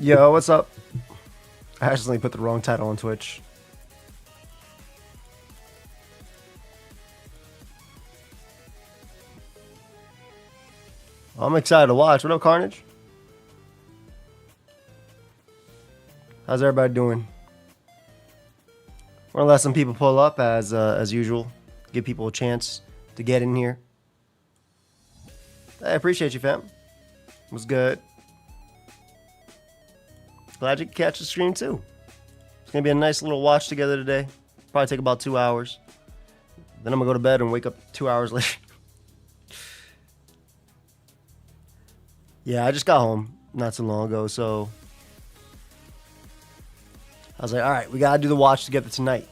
Yo, what's up? I accidentally put the wrong title on Twitch. I'm excited to watch. What up, Carnage? How's everybody doing? We're gonna let some people pull up as usual. Give people a chance to get in here. I appreciate you, fam. It was good. Glad you could catch the stream too. It's gonna be a nice little watch together today. Probably take about 2 hours. Then I'm gonna go to bed and wake up 2 hours later. Yeah, I just got home not too long ago, so I was like, all right, we gotta do the watch together tonight.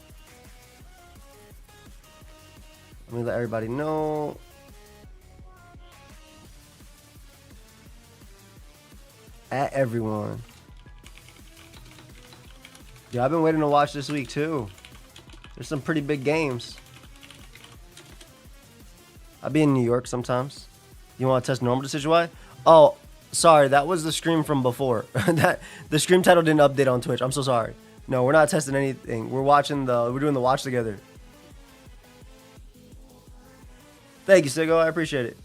Let me let everybody know. At everyone. Yeah, I've been waiting to watch this week too. There's some pretty big games. I'll be in New York sometimes. You want to test normal decision why? Oh, sorry, that was the stream from before. The stream title didn't update on Twitch. I'm so sorry. No, we're not testing anything. We're doing the watch together. Thank you, Sigo. I appreciate it.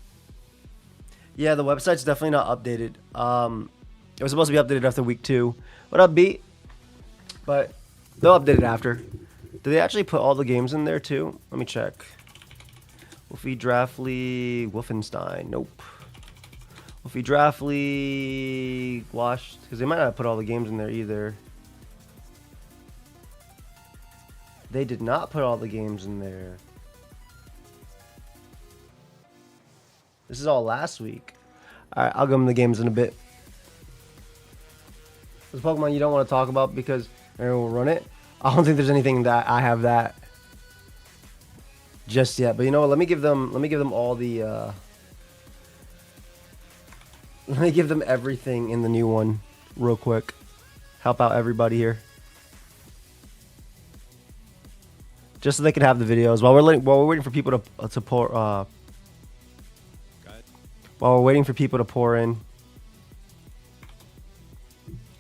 Yeah, the website's definitely not updated. It was supposed to be updated after week 2. What up, Beat? But they'll update it after. Do they actually put all the games in there too? Let me check. Wolfey Draft League, Wolfenstein. Nope. Wolfey Draft League, washed, because they might not put all the games in there either. They did not put all the games in there. This is all last week. All right, I'll give them the games in a bit. There's Pokemon you don't want to talk about because everyone will run it. I don't think there's anything that I have that just yet. But you know what? Let me give them all the. Let me give them everything in the new one, real quick. Help out everybody here, just so they can have the videos while we're waiting for people to pour. While we're waiting for people to pour in.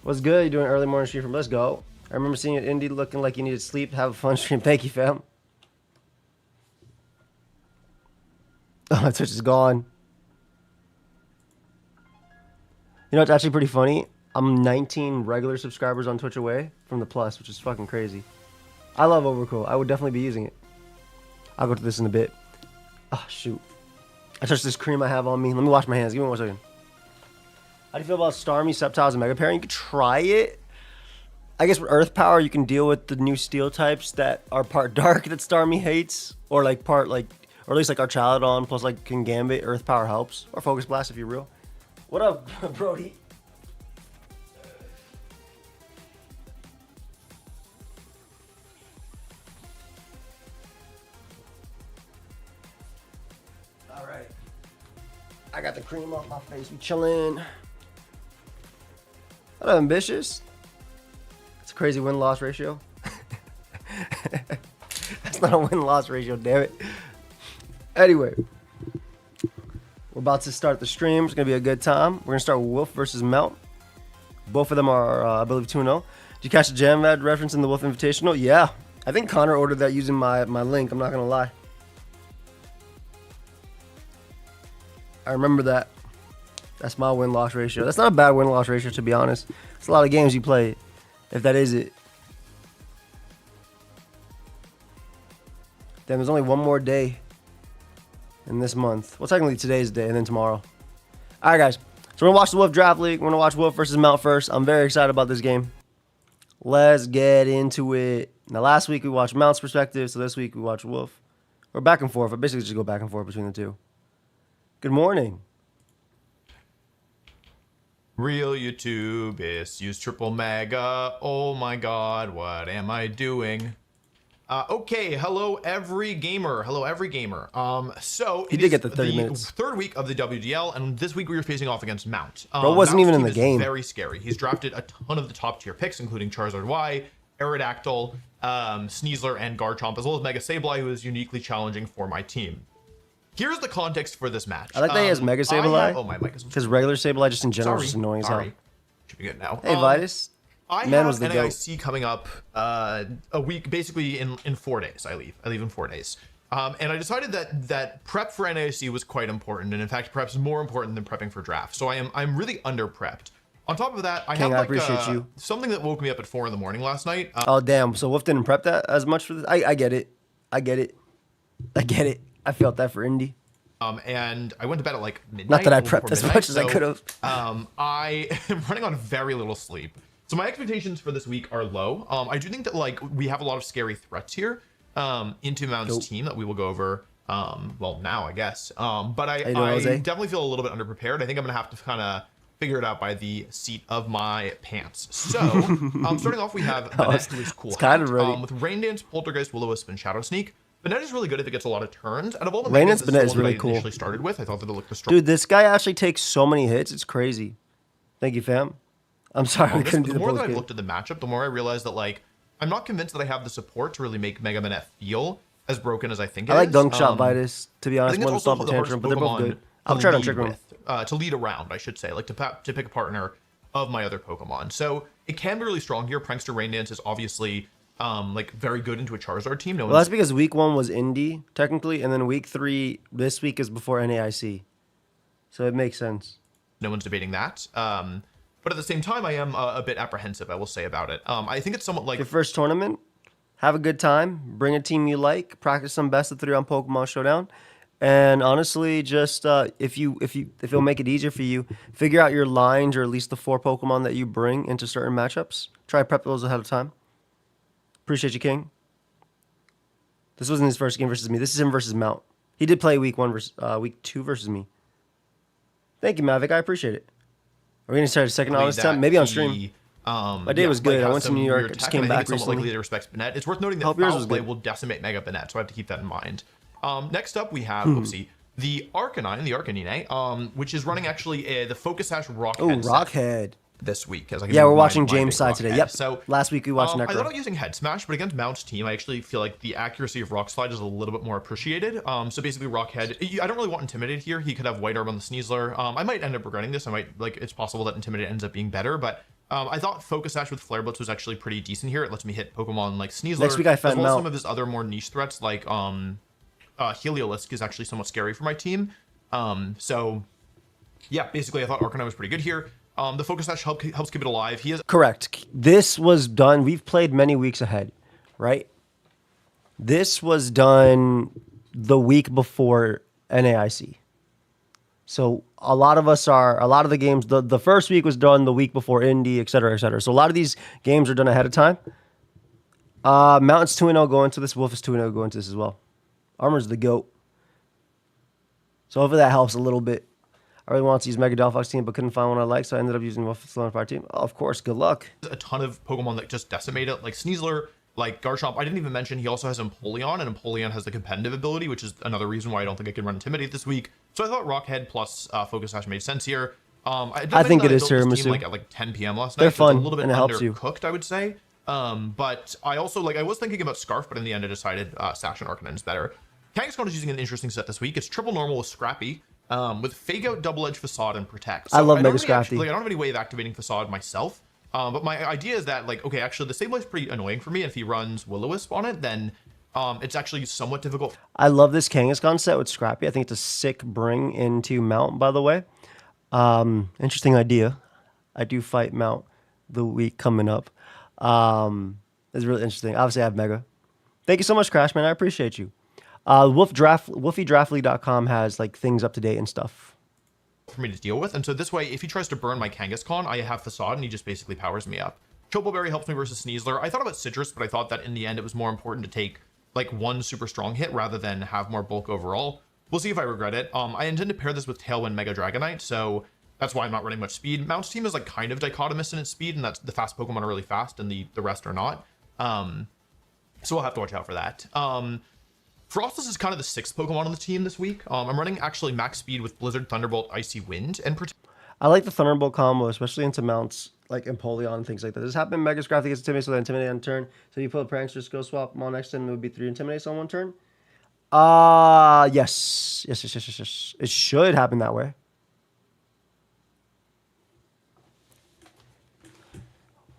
What's good? You doing an early morning stream from Let's Go. I remember seeing it Indy looking like you needed sleep. Have a fun stream. Thank you, fam. Oh, my Twitch is gone. You know, it's actually pretty funny. I'm 19 regular subscribers on Twitch away from the plus, which is fucking crazy. I love Overcool. I would definitely be using it. I'll go to this in a bit. Oh, shoot. I touched this cream I have on me. Let me wash my hands. Give me 1 second. How do you feel about Starmie, Sceptiles, and Mega Parent? You could try it. I guess with Earth Power, you can deal with the new Steel types that are part Dark that Starmie hates, or like part like, or at least like Archaludon plus like King Gambit. Earth Power helps, or Focus Blast if you're real. What up, Brody? All right, I got the cream off my face. We chillin'. Not ambitious. It's a crazy win-loss ratio. That's not a win-loss ratio, damn it. Anyway, we're about to start the stream. It's gonna be a good time. We're gonna start with Wolf versus Mount. Both of them are, I believe, 2-0. Did you catch the Jam Ad reference in the Wolf Invitational? Yeah, I think Connor ordered that using my link. I'm not gonna lie. I remember that. That's my win-loss ratio. That's not a bad win-loss ratio, to be honest. It's a lot of games you play, if that is it. Damn, there's only one more day in this month. Well, technically today's day and then tomorrow. All right, guys. So we're going to watch the Wolf Draft League. We're going to watch Wolf versus Mount first. I'm very excited about this game. Let's get into it. Now, last week we watched Mount's perspective, so this week we watched Wolf. We're back and forth. I basically just go back and forth between the two. Good morning. Real YouTubist, use triple mega. Oh my god, what am I doing? Okay, hello every gamer. Hello every gamer. So he did get the 30 minutes. Third week of the WDL, and this week we were facing off against Mount. Bro wasn't Mount's even in the game. Very scary. He's drafted a ton of the top tier picks, including Charizard Y, Aerodactyl, Sneasler, and Garchomp, as well as Mega Sableye, who is uniquely challenging for my team. Here's the context for this match. I like that he has Mega Sableye. Oh, my mic is... Because regular Sableye just in general is just annoying as hell. Should be good now. Hey, Vitus. I Man have was the goat. NAIC coming up a week, basically in 4 days. I leave in 4 days. And I decided that prep for NAIC was quite important, and in fact, perhaps more important than prepping for draft. So I'm really under prepped. On top of that, I King, have I appreciate you. something that woke me up at 4 in the morning last night. Oh, damn. So Wolf didn't prep that as much for this? I get it. I get it. I felt that for Indy. And I went to bed at like midnight. Not that I a little prepped before as midnight, much as I could have. I am running on very little sleep. So my expectations for this week are low. I do think that like we have a lot of scary threats here into Mount's team that we will go over. Well, now I guess. But I definitely feel a little bit underprepared. I think I'm gonna have to kind of figure it out by the seat of my pants. So starting off, we have Bennett, who is cool. It's kind of ready. With Rain Dance, Poltergeist, Will-O-Wisp, and Shadow Sneak. Bennett is really good if it gets a lot of turns. Out of all the Rain Dance, Megas, Bennett is the one really that I cool. initially started with, I thought that it looked the strong. Dude, this guy actually takes so many hits. It's crazy. Thank you, fam. I'm sorry we couldn't do The the more post that I've game. looked at the matchup, the more I realize that like I'm not convinced that I have the support to really make Mega Bennett feel as broken as I think it is. I like Gunk Shot Vitus, to be I honest, think more it's than also Stomp the Tantrum, but they're both Pokemon good. I'll try to lead trigger him. with, to lead around, I should say, like to pick a partner of my other Pokemon. So it can be really strong here. Prankster Rain Dance is obviously like very good into a Charizard team. Well, that's because week 1 was Indy, technically, and then week 3, this week is before NAIC. So it makes sense. No one's debating that. But at the same time, I am a bit apprehensive, I will say, about it. I think it's somewhat like Your first tournament, have a good time, bring a team you like, practice some best of 3 on Pokemon Showdown, and honestly, just if it'll make it easier for you, figure out your lines or at least the 4 Pokemon that you bring into certain matchups. Try prep those ahead of time. Appreciate you, King. This wasn't his first game versus me. This is him versus Mount. He did play week 2 versus me. Thank you, Mavic. I appreciate it. Are we gonna start a second on this time? Maybe on stream. My day was good. I went to New York. I just came back recently. Likely that respects Bennett. It's worth noting that Foul Play will decimate Mega Bennett, so I have to keep that in mind. Next up, we have the Arcanine, which is running actually the Focus Sash Rockhead. Oh, Rockhead. This week, yeah, we're watching James' side today. Yep. So last week we watched Necro. I thought about using Head Smash, but against Mount's team, I actually feel like the accuracy of Rock Slide is a little bit more appreciated. So basically, Rockhead. I don't really want Intimidate here. He could have White Arm on the Sneasler. I might end up regretting this. It's possible that Intimidate ends up being better, but I thought Focus Sash with Flare Blitz was actually pretty decent here. It lets me hit Pokemon like Sneasler. Next week I found as well as Mount. some of his other more niche threats like Heliolisk is actually somewhat scary for my team. So yeah, basically I thought Arcanine was pretty good here. The Focus Sash helps keep it alive. He is correct. This was done. We've played many weeks ahead, right? This was done the week before NAIC. So a lot of the games, the first week was done the week before Indy, et cetera, et cetera. So a lot of these games are done ahead of time. Mountain's 2-0 going into this. Wolf is 2-0 going into this as well. Armor's the GOAT. So hopefully that helps a little bit. I really wanted to use Mega Delphox team, but couldn't find one I liked, so I ended up using Wolf Slow and Fire team. Oh, of course, good luck. A ton of Pokemon that just decimate it, like Sneasler, like Garchomp. I didn't even mention he also has Empoleon, and Empoleon has the competitive ability, which is another reason why I don't think I can run Intimidate this week. So I thought Rockhead plus Focus Sash made sense here. I think it is Tiramisu. Like at 10 p.m. last night. They're fun, so it's a little bit and it helps you. undercooked, I would say. But I also I was thinking about Scarf, but in the end I decided Sash and Arcanine is better. Kangaskhan is using an interesting set this week. It's triple normal with Scrappy. With Fake Out, Double Edge, Facade, and Protect. So I love Mega Scrafty. I don't have any way of activating Facade myself. But my idea is that, actually, the Sableye is pretty annoying for me. If he runs Will-O-Wisp on it, then it's actually somewhat difficult. I love this Kangaskhan set with Scrappy. I think it's a sick bring into Mount, by the way. Interesting idea. I do fight Mount the week coming up. It's really interesting. Obviously, I have Mega. Thank you so much, Crashman. I appreciate you. WolfeyDraftLeague.com has things up to date and stuff for me to deal with, and so this way, if he tries to burn my Kangaskhan, I have Facade, and he just basically powers me up. Chopoberry helps me versus Sneasler. I thought about Citrus, but I thought that in the end, it was more important to take one super strong hit rather than have more bulk overall. We'll see if I regret it. I intend to pair this with Tailwind Mega Dragonite, so that's why I'm not running much speed. Mount's team is kind of dichotomous in its speed, and that's the fast Pokemon are really fast, and the rest are not. So we'll have to watch out for that. Frostless is kind of the 6th Pokemon on the team this week. I'm running actually max speed with Blizzard, Thunderbolt, Icy Wind, and I like the Thunderbolt combo, especially into mounts like Empoleon and things like that. This happened in Mega Scrafty gets Intimidate, so they Intimidate on turn. So you put Prankster, Skill Swap them on next turn, it would be 3 Intimidates on one turn. Yes. It should happen that way.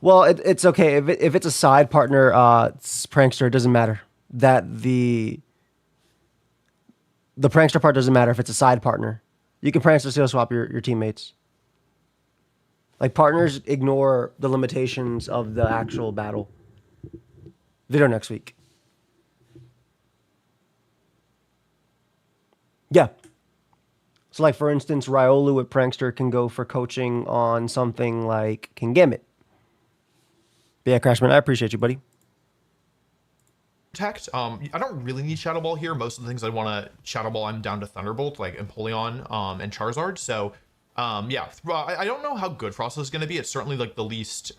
Well, it's okay if it's a side partner, it's prankster. It doesn't matter that the prankster part doesn't matter if it's a side partner. You can prankster steal swap your teammates. Like partners ignore the limitations of the actual battle. Video next week. Yeah. So like for instance, Riolu with prankster can go for coaching on something like King Gambit. But yeah, Crashman, I appreciate you, buddy. Protect. I don't really need Shadow Ball here. Most of the things I want to Shadow Ball, I'm down to Thunderbolt, like Empoleon, and Charizard. So, yeah, I don't know how good Frostless is going to be. It's certainly like the least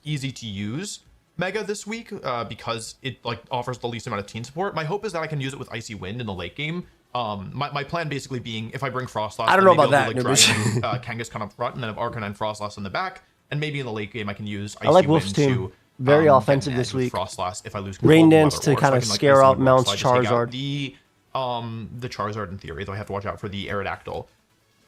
easy to use Mega this week because it like offers the least amount of team support. My hope is that I can use it with Icy Wind in the late game. My plan basically being if I bring Frostless, I don't know about that. Like Dragon, Kangaskhan up front, and then have Arcanine Frostless in the back, and maybe in the late game I can use Icy I like Wind Wolf's team. to Very offensive this week. Frostless if I lose Rain control of Dance the to weather, kind or of so I can, scare Icy out Wind Mount's Rock Slide to take out Charizard. the Charizard in theory, though I have to watch out for the Aerodactyl.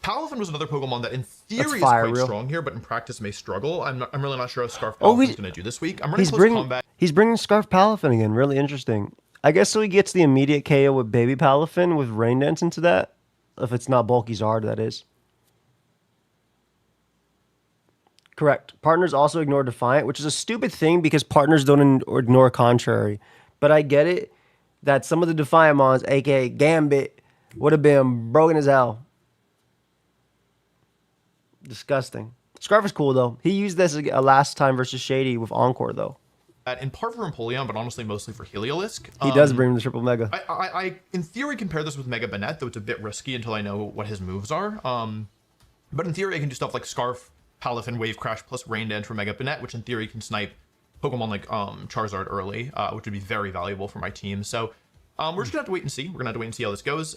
Palafin was another Pokemon that in theory is quite strong here, but in practice may struggle. I'm really not sure how Scarf Palafin is going to do this week. I'm running close combat. He's bringing Scarf Palafin again. Really interesting. I guess so he gets the immediate KO with Baby Palafin with Rain Dance into that. If it's not bulky Zard, that is. Correct. Partners also ignore Defiant, which is a stupid thing because partners don't ignore Contrary. But I get it that some of the Defiant mons, aka Gambit, would have been broken as hell. Disgusting. Scarf is cool, though. He used this last time versus Shady with Encore, though. In part for Empoleon, but honestly mostly for Heliolisk. He does bring the triple Mega. I in theory compare this with Mega Banette, though it's a bit risky until I know what his moves are. But in theory I can do stuff like Scarf, Palafin, Wave Crash, plus Rain Dance for Mega Banette, which in theory can snipe Pokemon like Charizard early, which would be very valuable for my team. So we're just gonna have to wait and see. We're gonna have to wait and see how this goes.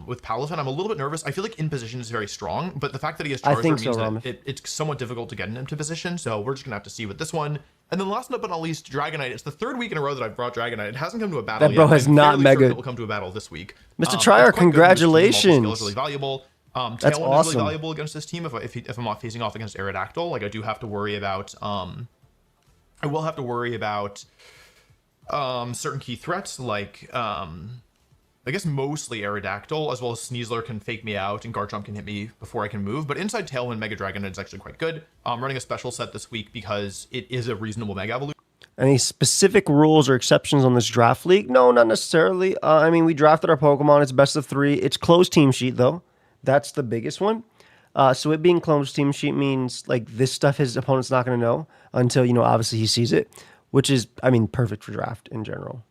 With Palafin, I'm a little bit nervous. I feel like in position is very strong, but the fact that he has Charizard means that it's somewhat difficult to get him into position. So we're just gonna have to see with this one. And then last but not least, Dragonite. It's the third week in a row that I've brought Dragonite. It hasn't come to a battle yet. That bro has not Mega. Sure it will come to a battle this week. Mr. Trier, congratulations. It's really valuable. That's Tailwind awesome. is really valuable against this team if I'm not facing off against Aerodactyl. Like I do have to worry about I will have to worry about certain key threats like I guess mostly Aerodactyl, as well as Sneasler can fake me out and Garchomp can hit me before I can move. But inside Tailwind, Mega Dragonite is actually quite good. I'm running a special set this week because it is a reasonable Mega Evolution. Any specific rules or exceptions on this draft league? No, not necessarily. I mean, we drafted our Pokemon. It's best of 3. It's closed team sheet, though. That's the biggest one. So it being closed team sheet means, like, this stuff his opponent's not going to know until, you know, obviously he sees it, which is, I mean, perfect for draft in general.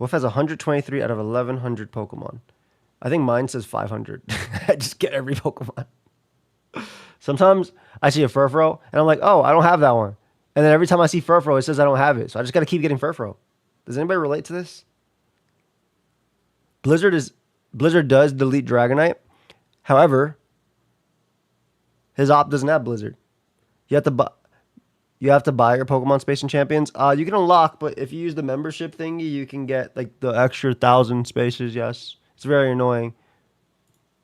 Wolf has 123 out of 1,100 Pokemon. I think mine says 500. I just get every Pokemon. Sometimes I see a Furfrou, and I'm like, oh, I don't have that one. And then every time I see Furfrou, it says I don't have it. So I just got to keep getting Furfrou. Does anybody relate to this? Blizzard does delete Dragonite. However, his op doesn't have Blizzard. You have to buy your Pokemon Space and Champions. You can unlock, but if you use the membership thingy, you can get like the extra 1,000 spaces. Yes, it's very annoying.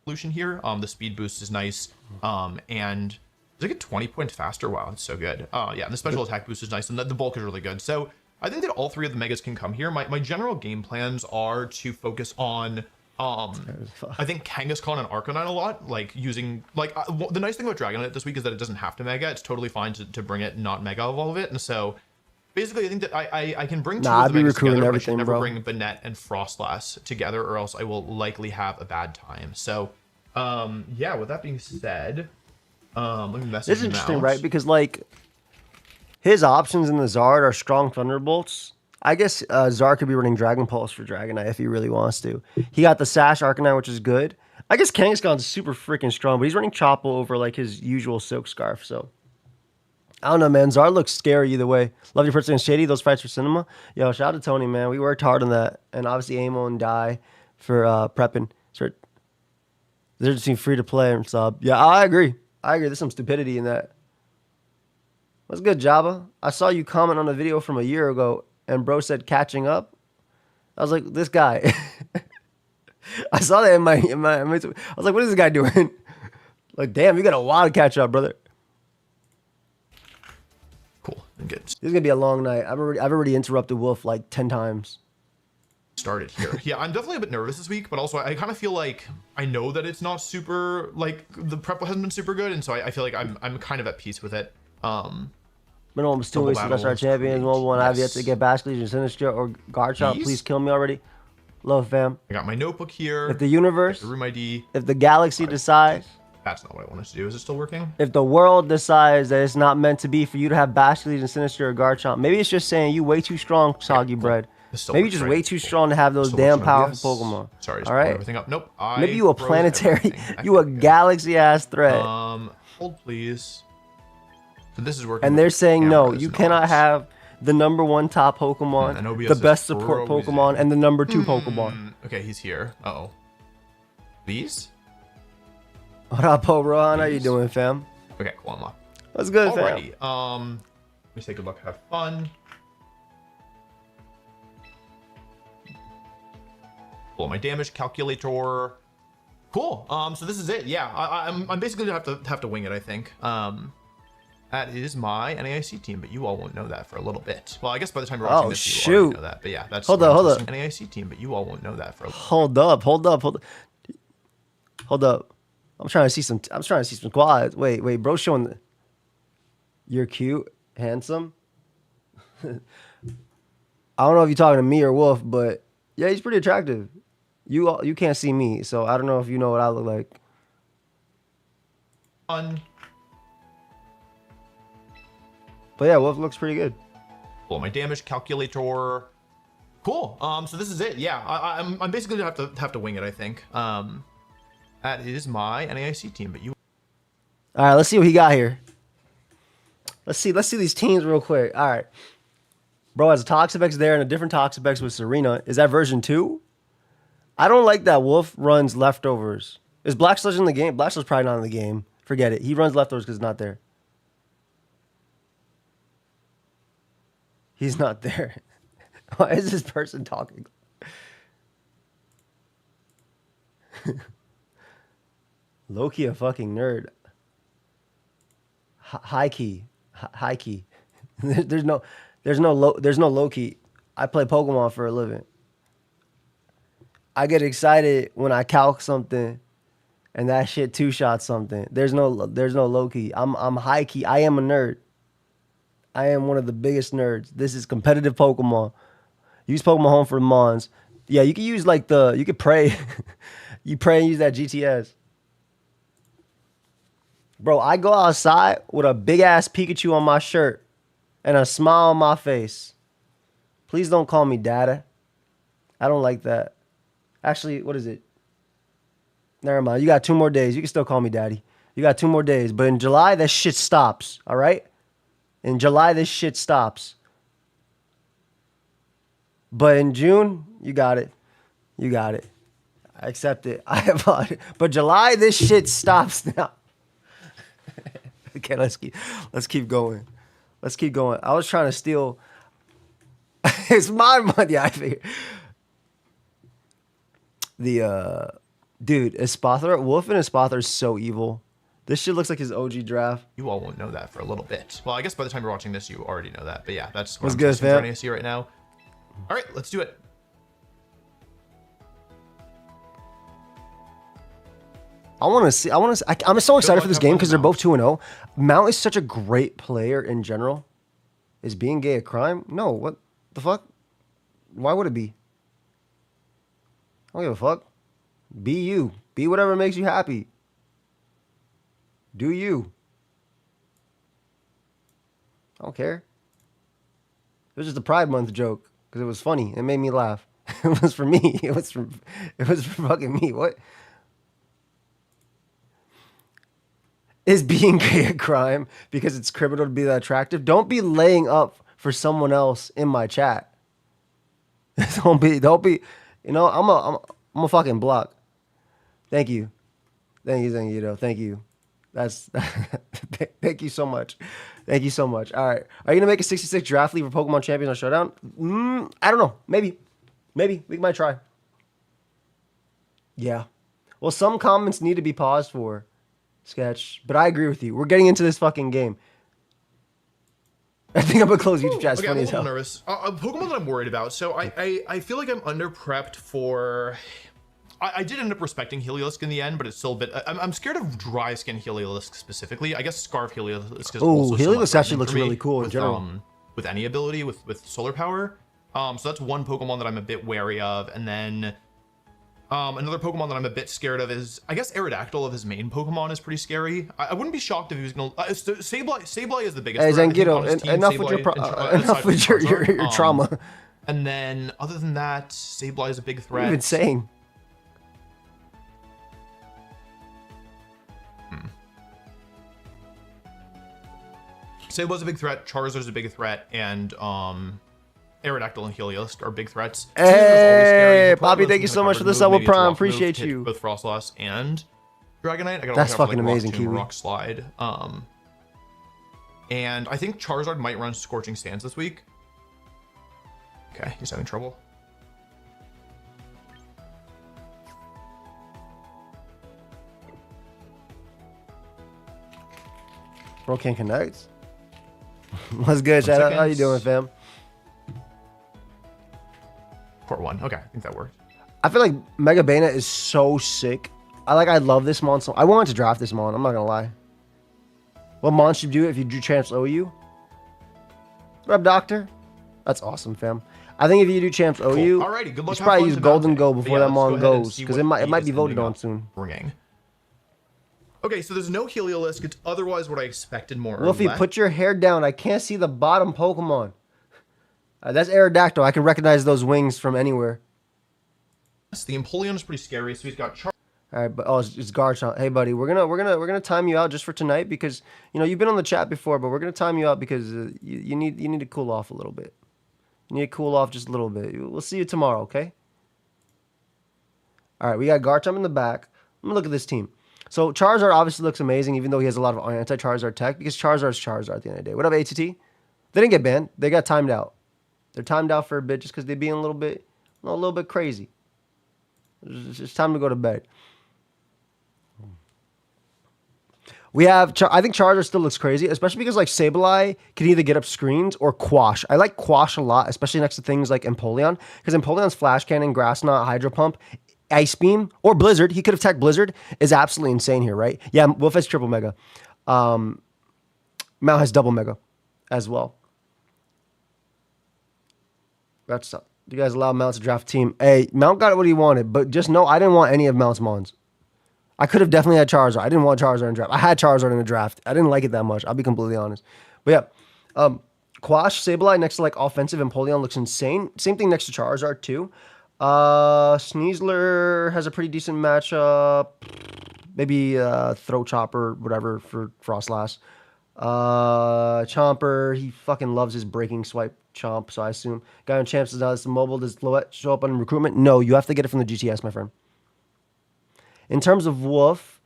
Solution here. The speed boost is nice. And does it get 20 points faster? Wow, it's so good. Yeah, and the special attack boost is nice, and the bulk is really good. So I think that all 3 of the Megas can come here. My general game plans are to focus on I think Kangaskhan and Arcanine a lot, like using like the nice thing about Dragonite this week is that it doesn't have to Mega. It's totally fine to bring it, not Mega evolve it. And so basically I think that I can bring 2 of the Megas together, but I should never bring Banette and Frostlass together, or else I will likely have a bad time. So yeah, with that being said, let me message This is interesting, right? Because like his options in the Zard are strong Thunderbolts. I guess Zard could be running Dragon Pulse for Dragonite if he really wants to. He got the Sash Arcanine, which is good. I guess Kangaskhan's super freaking strong, but he's running Chopple over like his usual Silk Scarf. So I don't know, man. Zard looks scary either way. Love your person Shady. Those fights for cinema. Yo, shout out to Tony, man. We worked hard on that, and obviously Amo and Die for prepping. They're just free to play and sub. Yeah, I agree. There's some stupidity in that. What's good, Jabba? I saw you comment on a video from a year ago. And bro said catching up. I was like, this guy. I saw that in my I was like, what is this guy doing? Like, damn, you got a lot to catch up, brother. Cool. Get This is gonna be a long night. I've already interrupted Wolf like 10 times. started here. Yeah, I'm definitely a bit nervous this week, but also I kind of feel like I know that it's not super, like, the prep hasn't been super good, and so I feel like I'm kind of at peace with it. Minimum is 2 weeks to start champions. Mobile one. I've yet to get Basque Legion, Sinister, or Guard Shot. Please kill me already. Love, fam. I got my notebook here. If the universe, the room ID, if the galaxy decides, that's not what I wanted to do. Is it still working? if the world decides that it's not meant to be for you to have Basque Legion, Sinister, or Guard Shot, maybe it's just saying you way too strong, soggy bread. Maybe just way too strong to have those damn powerful Pokemon. Sorry, just all right. Everything up. Nope. Maybe you a planetary, you a galaxy ass threat. Hold please. So this is working. And they're saying no, you cannot have the #1 top Pokemon, the best support Pokemon, and the #2 Pokemon. Okay, he's here. Uh-oh. Please? What up, Po Rohan? How you doing, fam? Okay, cool, unlock. What's good, Alrighty. fam? Let me say good luck, have fun. Pull my damage calculator. Cool. So this is it. Yeah, I'm basically gonna have to wing it, I think. That is my NAIC team, but you all won't know that for a little bit. Well, I guess by the time you're watching this, you already know that. But yeah, that's hold up. NAIC team, but you all won't know that for a little Hold up. I'm trying to see some quads. Wait, bro, showing you're cute, handsome. I don't know if you're talking to me or Wolf, but yeah, he's pretty attractive. You can't see me, so I don't know if you know what I look like. fun. But yeah, Wolf looks pretty good. Pull my damage calculator. Cool. So this is it. Yeah, I'm basically gonna have to wing it, I think. That is my NAIC team, but you. All right, let's see what he got here. Let's see these teams real quick. All right, bro has a Toxapex there and a different Toxapex with Serena. Is that version 2? I don't like that Wolf runs leftovers. Is Black Sludge in the game? Black Sludge probably not in the game. Forget it. He runs leftovers because it's not there. He's not there. Why is this person talking? Loki a fucking nerd. High key. There's no Loki. I play Pokemon for a living. I get excited when I calc something and that shit two-shot something. There's no Loki. I'm high key. I am a nerd. I am one of the biggest nerds. This is competitive Pokemon. Use Pokemon Home for Mons. Yeah, you can use you could pray. You pray and use that GTS. Bro, I go outside with a big ass Pikachu on my shirt and a smile on my face. Please don't call me Dada. I don't like that. Actually, what is it? Never mind. You got 2 more days. You can still call me Daddy. You got 2 more days. But in July, that shit stops. All right? In July, this shit stops. But in June, you got it. You got it. I accept it. I have, but July, this shit stops now. Okay, let's keep going. Let's keep going. I was trying to steal. It's my money. I figured. Dude, Espathra, Wolf and Espathra is so evil. This shit looks like his OG draft. You all won't know that for a little bit. Well, I guess by the time you're watching this, you already know that. But yeah, that's what's good, fam. I'm see right now. All right, let's do it. I'm so excited for this game because they're both 2-0. Mount is such a great player in general. Is being gay a crime? No, what the fuck? Why would it be? I don't give a fuck. Be you. Be whatever makes you happy. Do you. I don't care. It was just a Pride Month joke because it was funny. It made me laugh. It was for me. It was for fucking me. What? Is being gay a crime because it's criminal to be that attractive? Don't be laying up for someone else in my chat. Don't be. You know, I'm a fucking block. Thank you though. Thank you. That's thank you so much. Thank you so much. All right, are you gonna make a 66 draft league for Pokemon Champions on Showdown? I don't know. Maybe we might try. Yeah. Well, some comments need to be paused for. Sketch, but I agree with you. We're getting into this fucking game. I think I'm gonna close YouTube chat. It's Okay, funny I'm a as hell. little nervous. A Pokemon that I'm worried about. So I feel like I'm under prepped for. I did end up respecting Heliolisk in the end, but it's still a bit. I'm scared of dry skin Heliolisk specifically. I guess Scarf Heliolisk is also Heliolisk actually threatening looks for me really cool in with, general. With any ability with solar power. So that's one Pokemon that I'm a bit wary of, and then another Pokemon that I'm a bit scared of is, I guess, Aerodactyl of his main Pokemon is pretty scary. I wouldn't be shocked if he was gonna. Sableye is the biggest. Hey, threat, I think, Zangido, on his team. enough with Aside from your Charizard. trauma. And then, other than that, Sableye is a big What are threat. you even saying? Sableye's a big threat. Charizard's a big threat, and Aerodactyl and Heliolisk are big threats. Hey, Bobby, thank you so much for the sub with Prime. Appreciate you. Both Frostlass and Dragonite. I gotta That's watch out for, fucking amazing, Rock Tomb, Kiwi. Rock Slide. And I think Charizard might run Scorching Sands this week. Okay, he's having trouble. Bro can't connect. What's good, Shadow? How you doing, fam? Port 1. Okay, I think that worked. I feel like Mega Bana is so sick. I love this mon. So I wanted to draft this mon. I'm not gonna lie. What mon should you do if you drew Champs OU? What up, Doctor? That's awesome, fam. I think if you do Champs OU, Alrighty, good luck. you should probably use Golden Go before that mon goes, because it might be is voted ending on up soon. Bringing. Okay, so there's no Heliolisk. It's otherwise what I expected more. Wolfey, put your hair down. I can't see the bottom Pokemon. That's Aerodactyl. I can recognize those wings from anywhere. The Empoleon is pretty scary, so he's got All right, but it's Garchomp. Hey, buddy, we're gonna time you out just for tonight because you've been on the chat before, but we're gonna time you out because you need to cool off a little bit. You need to cool off just a little bit. We'll see you tomorrow, okay? All right, we got Garchomp in the back. Let me look at this team. So Charizard obviously looks amazing, even though he has a lot of anti-Charizard tech, because Charizard's Charizard at the end of the day. What up, ATT? They didn't get banned. They got timed out. They're timed out for a bit just because they're being a little bit crazy. It's time to go to bed. We have, I think Charizard still looks crazy, especially because like Sableye can either get up screens or Quash. I like Quash a lot, especially next to things like Empoleon, because Empoleon's Flash Cannon, Grass Knot, Hydro Pump, Ice Beam, or Blizzard, he could have teched Blizzard, is absolutely insane here, right? Yeah, Wolf has triple Mega. Mount has double Mega as well. That's up. You guys allow Mount to draft team. Hey, Mount got what he wanted, but just know I didn't want any of Mount's Mons. I could have definitely had Charizard. I didn't want Charizard in the draft. I had Charizard in the draft. I didn't like it that much. I'll be completely honest. But yeah, Quash, Sableye next to like offensive Empoleon looks insane. Same thing next to Charizard too. Sneasler has a pretty decent matchup. Maybe Throat Chopper, whatever, for Frostlass. Chomper, he fucking loves his breaking swipe chomp, so I assume. Guy on Champs does mobile. Does Floette show up on recruitment? No, you have to get it from the GTS, my friend. In terms of Wolf,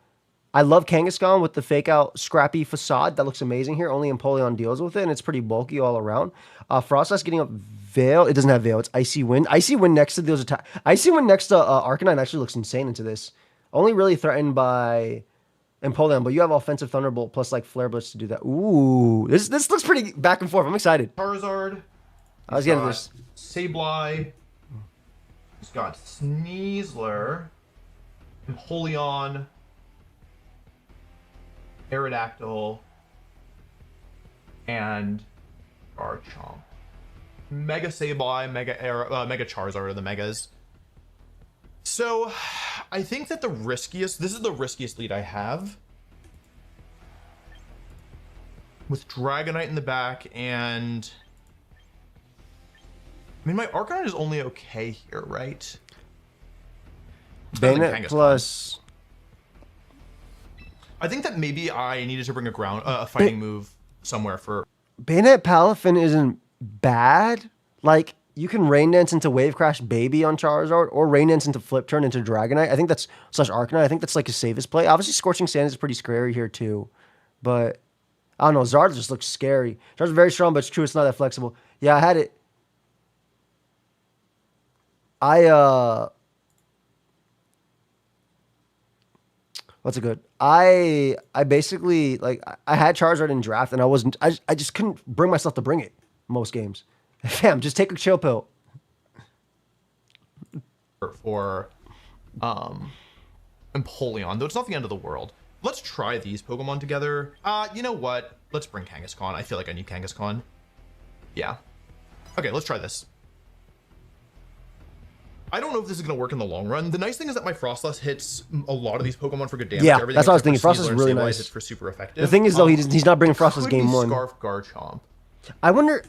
I love Kangaskhan with the fake out scrappy facade. That looks amazing here. Only Empoleon deals with it, and it's pretty bulky all around. Frostlass getting up Veil. It doesn't have Veil. It's Icy Wind. Icy Wind next to those attack. Icy Wind next to Arcanine actually looks insane into this. Only really threatened by Empoleon, but you have offensive Thunderbolt plus like Flare Blitz to do that. Ooh, this looks pretty back and forth. I'm excited. Charizard. I was getting this. Sableye. He's got Sneasler. Empoleon. Aerodactyl. And Garchomp. Mega Sableye, Mega Charizard are the Megas. So, I think that this is the riskiest lead I have. With Dragonite in the back and... I mean, my Arcanine is only okay here, right? Bennett plus... I think that maybe I needed to bring a fighting move somewhere for... Bayonet Palafin isn't bad. Like, you can Rain Dance into Wave Crash Baby on Charizard, or Rain Dance into Flip Turn into Dragonite. I think that's, slash Arcanine, I think that's like his safest play. Obviously, Scorching Sands is pretty scary here too. But, I don't know, Zard just looks scary. Zard's very strong, but it's true, it's not that flexible. Yeah, I had it. What What's it good? I basically like I had Charizard in draft and I just couldn't bring myself to bring it most games. Fam, just take a chill pill. For Empoleon, though it's not the end of the world. Let's try these Pokemon together. You know what? Let's bring Kangaskhan. I feel like I need Kangaskhan. Yeah. Okay, let's try this. I don't know if this is going to work in the long run. The nice thing is that my Frostlass hits a lot of these Pokemon for good damage. Yeah, Everything that's what I was thinking. except Frostlass for is really Sneasler and nice. Sableye, it's for super effective. The thing is, though, he's not bringing Frostlass could game be one. Scarf Garchomp. I wonder...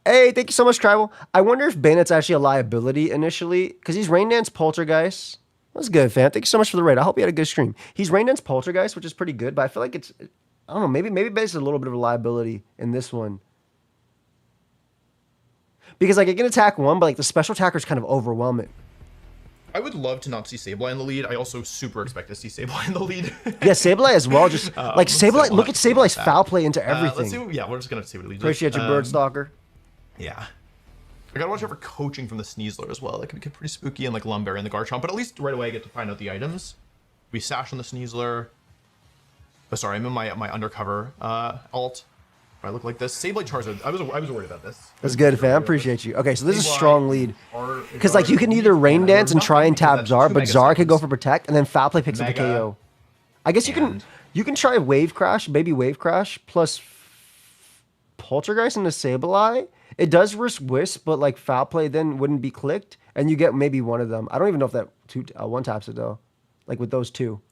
Hey, thank you so much, Tribal. I wonder if Bandit's actually a liability initially, because he's Rain Dance Poltergeist. That's good, fam. Thank you so much for the raid. I hope you had a good stream. He's Rain Dance Poltergeist, which is pretty good, but I feel like it's... I don't know, maybe Bandit's a little bit of a liability in this one. Because, like, it can attack one, but, like, the special attackers kind of overwhelm it. I would love to not see Sableye in the lead. I also super expect to see Sableye in the lead. Yeah, Sableye as well. Just, like, Sableye... Look at Sableye's foul play into everything. Let's see. Yeah, we're just going to see what it leads. Appreciate you, Birdstalker. Yeah. I gotta watch out for coaching from the Sneasler as well. That could get pretty spooky, and like Lumberry and the Garchomp, but at least right away I get to find out the items. We sash on the Sneasler. Oh, sorry, I'm in my undercover alt. I look like this. Sableye Charizard. I was worried about this. That's good, fam. Appreciate you. Okay, so this is a strong lead. Because, like, you can either Rain Dance and try and tap Zar, but Zar could go for Protect, and then Foul Play picks up the KO. I guess you can try Wave Crash, Baby Wave Crash, plus Poltergeist into Sableye. It does risk Wisp, but, like, Foul Play then wouldn't be clicked, and you get maybe one of them. I don't even know if that one taps it, though. Like, with those two.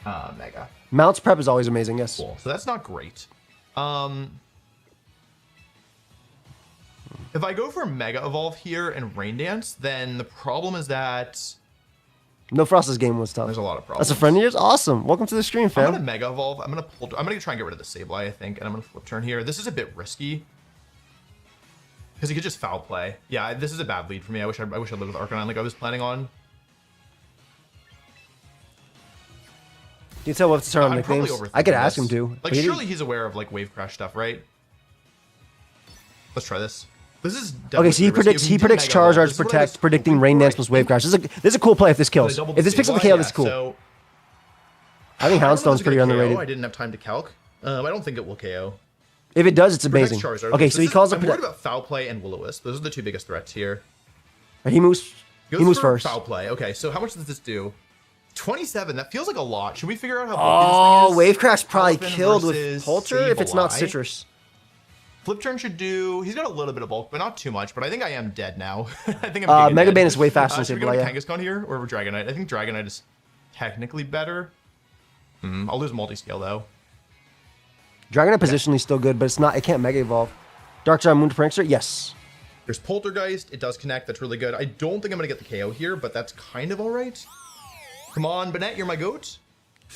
Mega. Mount's Prep is always amazing, yes. Cool. So that's not great. If I go for Mega Evolve here and Rain Dance, then the problem is that... No Frost's game was tough. There's a lot of problems. That's a friend of yours? Awesome. Welcome to the stream, fam. I'm gonna Mega Evolve. I'm gonna try and get rid of the Sableye, I think, and I'm gonna flip turn here. This is a bit risky. Because he could just Foul Play. Yeah, this is a bad lead for me. I wish I lived with Arcanine like I was planning on. You tell what to turn on nicknames. I could ask him to. Like, surely he's aware of like Wave Crash stuff, right? Let's try this. This is okay. So he predicts Charizard's Protect, predicting Rain Dance plus Wave Crash. This is a cool play if this kills. If this picks up the KO, this is cool. So, I think Houndstone's pretty underrated. I didn't have time to calc. I don't think it will KO. If it does, it's amazing. Okay, so he calls up. I'm worried about Foul Play and Will-O-Wisp. Those are the two biggest threats here. He moves. He moves first. Foul Play. Okay, so how much does this do? 27. That feels like a lot. Should we figure out how? Oh, Wave Crash probably killed with Polter if it's not Citrus. Flip turn should do. He's got a little bit of bulk, but not too much. But I think I am dead now. I think I'm Mega Bane is way faster than Sableye. Should we go Kangaskhan here or over Dragonite? I think Dragonite is technically better. I'll lose multi-scale though. Dragonite positionally still good, but it's not. It can't Mega Evolve. Darkrai Moon Prankster, yes. There's Poltergeist. It does connect. That's really good. I don't think I'm gonna get the KO here, but that's kind of all right. Come on, Banette, you're my goat.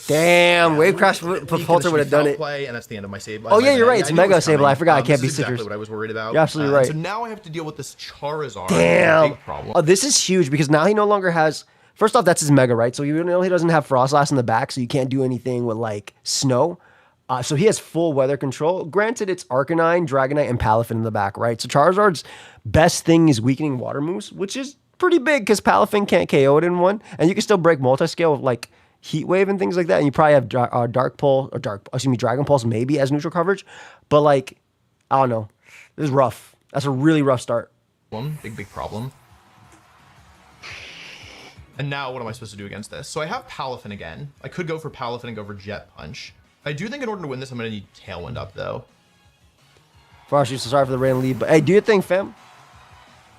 Damn, Wave Crash with Polter would have done it. Play, and that's the end of my Sableye. Oh yeah, you're right. It's Mega Sableye. I forgot. I can't be Citrus. Citrus. Exactly what I was worried about. You're absolutely right. So now I have to deal with this Charizard. Damn. Big problem. Oh, this is huge because now he no longer has. First off, that's his Mega, right? So you know he doesn't have Frostlass in the back, so you can't do anything with like Snow. So he has full weather control. Granted, it's Arcanine, Dragonite, and Palafin in the back, right? So Charizard's best thing is weakening Water Moves, which is pretty big because Palafin can't KO it in one, and you can still break multi-scale with like Heat Wave and things like that. And you probably have Dragon Pulse maybe as neutral coverage, but like I don't know, this is rough. That's a really rough start. One big problem. And now what am I supposed to do against this? So I have Palafin again. I could go for Palafin and go for Jet Punch. I do think in order to win this, I'm going to need Tailwind up, though. Frost, so sorry for the random lead, but hey, do your thing, fam.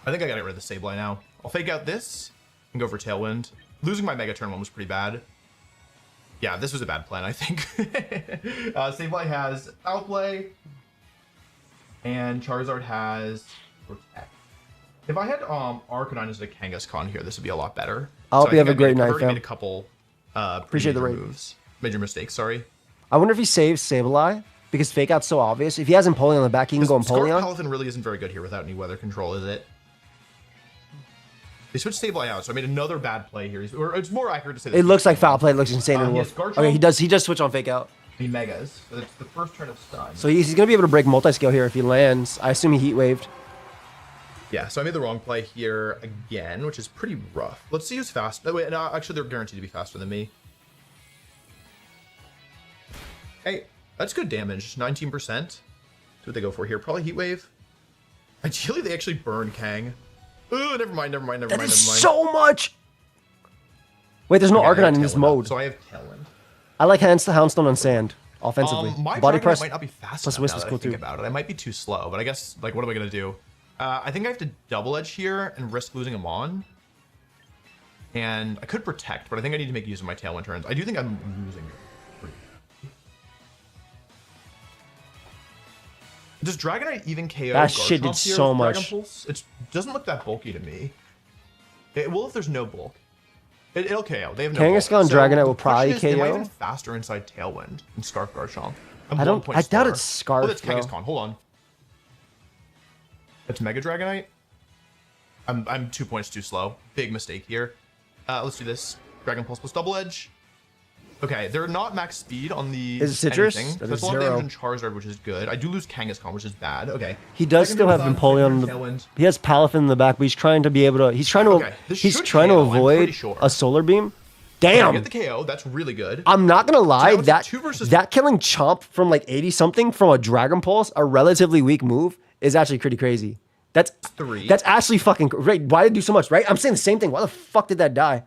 I think I got to get rid of the Sableye now. I'll fake out this and go for Tailwind. Losing my Mega Turn 1 was pretty bad. Yeah, this was a bad plan, I think. Sableye has Foul Play, and Charizard has Protect. If I had Arcanine as a Kangaskhan here, this would be a lot better. I hope you have a great night, I've already fam. made a couple Appreciate the moves. Major mistakes, sorry. I wonder if he saves Sableye because Fake Out's so obvious. If he has Empoleon on the back, he can go Empoleon. Palafin really isn't very good here without any weather control, is it? They switched Sableye out, so I made another bad play here. Or it's more accurate to say that It looks like Foul Play. It looks insane in Wolf. Okay, he does switch on Fake Out. He Megas. So it's the first turn of Stun. So he's going to be able to break multi-scale here if he lands. I assume he Heat Waved. Yeah, so I made the wrong play here again, which is pretty rough. Let's see who's fast. Oh, wait, no, actually, they're guaranteed to be faster than me. Hey, that's good damage, 19%. That's what they go for here. Probably Heat Wave. Ideally, they actually burn Kang. Oh, never mind. That is so much! Wait, there's no Arcanine in this mode. So I have Tailwind. I like Houndstone on Sand, offensively. My Body Dragonite press might not be fast plus enough Wisp now is that cool I think too. about it. I might be too slow, but I guess, like, what am I going to do? I think I have to Double Edge here and risk losing him on. And I could Protect, but I think I need to make use of my Tailwind turns. I do think I'm losing. Does Dragonite even KO? That shit did Garchomp here so with much. Dragon Pulse? It doesn't look that bulky to me. It will if there's no bulk. It'll KO. They have no Kangaskhan bulk. and Dragonite the will probably question is, am I KO? even faster inside Tailwind and Scarf Garchomp? I doubt it's Scarf, Oh, that's bro. Kangaskhan. Hold on. That's Mega Dragonite. I'm 2 points too slow. Big mistake here. Let's do this. Dragon Pulse plus Double Edge. Okay, they're not max speed on the. Is it Citrus? Anything. That That's is a lot of 0. damage in Charizard, which is good. I do lose Kangaskhan, which is bad. Okay. He does Second still have Marathon, Empoleon. second Tailwind. He has Palafin in the back, but he's trying to be able to. He's trying to. Okay, this He's should trying to KO, I'm pretty avoid sure. a Solar Beam. Okay, Damn. get the KO. That's really good. I'm not gonna lie. now it's That 2 versus that killing Chomp from like 80 something from a Dragon Pulse, a relatively weak move, is actually pretty crazy. That's 3. That's actually fucking right. Why did it do so much? Right? I'm saying the same thing. Why the fuck did that die?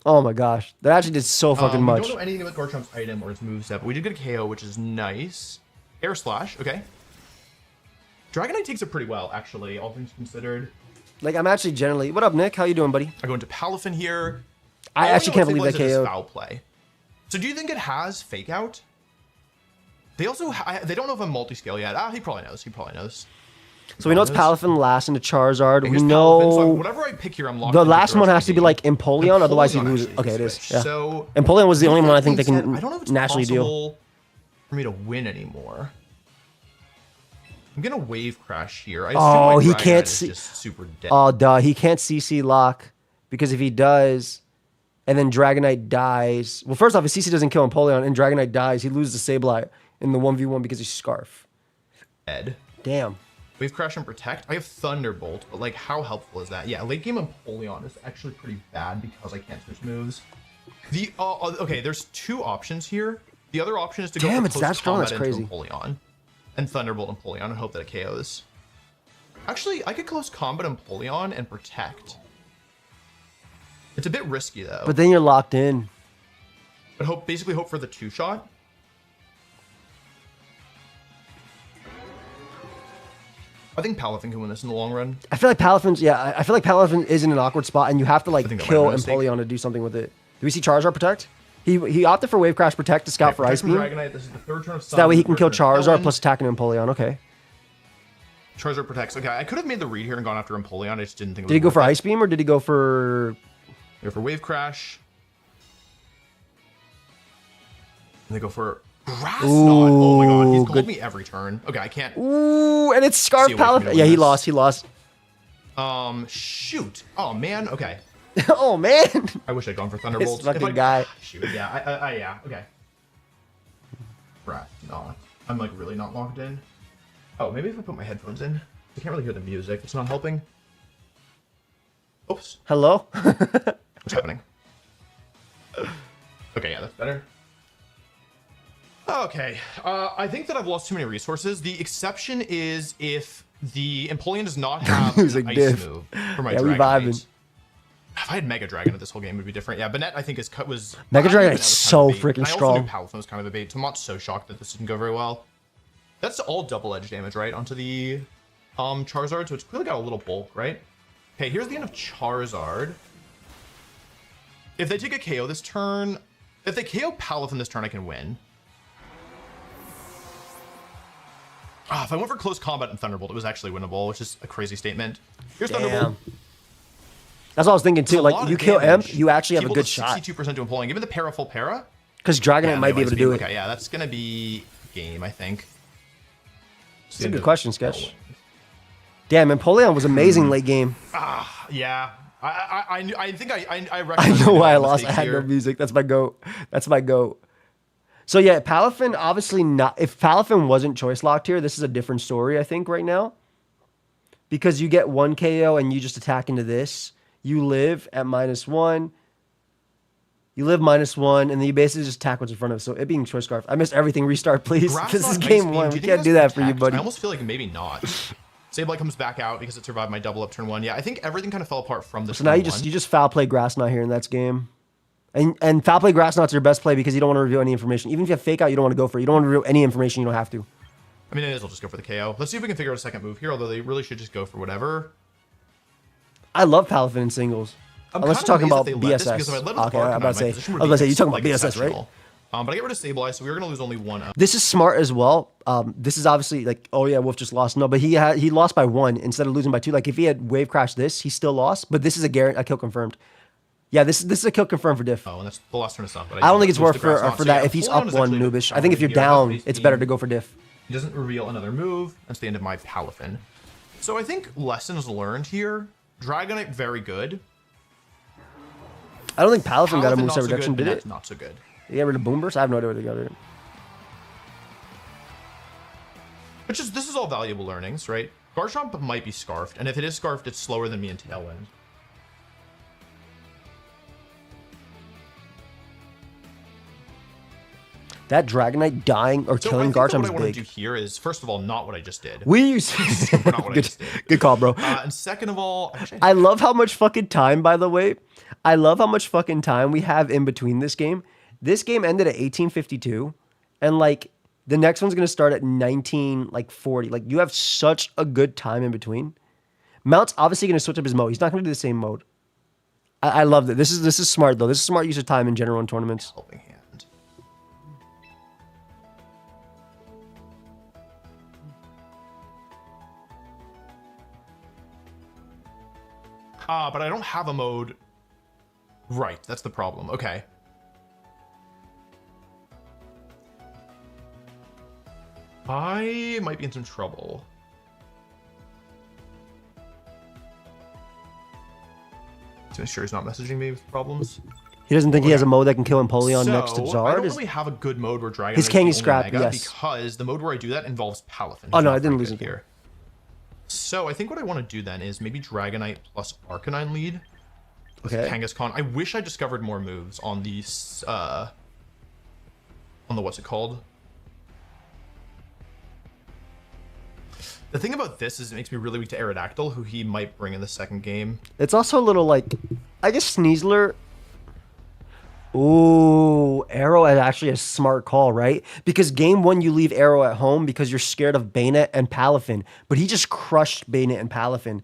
Oh my gosh, that actually did so fucking We much. don't know anything about Garchomp's item or its moveset, but we did get a KO, which is nice. Air Slash, okay. Dragonite takes it pretty well, actually, all things considered. Like I'm actually generally. What up, Nick? How you doing, buddy? I go into Palafin here. I actually can't believe that KO. KO. Foul play. So do you think it has Fake Out? They also they don't know if I'm multi-scale yet. He probably knows. So we know it's Palafin last into Charizard. Okay, We here's know Palafin, so whatever I pick here, I'm locked the into last the one rest has of to the be like game. Empoleon, otherwise he Empoleon loses. actually Okay, it is. switched. Yeah. So Empoleon was the only one I think that they being can said, I don't know if it's naturally deal. possible for me to win anymore. I'm gonna Wave Crash here. I assume Oh, my he Dragonite can't is see- just super dead. Oh, duh. He can't CC lock because if he does, and then Dragonite dies. Well, first off, if CC doesn't kill Empoleon and Dragonite dies, he loses the Sableye in the 1v1 because he's Scarf. Dead. Damn. Wave Crash and Protect. I have Thunderbolt, but like, how helpful is that? Yeah, late game Empoleon is actually pretty bad because I can't switch moves. The okay, there's 2 options here. The other option is to go Damn, for it's close that strong, combat that's crazy. into Empoleon and Thunderbolt Empoleon and hope that it KOs. Actually, I could close combat Empoleon and Protect. It's a bit risky though. But then you're locked in. But basically hope for the 2-shot. I think Palafin can win this in the long run. I feel like Palafin's. Yeah, I feel like Palafin is in an awkward spot, and you have to like think that might kill be a mistake. Empoleon to do something with it. Do we see Charizard Protect? He opted for Wave Crash Protect to scout for Protect Ice from Beam. Dragonite. This is the 3rd turn of So that way he can kill Charizard Charizard plus attacking Empoleon. Okay. Charizard protects. Okay, I could have made the read here and gone after Empoleon. I just didn't think it was Did he go worth for it. Ice Beam or did he go for? Go for Wave Crash. And they go for Grass Knot. Oh my god, he's Ooh, called good. me every turn. Okay, I can't. Ooh, and it's Scarf See a way for me to Palafin. win Yeah, he this. lost. He lost. Shoot. Oh man. Okay. Oh man. I wish I'd gone for Thunderbolt. fucking guy. Shoot. Yeah. Yeah. Okay. Grass Knot. I'm like really not locked in. Oh, maybe if I put my headphones in, I can't really hear the music. It's not helping. Oops. Hello. What's happening? Okay, yeah, that's better. Okay, I think that I've lost too many resources. The exception is if the Empoleon does not have an Music ice diff. move for my Yeah, we Dragonite. vibing. If I had Mega Dragon, this whole game would be different. Yeah, Bennett, I think was Mega I Dragon knew is Bennett was so kind of a bait, freaking and I also strong. knew Palafin was kind of a bait, so I'm not so shocked that this didn't go very well. That's all double edge damage, right, onto the Charizard, so it's clearly got a little bulk, right? Okay, here's the end of Charizard. If they take a KO this turn, if they KO Palafin this turn, I can win. If I went for close combat and Thunderbolt, it was actually winnable, which is a crazy statement. Here's Thunderbolt. Damn. That's what I was thinking It's a too. lot Like of you kill damage. Imp, you actually have a People good does shot 62% to Empoleon. Given the para full para, because Dragonite yeah, might be able to do it. Okay, yeah, that's gonna be game, I think. It's a good question, Sketch. Damn, Empoleon was amazing late game. Yeah, I think I I recognize know why I my lost. I mistake had here. no music. That's my goat. That's my goat. So yeah, Palafin obviously not. If Palafin wasn't choice locked here, this is a different story. I think right now, because you get 1 KO and you just attack into this. You live at -1. You live -1, and then you basically just attack what's in front of it. So it being choice scarf. I missed everything. Restart, please. Grass This is not game nice 1. beam. We Do you think can't it do has that for you, protect? buddy. I almost feel like maybe not. Sableye comes back out because it survived my double up turn 1. Yeah, I think everything kind of fell apart from the So now you just foul play grass knot here in that game. And foul play grass knot's your best play because you don't want to reveal any information. Even if you have fake out, you don't want to go for it. You don't want to reveal any information you don't have to. I mean, it is. I'll just go for the KO. Let's see if we can figure out a second move here, although they really should just go for whatever. I love Palafin in singles. Unless you're talking about BSS. Okay, I'm about to say. You're talking about BSS, right? But I get rid of Sableye, so we were going to lose only 1. This is smart as well. This is obviously like, oh yeah, Wolf just lost. No, but he lost by 1 instead of losing by 2. Like if he had wave crashed this, he still lost. But this is a kill confirmed. Yeah, this is a kill confirmed for Diff. Oh, and that's the last turn of stuff. I don't think it's worth for that. If he's up 1 noobish, I think if you're down, it's better to go for Diff. He doesn't reveal another move. That's the end of my Palafin. So I think lessons learned here. Dragonite, very good. I don't think Palafin got a moveset so reduction, good, did it? Not so good. Did he get rid of Boom Burst? I have no idea what they got rid of. This is all valuable learnings, right? Garchomp might be scarfed, and if it is scarfed, it's slower than me in Tailwind. That Dragonite dying or killing Garchomp is big. What I want to do here is, first of all, not what I just did. Good call, bro. And second of all, I love how much fucking time, by the way. I love how much fucking time we have in between this game. This game ended at 1852, and like the next one's gonna start at 1940. Like you have such a good time in between. Mount's obviously gonna switch up his mode. He's not gonna do the same mode. I love that. This is smart though. This is smart use of time in general in tournaments. Helping hand. But I don't have a mode. Right, that's the problem. Okay. I might be in some trouble. To make sure he's not messaging me with problems. He doesn't think he has a mode that can kill Empoleon next to Zard? I don't really have a good mode where Dragonite his King is scrapped, yes. Because the mode where I do that involves Palafin. Oh no, I didn't lose it here. So I think what I want to do then is maybe Dragonite plus Arcanine lead. Okay. Kangaskhan. I wish I discovered more moves on these, on the, what's it called? The thing about this is it makes me really weak to Aerodactyl, who he might bring in the second game. It's also a little like, I guess Sneasler. Ooh, Arrow is actually a smart call, right? Because game 1 you leave Arrow at home because you're scared of Bayonet and Palafin, but he just crushed Bayonet and Palafin.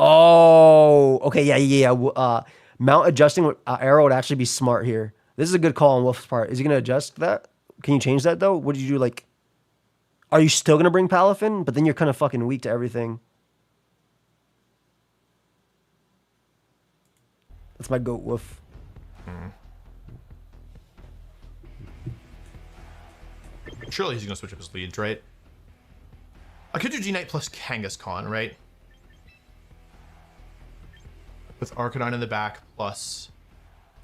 Oh, okay, yeah. Mount adjusting with Arrow would actually be smart here. This is a good call on Wolf's part. Is he gonna adjust that? Can you change that though? What did you do? Like, are you still gonna bring Palafin? But then you're kind of fucking weak to everything. That's my goat, Wolf. Surely he's gonna switch up his leads, right? I could do G-Knight plus Kangaskhan, right? With Arcanine in the back plus...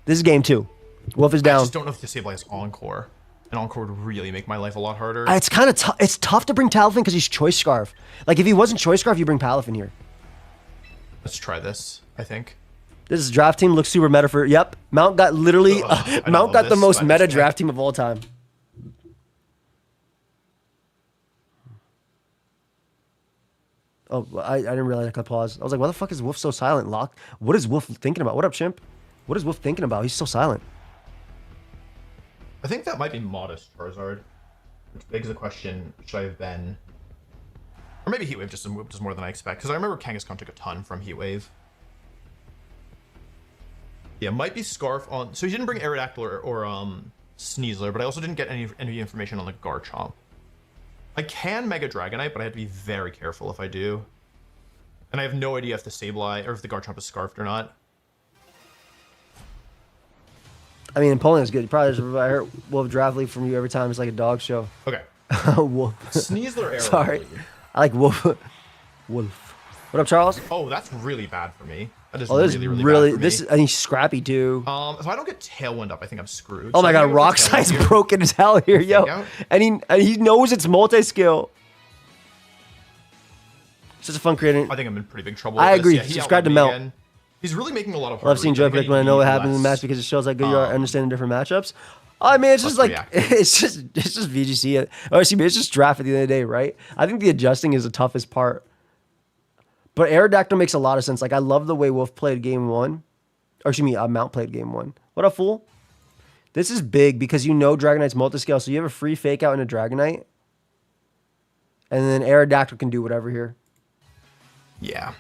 This is game 2. Wolf is down. I just don't know if the Sableye is Encore. And Encore would really make my life a lot harder. It's kind of tough. It's tough to bring Palafin because he's Choice Scarf. Like, if he wasn't Choice Scarf, you bring Palafin here. Let's try this, I think. This is draft team. Looks super meta for... Yep. Mount got literally... Mount got the most meta draft team of all time. Oh, I didn't realize I could pause. I was like, why the fuck is Wolf so silent, Lock? What is Wolf thinking about? What up, Chimp? What is Wolf thinking about? He's so silent. I think that might be modest Charizard. Which begs the question, should I have been... Or maybe Heatwave just does more than I expect. Because I remember Kangaskhan took a ton from Heatwave. Yeah, might be Scarf on... So he didn't bring Aerodactyl or Sneasler, but I also didn't get any information on the Garchomp. I can Mega Dragonite, but I have to be very careful if I do. And I have no idea if the Sableye or if the Garchomp is scarfed or not. I mean, Empoleon is good. You probably just, I heard Wolf Draft League from you every time. It's like a dog show. Okay. Wolf. Sneasler Arrow. Sorry. I like Wolf. Wolf. What up, Charles? Oh, that's really bad for me. That is Oh, this really, really really bad for this me. is, and he's scrappy too. If I don't get Tailwind up, I think I'm screwed. Oh So my I god, think I go for Rock Tailwind Slide's here. broken as hell here, Fake yo. out. And he knows it's multi-skill. Such a fun creator. I think I'm in pretty big trouble. I with agree. This. Yeah, he Subscribe to outwon me Melt. again. He's really making a lot of hard Love seeing reads. Joy I think predict I when I know what need happens in the match less, because it shows how good you are at understanding different matchups. I mean, it's just less like reactive. it's just VGC. Or excuse me, it's just draft at the end of the day, right? I think the adjusting is the toughest part. But Aerodactyl makes a lot of sense. Like I love the way Wolf played game 1. Or excuse me, Mount played game 1. What a fool. This is big because you know Dragonite's multi-scale, so you have a free fake out into Dragonite. And then Aerodactyl can do whatever here. Yeah.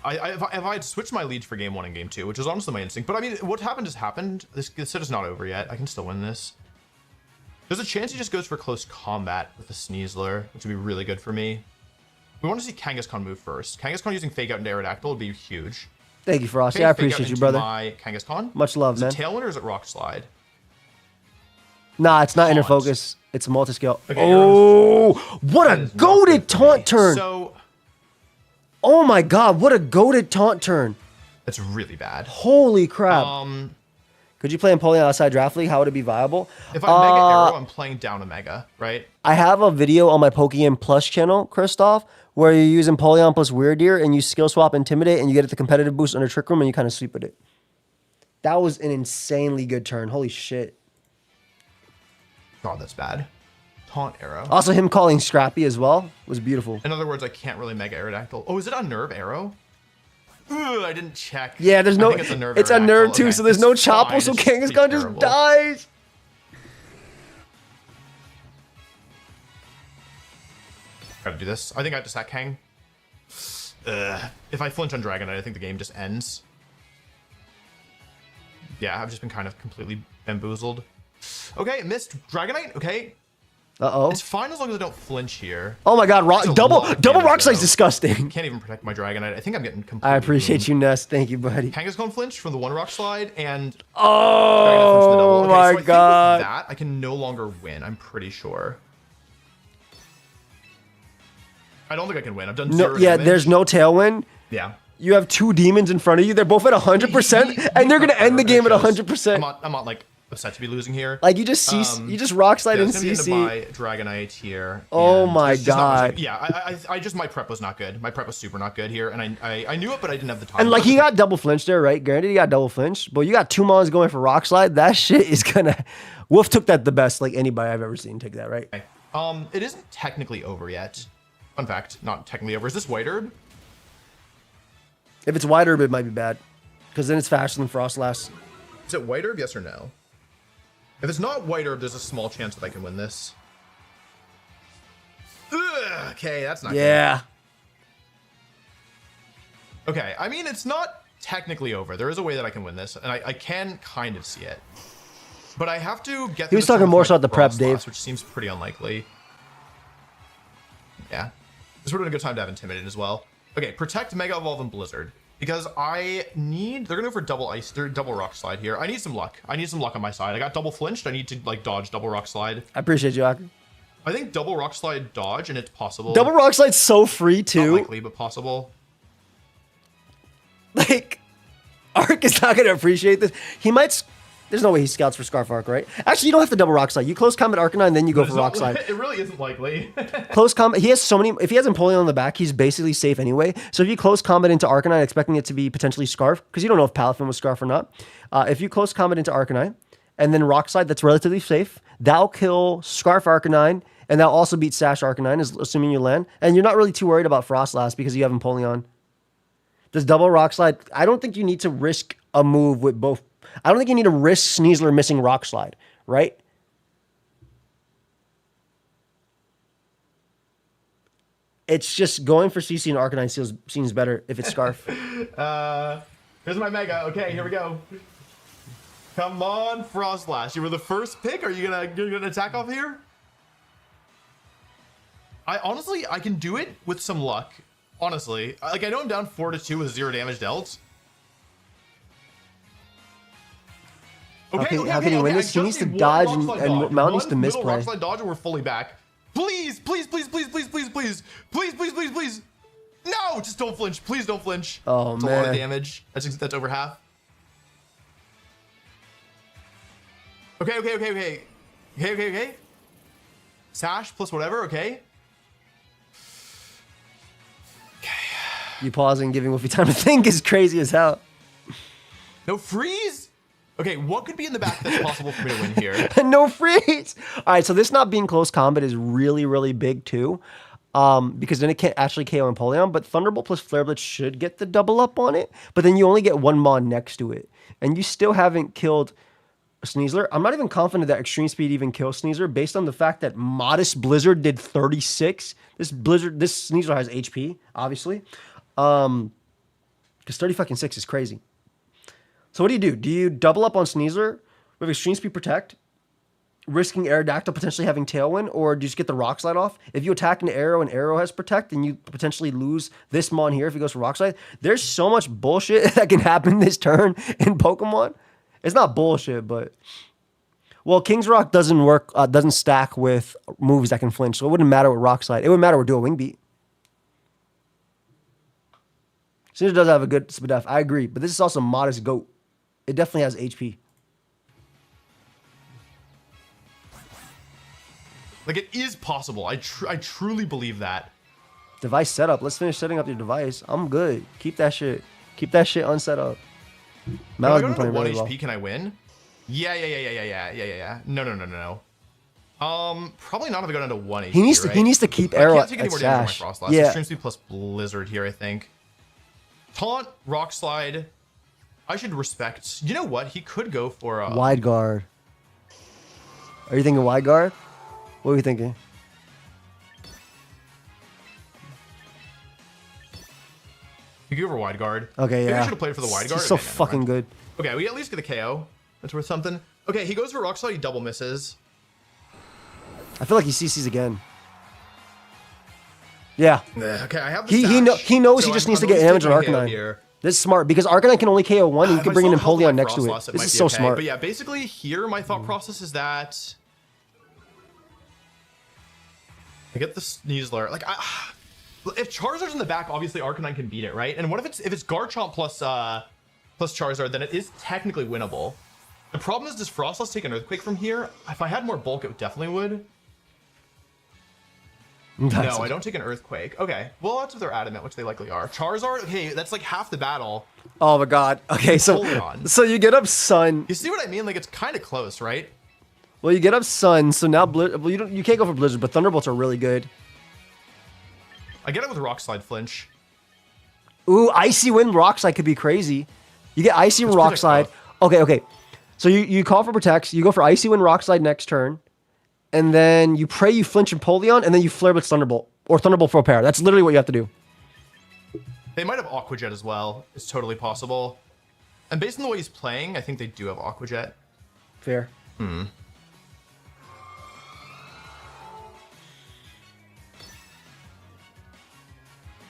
If I had switched my leads for game 1 and game 2, which was honestly my instinct, but I mean, what happened just happened. This set is not over yet. I can still win this. There's a chance he just goes for close combat with the Sneasler, which would be really good for me. We want to see Kangaskhan move first. Kangaskhan using fake out into Aerodactyl would be huge. Thank you, Frosty. Okay, I fake out appreciate you, into brother. My Kangaskhan. Much love, Is man. it Tailwind or is it Rock Slide? Nah, it's not Taunt. inner focus. It's a multi-scale. Okay, oh, what That a is not goated good for taunt me. turn. So Oh my god, what a goated taunt turn. that's really bad. Holy crap. Um, Could you play Empoleon outside Draft League? How would it be viable? if I Mega Arrow, I'm playing down a Mega, right? I have a video on my Pokeaim Plus channel, Christoph, where you use Empoleon plus Weird Ear and you skill swap Intimidate and you get the competitive boost under Trick Room and you kind of sweep with it. That was an insanely good turn. Holy shit. God, that's bad. Taunt Arrow. Also, him calling Scrappy as well was beautiful. In other words, I can't really Mega Aerodactyl. Oh, is it on Nerve Arrow? Ooh, I didn't check. Yeah, there's I no. think it's a Nerve It's a Aerodactyl. nerve too, Okay, so there's it's no fine, Chopple, so it's pretty Kangaskhan just terrible. dies. Gotta do this. I think I have to sack Kang. If I flinch on Dragonite, I think the game just ends. Yeah, I've just been kind of completely bamboozled. Okay, missed Dragonite. Okay, Uh-oh. it's fine as long as I don't flinch here. Oh my god, That's a double lot of Rock damage, Slide's though. disgusting. Can't even protect my Dragonite. I think I'm getting completely I appreciate ruined. you, Ness. Thank you, buddy. Kangaskhan flinch from the 1 Rock Slide and Dragonite flinch from the Oh double. Okay, so I my think with god. that, I can no longer win. I'm pretty sure. I don't think I can win. I've done No, zero yeah, damage. there's no Tailwind. Yeah. You have 2 demons in front of you. They're both at 100%, and they're gonna end the game at 100%. I'm not like upset to be losing here. Like you just you just Rock Slide Yeah, and it's gonna be CC. into my Dragonite here. Oh and my it's just not much- God. Yeah, I just my prep was not good. My prep was super not good here, and I knew it, but I didn't have the time. And like he got double flinched there, right? Granted, he got double flinched, but you got 2 mons going for Rock Slide. That shit is gonna. Wolf took that the best, like anybody I've ever seen take that, right? Okay. It isn't technically over yet. Fun fact, not technically over. Is this White Herb? If it's Wide Herb, it might be bad, because then it's faster than Frostlass. Is it White Herb? Yes or no? If it's not White Herb, there's a small chance that I can win this. Ugh, okay, that's not Yeah. good. Okay, I mean, it's not technically over. There is a way that I can win this, and I can kind of see it. But I have to get He was through talking the more turn so with at the prep, Frostlass, Dave. which seems pretty unlikely. Yeah. This would have been a good time to have Intimidate as well. Okay, Protect, Mega Evolve, and Blizzard. Because I need... They're going to go for double Ice... They're double Rock Slide here. I need some luck. I need some luck on my side. I got double flinched. I need to, like, dodge double Rock Slide. I appreciate you, Aki. I think double Rock Slide dodge, and it's possible. Double Rock Slide's so free Not too. likely, but possible. Like, Ark is not gonna appreciate this. He might. There's no way he scouts for Scarf Arc, right? Actually, you don't have to double Rock Slide. You close combat Arcanine, then you go It's for not- Rock Slide. It really isn't likely. Close combat. He has so many. If he has Empoleon on the back, he's basically safe anyway. So if you close combat into Arcanine, expecting it to be potentially Scarf, because you don't know if Palafin was Scarf or not. If you close combat into Arcanine, and then Rock Slide, that's relatively safe. That'll kill Scarf Arcanine, and that'll also beat Sash Arcanine, assuming you land. And you're not really too worried about Frostlass because you have Empoleon. Does double Rock Slide? I don't think you need to risk a move with both. I don't think you need to risk Sneasler missing Rock Slide, right? It's just going for CC and Arcanine seems better if it's Scarf. Here's my Mega. Okay, here we go. Come on, Frostlass. You were the first pick. Are you gonna attack off here? I can do it with some luck. Honestly, like I know I'm down 4-2 with 0 damage dealt. Okay, How can he win this? He needs to dodge and Mount needs to misplay. Rock Slide dodge and we're fully back. Please, please, please, please, please, please, please, please, please, please, please. No, just don't flinch. Please don't flinch. Oh, That's a lot of man. damage. That's over half. Okay. Sash plus whatever, okay. You pausing, giving Wolfey time to think is crazy as hell. No freeze? Okay, what could be in the back that's possible for me to win here? No freeze. All right, so this not being close combat is really, really big too. Because then it can't actually KO Empoleon, but Thunderbolt plus Flare Blitz should get the double up on it, but then you only get one Mon next to it. And you still haven't killed Sneasler. I'm not even confident that Extreme Speed even kills Sneasler based on the fact that Modest Blizzard did 36. This Sneasler has HP, obviously. Because 30 is crazy. So what do? Do you double up on Sneasler with Extreme Speed Protect, risking Aerodactyl potentially having Tailwind, or do you just get the Rock Slide off? If you attack an Arrow and Arrow has Protect, then you potentially lose this Mon here if he goes for Rock Slide. There's so much bullshit that can happen this turn in Pokemon. It's not bullshit, but... Well, King's Rock doesn't work, doesn't stack with moves that can flinch, so it wouldn't matter with Rock Slide. It would matter with Dual Wing Beat. Sneasler does have a good Spadef, I agree, but this is also Modest Goat. It definitely has HP. Like, it is possible. I truly believe that. Device setup. Let's finish setting up your device. I'm good. Keep that shit. Keep that shit unset up. If Mal's I been go down playing to 1 really HP, well. can I win? Yeah. No. Probably not if I go down to 1 HP, He needs to. right? He needs to keep I Arrow can't at take any more damage Sash. on my Frost Blast. Yeah. Extreme Speed plus Blizzard here, I think. Taunt, Rock Slide. I should respect. You know what? He could go for a... Wide guard. Are you thinking wide guard? What are you thinking? You go for Wide Guard. Okay, Maybe yeah. I should have played for the Wide Guard. He's so Okay, never fucking mind. good. Okay, we at least get a KO. That's worth something. Okay, he goes for Rock Slide. He double misses. I feel like he CCs again. Yeah. Okay, I have the He knows he just needs to get damage on Arcanine. Here. This is smart because Arcanine can only KO one. And you If can I bring in still have Empoleon my next to Frost it. Loss, This might is be so okay. smart. But yeah, basically here my thought process is that I get the Sneasler. Like, if Charizard's in the back, obviously Arcanine can beat it, right? And what if it's Garchomp plus Charizard, then it is technically winnable. The problem is, does Frostless take an Earthquake from here? If I had more bulk, it definitely would. No, I don't take an Earthquake. Okay, well, that's if they're adamant, which they likely are. Charizard, okay, that's like half the battle. Oh my god. Okay, so you get up Sun. You see what I mean? Like, it's kind of close, right? Well, you get up Sun, so now well, you can't go for Blizzard, but Thunderbolts are really good. I get it with Rock Slide Flinch. Ooh, Icy Wind Rock Slide could be crazy. You get Icy Wind Rock Slide. Okay. So you call for Protects, you go for Icy Wind Rock Slide next turn, and then you pray you flinch Empoleon, and then you Flare Blitz Thunderbolt. Or Thunderbolt for a pair. That's literally what you have to do. They might have Aqua Jet as well. It's totally possible. And based on the way he's playing, I think they do have Aqua Jet. Fair.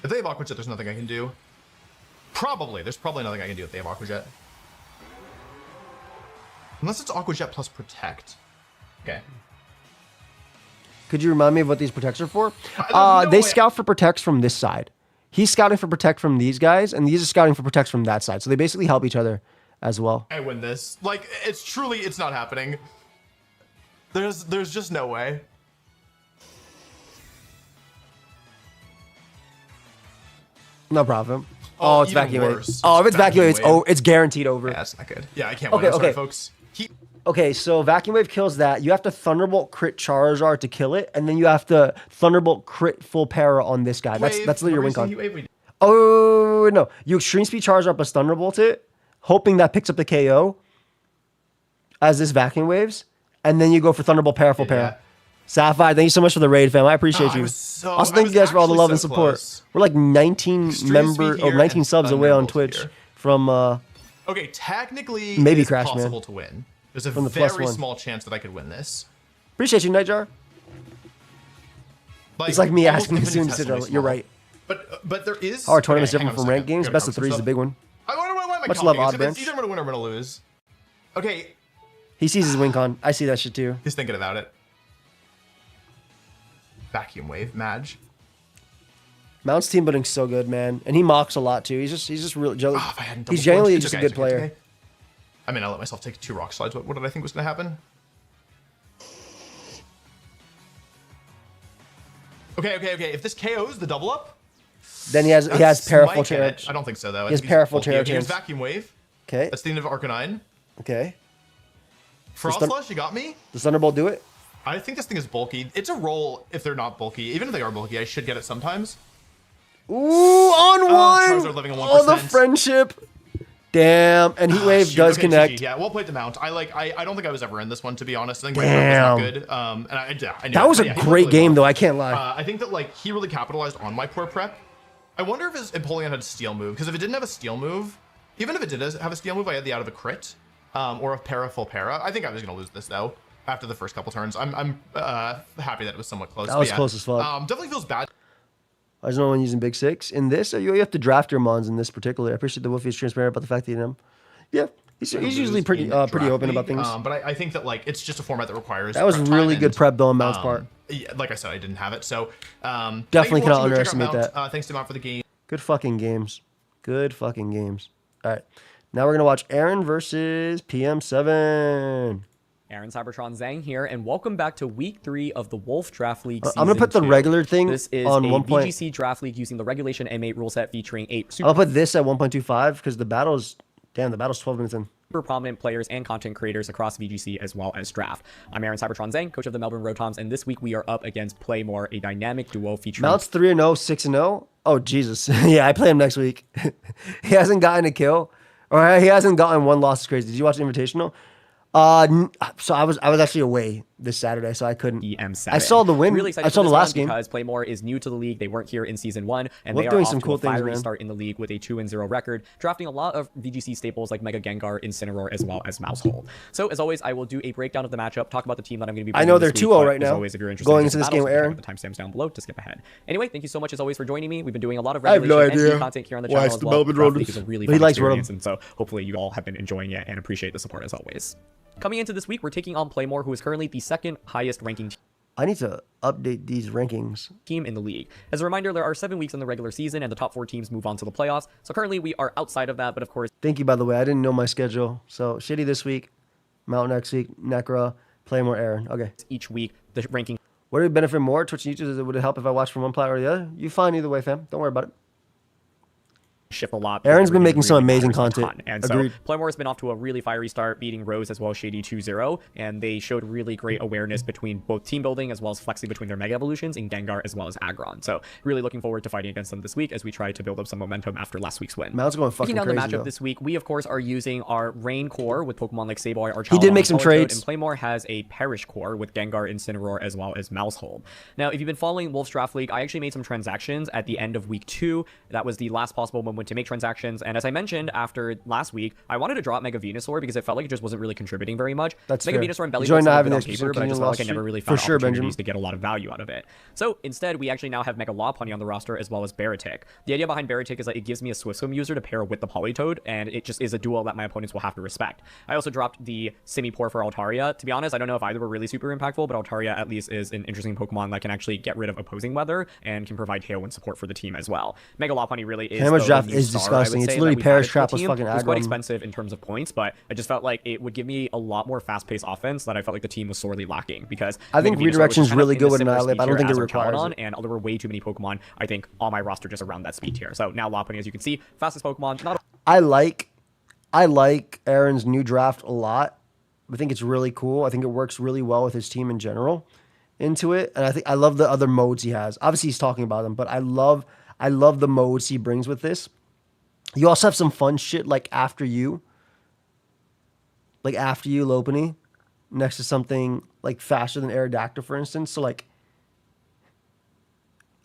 If they have Aqua Jet, there's nothing I can do. Probably. There's probably nothing I can do if they have Aqua Jet. Unless it's Aqua Jet plus Protect. Okay. Could you remind me of what these Protects are for? No They way. scout for Protects from this side. He's scouting for Protect from these guys, and these are scouting for Protects from that side. So they basically help each other as well. I win this. Like, it's not happening. There's just no way. No problem. Oh, it's even Vacuum worse. Wave. Oh, if it's Vacuum Wave, it's guaranteed over. Yeah, that's not good. Yeah, I can't win. I'm sorry, folks. Okay, so Vacuum Wave kills that. You have to Thunderbolt crit Charizard to kill it, and then you have to Thunderbolt crit full para on this guy. That's literally your win con. Oh, no. You Extreme Speed Charizard plus Thunderbolt it, hoping that picks up the KO as this Vacuum Waves, and then you go for Thunderbolt para full para. Sapphire, thank you so much for the raid, fam. I appreciate you. Also, thank you guys for all the love and support. Close. We're like 19 19 subs away on Twitch from Okay, technically, maybe it's Crash possible Man. to win. There's a From the very +1. small chance that I could win this. Appreciate you, Nightjar. It's like me almost asking as soon as infinitesimally You're small. right. But there is Our tournament's hang different on a from ranked second. games. Gotta Best of calm 3 is the myself. big one. Why am I Much love, talking? Odd It's either I'm gonna win or I'm gonna lose. Okay, He sees his win con. I see that shit too. he's thinking about it. Vacuum Wave, Madge. Mount's team building's so good, man, and he mocks a lot too. He's just real. Oh, if I hadn't double He's generally flinched, just it's a okay, good it's okay, player. it's okay. I mean, I let myself take 2 rock slides. What did I think was going to happen? Okay. If this KOs the double up, Then he has powerful chance. I don't think so though. He has powerful chance. He has vacuum wave. Okay. That's the end of Arcanine. Okay. Frost Slash, you got me. Does Thunderbolt do it? I think this thing is bulky. It's a roll if they're not bulky. Even if they are bulky, I should get it sometimes. Ooh, on one. Charizard living on 1%. Oh, the friendship. Damn, and Heat Wave does connect. GG. Yeah, well played the Mount. I don't think I was ever in this one, to be honest. I think Damn. my was not good. And I knew that was a great game, though. I can't lie. I think that like he really capitalized on my poor prep. I wonder if his Empoleon had a Steel move, because if it didn't have a Steel move, even if it did have a Steel move, I had the out of a crit or a para full para. I think I was gonna lose this though after the first couple turns. I'm happy that it was somewhat close. That was close as fuck. Definitely feels bad. I was the only one using Big Six. In this, you have to draft your mons in this particular. I appreciate the Wolfey is transparent about the fact that yeah, he's usually pretty open about things. But I think that like it's just a format that requires. That was really good prep though on Mount's part. Yeah, like I said, I didn't have it, so definitely cannot underestimate that. Thanks to Mount for the game. Good fucking games. Good fucking games. All right, now we're gonna watch Aaron versus PM7. Aaron Cybertron Zhang here, and welcome back to Week 3 of the Wolf Draft League Season I'm going to put the 2. regular thing This is on a 1. VGC Draft League using the Regulation M8 rule set featuring 8 I'll put this at 1.25 because the battle's 12 minutes in. super prominent players and content creators across VGC as well as Draft. I'm Aaron Cybertron Zhang, coach of the Melbourne Rotoms, and this week we are up against Playmore, a dynamic duo featuring... Mount's 3-0, 6-0. Oh, Jesus. Yeah, I play him next week. He hasn't gotten a kill, or he hasn't gotten one loss. It's crazy. Did you watch the Invitational? So I was actually away this Saturday, so I couldn't. EM7. I saw the win. Really excited I saw for the this last one game because Playmore is new to the league. They weren't here in Season 1, and We're they are doing off some to cool a things, fiery man. start in the league with a 2-0 record, drafting a lot of VGC staples like Mega Gengar, Incineroar, as well as Mousehole. So as always, I will do a breakdown of the matchup, talk about the team that I'm going to be I know playing they're this week, 2-0 but right as now. always, if you're interested Going in into this battles, game with you can Aaron. check out the timestamps down below to skip ahead. Anyway, thank you so much as always for joining me. We've been doing a lot of I have no Regulation idea MD content here on the why channel it's as the well. Melbourne Draft Rotoms. League is a really But he fun likes experience, Rotom. and so hopefully you all have been enjoying it and appreciate the support as always. Coming into this week, we're taking on Playmore, who is currently the second highest ranking I need to update these rankings. team in the league. As a reminder, there are 7 weeks in the regular season, and the top 4 teams move on to the playoffs. So currently, we are outside of that, but of course, Thank you, by the way. I didn't know my schedule. So Shitty this week, Mount next week, Necra, Playmore, Aaron. Okay. each week the ranking Would it benefit more? Twitch and YouTube, would it help if I watch from one platform or the other? You fine either way, fam. Don't worry about it. shift a lot. Aaron's because been we're making getting some really amazing patterns a content. ton. And Agreed. so Playmore has been off to a really fiery start, beating Rose as well as Shady 2-0, and they showed really great awareness between both team building as well as flexing between their Mega Evolutions in Gengar as well as Aggron. So really looking forward to fighting against them this week as we try to build up some momentum after last week's win. Mount's going fucking Breaking down crazy, the matchup though. this week, we of course are using our Rain core with Pokemon like Sableye, Archaon, He did make some Politoed, trades. and Playmore has a Perish core with Gengar, Incineroar, as well as Mousehole. Now, if you've been following Wolf's Draft League, I actually made some transactions at the end of week 2. That was the last possible moment to make transactions, and as I mentioned after last week, I wanted to drop Mega Venusaur because it felt like it just wasn't really contributing very much. That's Mega fair. Venusaur and Belly Enjoy Button not looked having good on the paper, but I extra just felt like I never really for found sure, opportunities Benjamin. to get a lot of value out of it. So instead, we actually now have Mega Lopunny on the roster as well as Baratic. The idea behind Baratic is that it gives me a Swift Swim user to pair with the Politoed, and it just is a duel that my opponents will have to respect. I also dropped the Simipour for Altaria. To be honest, I don't know if either were really super impactful, but Altaria at least is an interesting Pokemon that can actually get rid of opposing weather and can provide Tailwind support for the team as well. Mega Lopunny really is Hammer's the Draft new is star, I disgusting. would It's say, literally that we've Perish added to the Trap with team. fucking It was quite aggro. expensive in terms of points, but I just felt like it would give me a lot more fast-paced offense that I felt like the team was sorely lacking because I think Mega Venusaur was redirection's kind of really in good the with similar Annihilape. speed I don't tier think it as requires Archaon, it. and there were way too many Pokemon, I think, on my roster just around that speed tier. So now Lopunny, as you can see, fastest Pokemon, not I like Aaron's new draft a lot. I think it's really cool. I think it works really well with his team in general into it. And I love the other modes he has. Obviously he's talking about them, but I love the modes he brings with this. You also have some fun shit like after you Lopunny next to something like faster than Aerodactyl, for instance. So like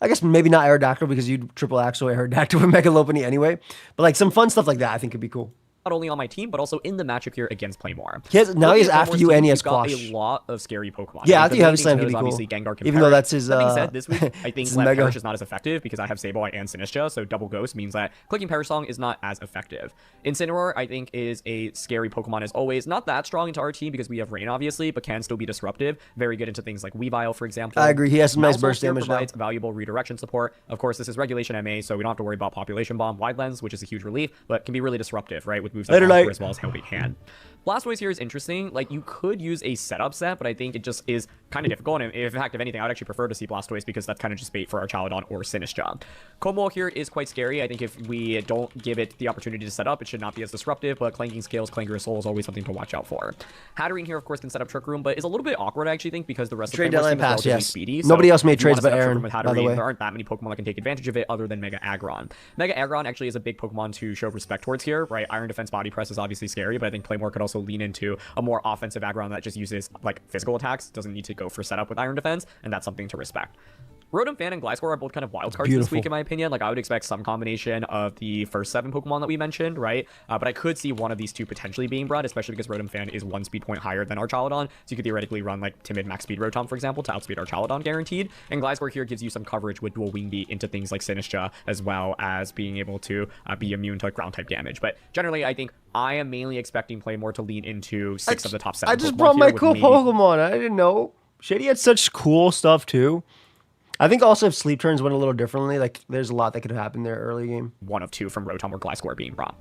I guess maybe not Aerodactyl because you'd triple axle Aerodactyl with Mega Lopunny anyway. But like some fun stuff like that I think could be cool. not only on my team, but also in the matchup here against Playmore. Now he's Looking at after Playmore's you team, and he has you've got Quash. a lot of scary Pokemon. Yeah, I after think you the have main Slam, thing he'd to be note is cool. obviously Gengar can Even though perish. that's his, That being said, this week, I think his Slam Mega. Perish is not as effective because I have Sableye and Sinistcha, so double Ghost means that clicking Perish Song is not as effective. Incineroar, I think, is a scary Pokemon as always. Not that strong into our team because we have Rain, obviously, but can still be disruptive. Very good into things like Weavile, for example. I agree. He has some nice Maushold burst here damage now. provides valuable redirection support. Of course, this is Regulation MA, so we don't have to worry about Population Bomb, Wide Lens, which is a huge relief, but can be really disruptive, right, with moves like Conquer as well as Heavy Hand. Blastoise here is interesting. Like, you could use a setup set, but I think it just is kind of difficult. And in fact, if anything, I would actually prefer to see Blastoise because that's kind of just bait for our Chaladon or Sinistcha. Como here is quite scary. I think if we don't give it the opportunity to set up, it should not be as disruptive, but Clanking Scales, Clanger Soul is always something to watch out for. Hatterene here, of course, can set up Trick Room, but is a little bit awkward, I actually think, because the rest of the team is relatively speedy. Nobody else made if you wanna trades but set up Trick Aaron, Room with by the Hatterene, way. there aren't that many Pokemon that can take advantage of it other than Mega Aggron. Mega Aggron actually is a big Pokemon to show respect towards here, right? Iron Defense Body Press is obviously scary, but I think Playmore could also lean into a more offensive Aggron that just uses like physical attacks, doesn't need to go for setup with Iron Defense, and that's something to respect. Rotom Fan and Gliscor are both kind of wild cards this week, in my opinion. Like, I would expect some combination of the first 7 Pokemon that we mentioned, right? But I could see one of these two potentially being brought, especially because Rotom Fan is 1 speed point higher than our Chaladon. So you could theoretically run, like, Timid Max Speed Rotom, for example, to outspeed our Chaladon guaranteed. And Gliscor here gives you some coverage with dual Wing Beat into things like Sinistcha, as well as being able to be immune to, like, ground-type damage. But generally, I think I am mainly expecting Playmore to lean into 6 of the top 7 I just Pokemon brought here my with cool maybe Pokemon. I didn't know. Shady had such cool stuff, too. I think also if sleep turns went a little differently, like there's a lot that could have happened there early game. 1 of 2 from Rotom or Gliscor being brought.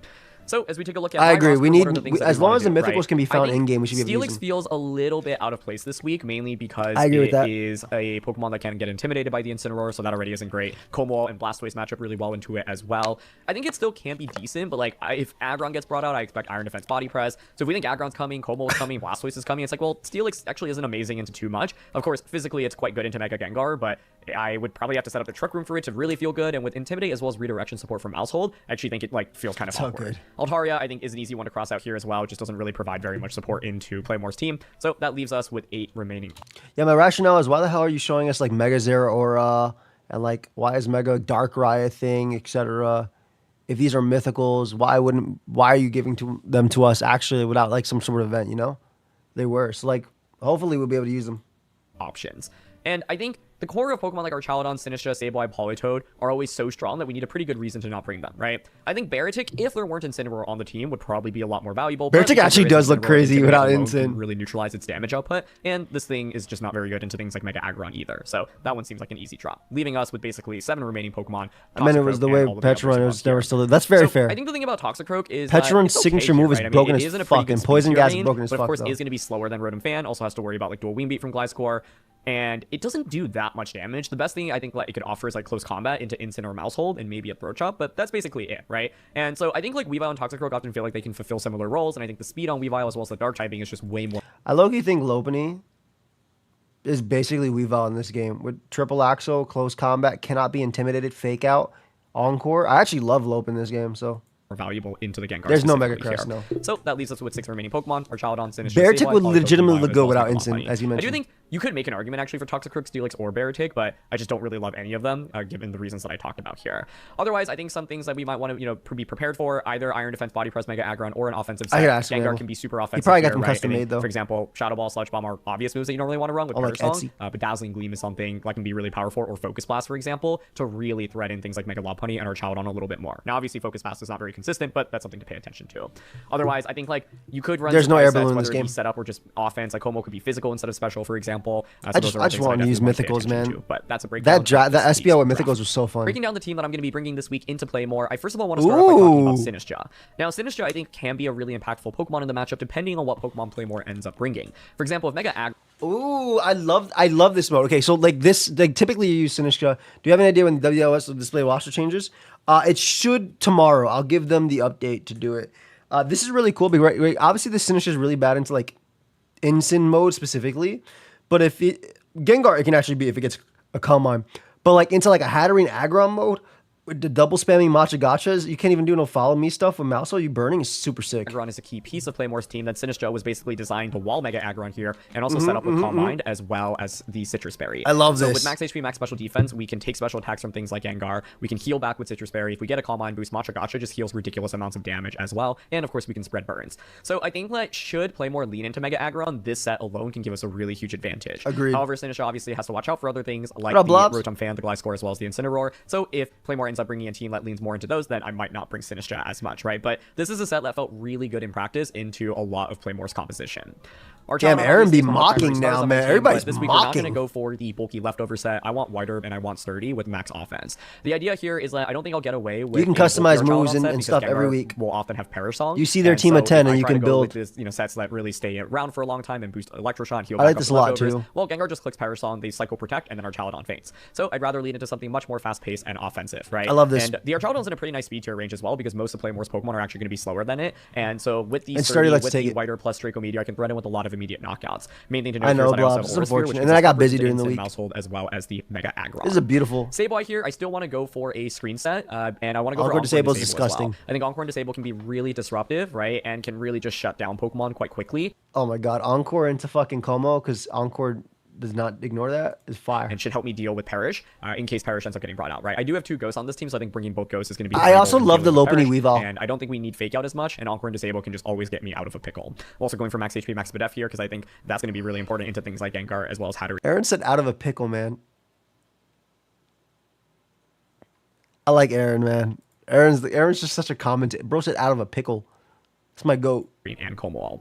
So as we take a look at I my agree. roster, We what need are the things that as we long wanna as the do, mythicals right? can be I found think in game, we should be able to use Steelix them. feels a little bit out of place this week, mainly because I agree with that. it is a Pokemon that can get intimidated by the Incineroar, so that already isn't great. Como and Blastoise match up really well into it as well. I think it still can be decent, but like if Aggron gets brought out, I expect Iron Defense Body Press. So if we think Aggron's coming, Como is coming, Blastoise is coming, it's like, well, Steelix actually isn't amazing into too much. Of course, physically it's quite good into Mega Gengar, but I would probably have to set up the Trick Room for it to really feel good, and with Intimidate as well as redirection support from Maushold, I actually think it like feels kind of awkward. Altaria, I think, is an easy one to cross out here as well. It just doesn't really provide very much support into Playmore's team. So that leaves us with 8 remaining. Yeah, my rationale is why the hell are you showing us like Mega Zeraora and like why is Mega Darkrai a thing, etc. If these are mythicals, why are you giving them to us actually without like some sort of event, you know? They were. So like hopefully we'll be able to use them. Options. And I think the core of Pokemon like our Chaladon, Sinistcha, Sableye, Politoed are always so strong that we need a pretty good reason to not bring them, right? I think Baratic, if there weren't Incineroar on the team, would probably be a lot more valuable. Baratic actually does look crazy without Incin. Really neutralize its damage output, and this thing is just not very good into things like Mega Aggron either. So that one seems like an easy drop, leaving us with basically 7 remaining Pokemon. I mean, it was the way Petrun was never still. That's very fair. I think the thing about Toxicroak is Petrun's signature move is broken as fuck, and Poison Gas is broken as fuck. But of course, is going to be slower than Rotom Fan. Also has to worry about like dual Wing Beat from Gliscor. And it doesn't do that much damage. The best thing I think like it could offer is like close combat into Incin or Maushold and maybe a Throat Chop, but that's basically it, right? And so I think like Weavile and Toxicroak often feel like they can fulfill similar roles, and I think the speed on Weavile as well as the Dark typing is just way more. I low-key think Lopunny is basically Weavile in this game. With triple axle, close combat, cannot be intimidated, fake out, encore. I actually love Lope in this game, so. Valuable into the Gengar. There's no Mega Crest, no. So that leaves us with 6 remaining Pokemon, our Chaladon, Sinistcha, Baratic would Sableye, legitimately look good without Instant, Instant, as you mentioned. I do think you could make an argument actually for Toxicroak, Steelix, or Baratic, but I just don't really love any of them, given the reasons that I talked about here. Otherwise, I think some things that we might want to, be prepared for, either Iron Defense, Body Press, Mega Aggron, or an offensive set. Gengar can be super offensive. You probably got here, them right? custom made, though. For example, Shadow Ball, Sludge Bomb are obvious moves that you don't really want to run with Perish Song, but Dazzling Gleam is something that can be really powerful, or Focus Blast, for example, to really threaten things like Mega Lopunny and our Chaladon a little bit more. Now, obviously, Focus Blast is not very consistent, but that's something to pay attention to. Otherwise, I think like you could run. There's no air sets, balloon in this whether it game. be set up or just offense. Like Como could be physical instead of special, for example. So I just want to use mythicals, man. But that's a breakdown. That SPL with mythicals was so fun. Breaking down the team that I'm going to be bringing this week into play more. I first of all want to start off by talking about Sinistcha. Now, Sinistcha I think can be a really impactful Pokemon in the matchup depending on what Pokemon Playmore ends up bringing. For example, if Mega Ag. Ooh, I love this mode. Okay, so like this, like typically you use Sinistcha. Do you have any idea when WLS will display roster changes? It should tomorrow. I'll give them the update to do it. This is really cool because obviously the Sinistcha is really bad into like Incin mode specifically, but if Gengar it can actually be if it gets a Calm Mind, but like into like a Hatterene Aggron mode, with the double spamming matcha gachas, you can't even do no follow me stuff with mouse. You burning is super sick. Aggron is a key piece of Playmore's team. Then Sinistra was basically designed to wall Mega Aggron here and also set up with Calm Mind as well as the Citrus Berry. I love so this. With max HP, max special defense, we can take special attacks from things like Gengar. We can heal back with Citrus Berry. If we get a Calm Mind boost, Matcha Gacha just heals ridiculous amounts of damage as well. And of course, we can spread burns. So I think that should Playmore lean into Mega Aggron, this set alone can give us a really huge advantage. Agreed. However, Sinistra obviously has to watch out for other things like up, the Blobs? Rotom Fan, the Gliscor, as well as the Incineroar. So if Playmore ends up bringing a team that leans more into those, then I might not bring Sinistra as much, right? But this is a set that felt really good in practice into a lot of Playmore's composition. Our Damn, Charizard Aaron obviously be is one of the mocking primary stars now, on my man. team, Everybody's but this week we're not mocking. going to go for the bulky leftover set. I want White Herb and I want Sturdy with max offense. The idea here is that I don't think I'll get away with You can a bulky customize Charizard moves set and because stuff every Gengar week. will often have Perish Song. You see their team of 10 and you can build with this, sets that really stay around for a long time and boost Electroshot, heal I back like up this the a lot, leftovers. too. Well, Gengar just clicks Perish Song, they Psycho Protect, and then our Chaladon faints. So I'd rather lean into something much more fast-paced and offensive, right? I love this. And the Archaladon's in a pretty nice speed tier range as well because most of Playmore's Pokemon are actually going to be slower than it. And so with the And Sturdy, let's with take the it. Whiter plus Draco Meteor, I can thread in with a lot of immediate knockouts. Main thing to note I here know, is that I also Blobs. have It's Aura Sphere, unfortunate. which And then I gives got coverage busy to during the Instant week. Mousehold as well as the Mega Aggron. This is a beautiful. Sable here, I still want to go for a screen set, and I want to go Encore for Encore Disable is Disable as well. disgusting. I think Encore and Disable can be really disruptive, right, and can really just shut down Pokemon quite quickly. Oh my god, Encore into fucking Como because Encore does not ignore that is fire. And should help me deal with Perish in case Perish ends up getting brought out, right? I do have 2 Ghosts on this team, so I think bringing both Ghosts is going to be. I also love the Lopunny Weavile. And I don't think we need Fake Out as much, and Encore and Disable can just always get me out of a pickle. Also going for max HP, max Spadef here because I think that's going to be really important into things like Gengar as well as Hatterene. Aaron said out of a pickle, man. I like Aaron, man. Aaron's just such a commentator. Bro said out of a pickle. It's my goat. And Comwall.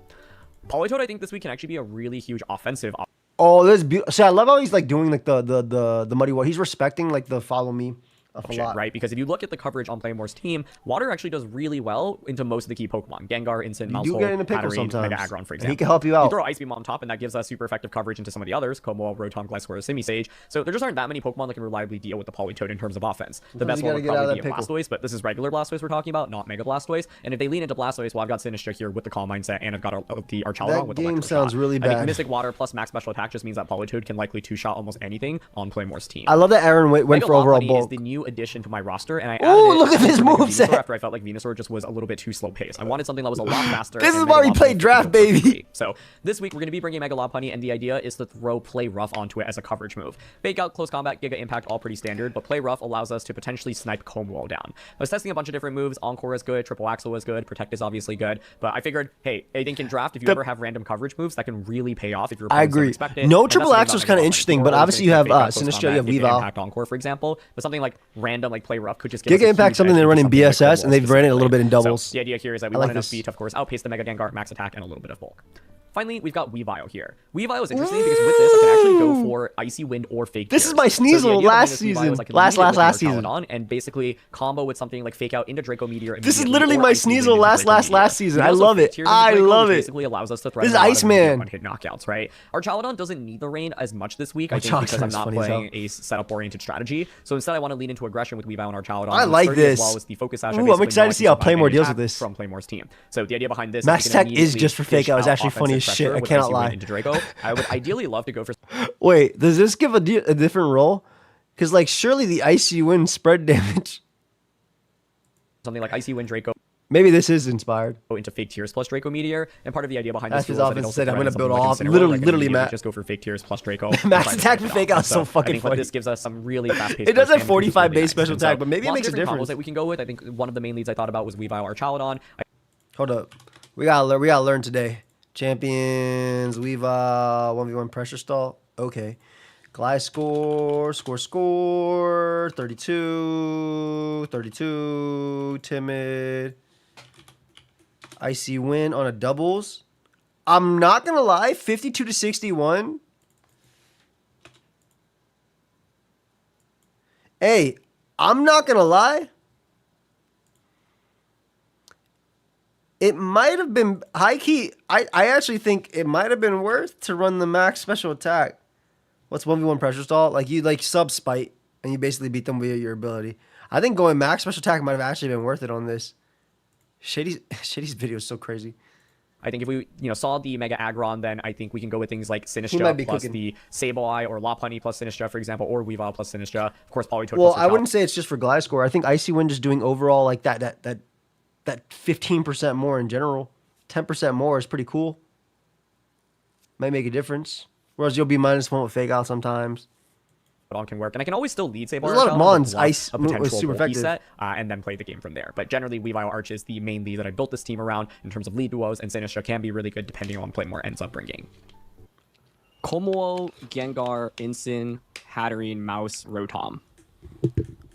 Politoed, I think this week can actually be a really huge offensive. Oh, this is beautiful. See, I love how he's like doing like the muddy water. He's respecting like the follow me a lot. Right? Because if you look at the coverage on Playmore's team, Water actually does really well into most of the key Pokemon. Gengar, Instant, You do Maushold, get in a pickle Hatterene, sometimes. Mega Aggron, for And example. he can help you out. You throw Ice Beam on top, and that gives us super effective coverage into some of the others, Como, Rotom, Gliscor, Simisage. So there just aren't that many Pokemon that can reliably deal with the Politoed in terms of offense. The best you one gotta would get out of probably be a that pickle. Blastoise, but this is regular Blastoise we're talking about, not Mega Blastoise. And if they lean into Blastoise, well, I've got Sinistra here with the Calm Mindset, and I've got the Archaladon That with game Electroshock. sounds really I think bad. Mystic Water plus max special attack just means that Politoed can likely two-shot almost anything on Playmore's team. I love that Aaron went Mega for overall Lopunny bulk. is the new addition to my roster, and I Ooh, added it look at this after Mega moveset. Venusaur after I felt like Venusaur just was a little bit too slow paced. I wanted something that was a lot faster. This and is Mega why we Lopunny play could draft, go baby. quickly. So this week we're going to be bringing Mega Lopunny, and the idea is to throw Play Rough onto it as a coverage move. Fake Out, Close Combat, Giga Impact, all pretty standard, but Play Rough allows us to potentially snipe Comwall down. I was testing a bunch of different moves. Encore is good, Triple Axle is good, Protect is obviously good, but I figured, hey, I think in draft, if you ever have random coverage moves, that can really pay off if your I opponents don't agree. expect it. No And that's Triple the thing Axle is about kind of Mega Lopunny. interesting, You're but always obviously gonna you have Fake Out, Close Sinistra, you have Combat, Giga Weavile. Impact, Encore, for example, but something like random like Play Rough could just give us Giga a Impact huge something edge they run into in something like BSS, Comwall and they've ran it a little bit in specifically. doubles. So the idea here is that we I want like enough this. speed to, of course, outpace the Mega Gengar, max attack, and a little bit of bulk. Finally, we've got Weavile here. Weavile is interesting because with this, I can actually go for Icy Wind or Fake This Tears. is my So the Sneasel idea behind last this Weavile season. is I can Last lead it with the season. Archaladon and basically combo with something like Fake Out into Draco Meteor. This is immediately, literally or my Icy Wind Sneasel into last Draco Meteor. season. We I also love Fake it. Tears into I Draco, love which it. basically allows us to thread This is a lot of Iceman. immediate one-hit knockouts, right? Archaladon doesn't need the rain as much this week, I think, because I'm Archaladon's not funny as hell. playing a setup-oriented strategy. So instead, I want to lean into aggression with Weavile and Archaladon. I and like Sturdy as this. well as the Focus Sash. I Ooh, I'm basically excited know to I see can how survive Playmore any deals attack with this. from Playmore's team. So the idea behind this Max is we can Attack is immediately just for Fake dish Out. It's out actually funny as offensive shit. pressure I with cannot Icy Wind lie. into Draco. I would ideally love to go for Wait, does this give a different role? Because like surely the Icy Wind spread damage. something like Icy Wind Draco Maybe this is inspired. into Fake Tears plus Draco Meteor, and part of the idea behind That's this his rule is that it offense also said, I'm threatens gonna build something like off. Incineroar, Literally, like I can literally, immediately Matt. just go for Fake Tears plus Draco. Max and try to attack finish for Fake it off. Out is so I fucking think that funny. this gives us some really fast-paced. It does have burst damage, 45 which is base special really nice. attack, but maybe it lots makes of a different combos difference. that we can go with. I think one of the main leads I thought about was Weavile or Chaladon. Hold up. We gotta learn today. Champions, Weavile, 1v1 pressure stall. Okay. Gliscor, score, 32, timid. Icy Wind on a doubles. I'm not gonna lie, 52 to 61. Hey, I'm not gonna lie. It might have been high key. I actually think it might have been worth to run the max special attack. What's 1v1 pressure stall? Like you like sub spite and you basically beat them via your ability. I think going max special attack might have actually been worth it on this. Shady's video is so crazy. I think if we, saw the Mega Aggron, then I think we can go with things like He might Sinistra be plus cooking. the Sableye or Lopunny plus Sinistra, for example, or Weavile plus Sinistra. Of course, Politoed Well, plus I Repel. wouldn't say it's just for Gliscor. I think Icy Wind is doing overall like that 15% more in general. 10% more is pretty cool. Might make a difference. Whereas you'll be -1 with Fake Out sometimes. On can work, and I can always still lead Sableye. There's a lot of Repel and Mons. bluff Ice a was potential super Wolfey effective. set, and then play the game from there. But generally, Weavile Arch is the main lead that I built this team around in terms of lead duos, and Sinistra can be really good depending on what Playmore ends up bringing. Komodo, Gengar, Incin, Hatterene, Mouse, Rotom.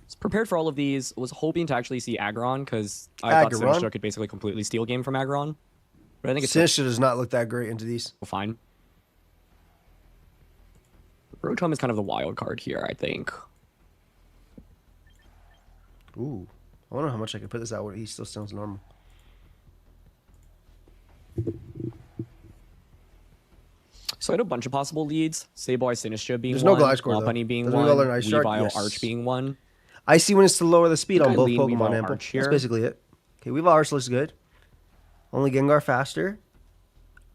Was prepared for all of these. Was hoping to actually see Aggron because I thought Aggron? Sinistra could basically completely steal game from Aggron. But I think it's Sinistra does not look that great into these. fine. Rotom is kind of the wild card here, I think. Ooh. I wonder how much I could put this out where he still sounds normal. So I had a bunch of possible leads. Sableye, Sinistra being There's no one. Gliscor, though. Lopunny being Doesn't we one. all learn Ice Shark? Weavile, Yes. Arch being one. Icy Wind is to lower the speed think on I both lean Pokemon Weavile Ample. Arch That's here. basically it. Okay, Weavile Arch looks good. Only Gengar faster.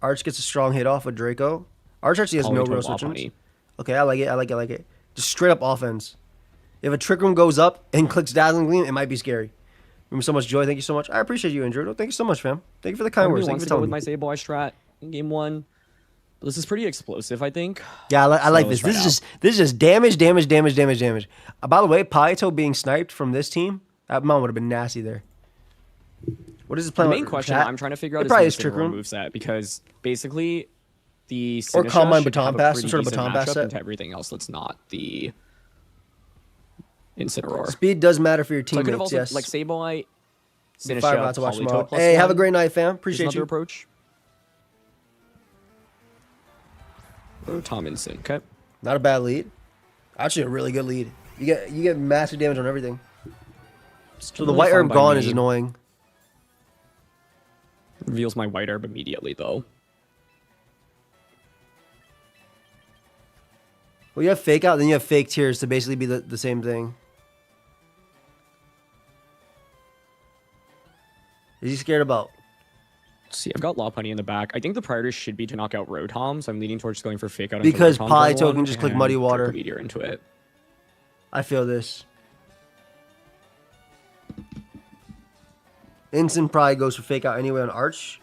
Arch gets a strong hit off with Draco. Arch actually has no Politoed, real switch ins. Lopunny. Okay, I like it. Just straight up offense. If a Trick Room goes up and clicks Dazzling Gleam, it might be scary. Remember so much joy. Thank you so much. I appreciate you, Andrew. Thank you so much, fam. Thank you for the kind Part of me words. Thank you wants for to go telling with me. my Sableye strat in game one. But this is pretty explosive, I think. Yeah, I like let's this. try This it is just damage. By the way, Polito being sniped from this team, that mom would have been nasty there. What is his plan? The main question I'm trying to figure out It probably is is the Trick Room. moveset, because basically the Or Sinistra Combine should Baton have a Pass, pretty some sort of decent Baton Pass matchup set. into everything else that's not the Incineroar. Speed does matter for your So I could have teammates. also, yes. like, Sableye, Fire Sinistra, out to watch Politoed tomorrow. plus Hey, have a one great night, fam. is Appreciate another you. approach. Rotom Incin, okay. Not a bad lead. Actually, a really good lead. You get massive damage on everything. So the Really white fun herb by gone me. is annoying. Reveals my white herb immediately, though. Well, you have fake out, then you have fake tears to basically be the same thing. Is he scared about? Let's see, I've got Lopunny in the back. I think the priority should be to knock out Rotom, so I'm leaning towards going for fake out. Because into Rotom turn Polito one can just click and Muddy Water. Draco Meteor into it. I feel this. Instant probably goes for fake out anyway on Arch.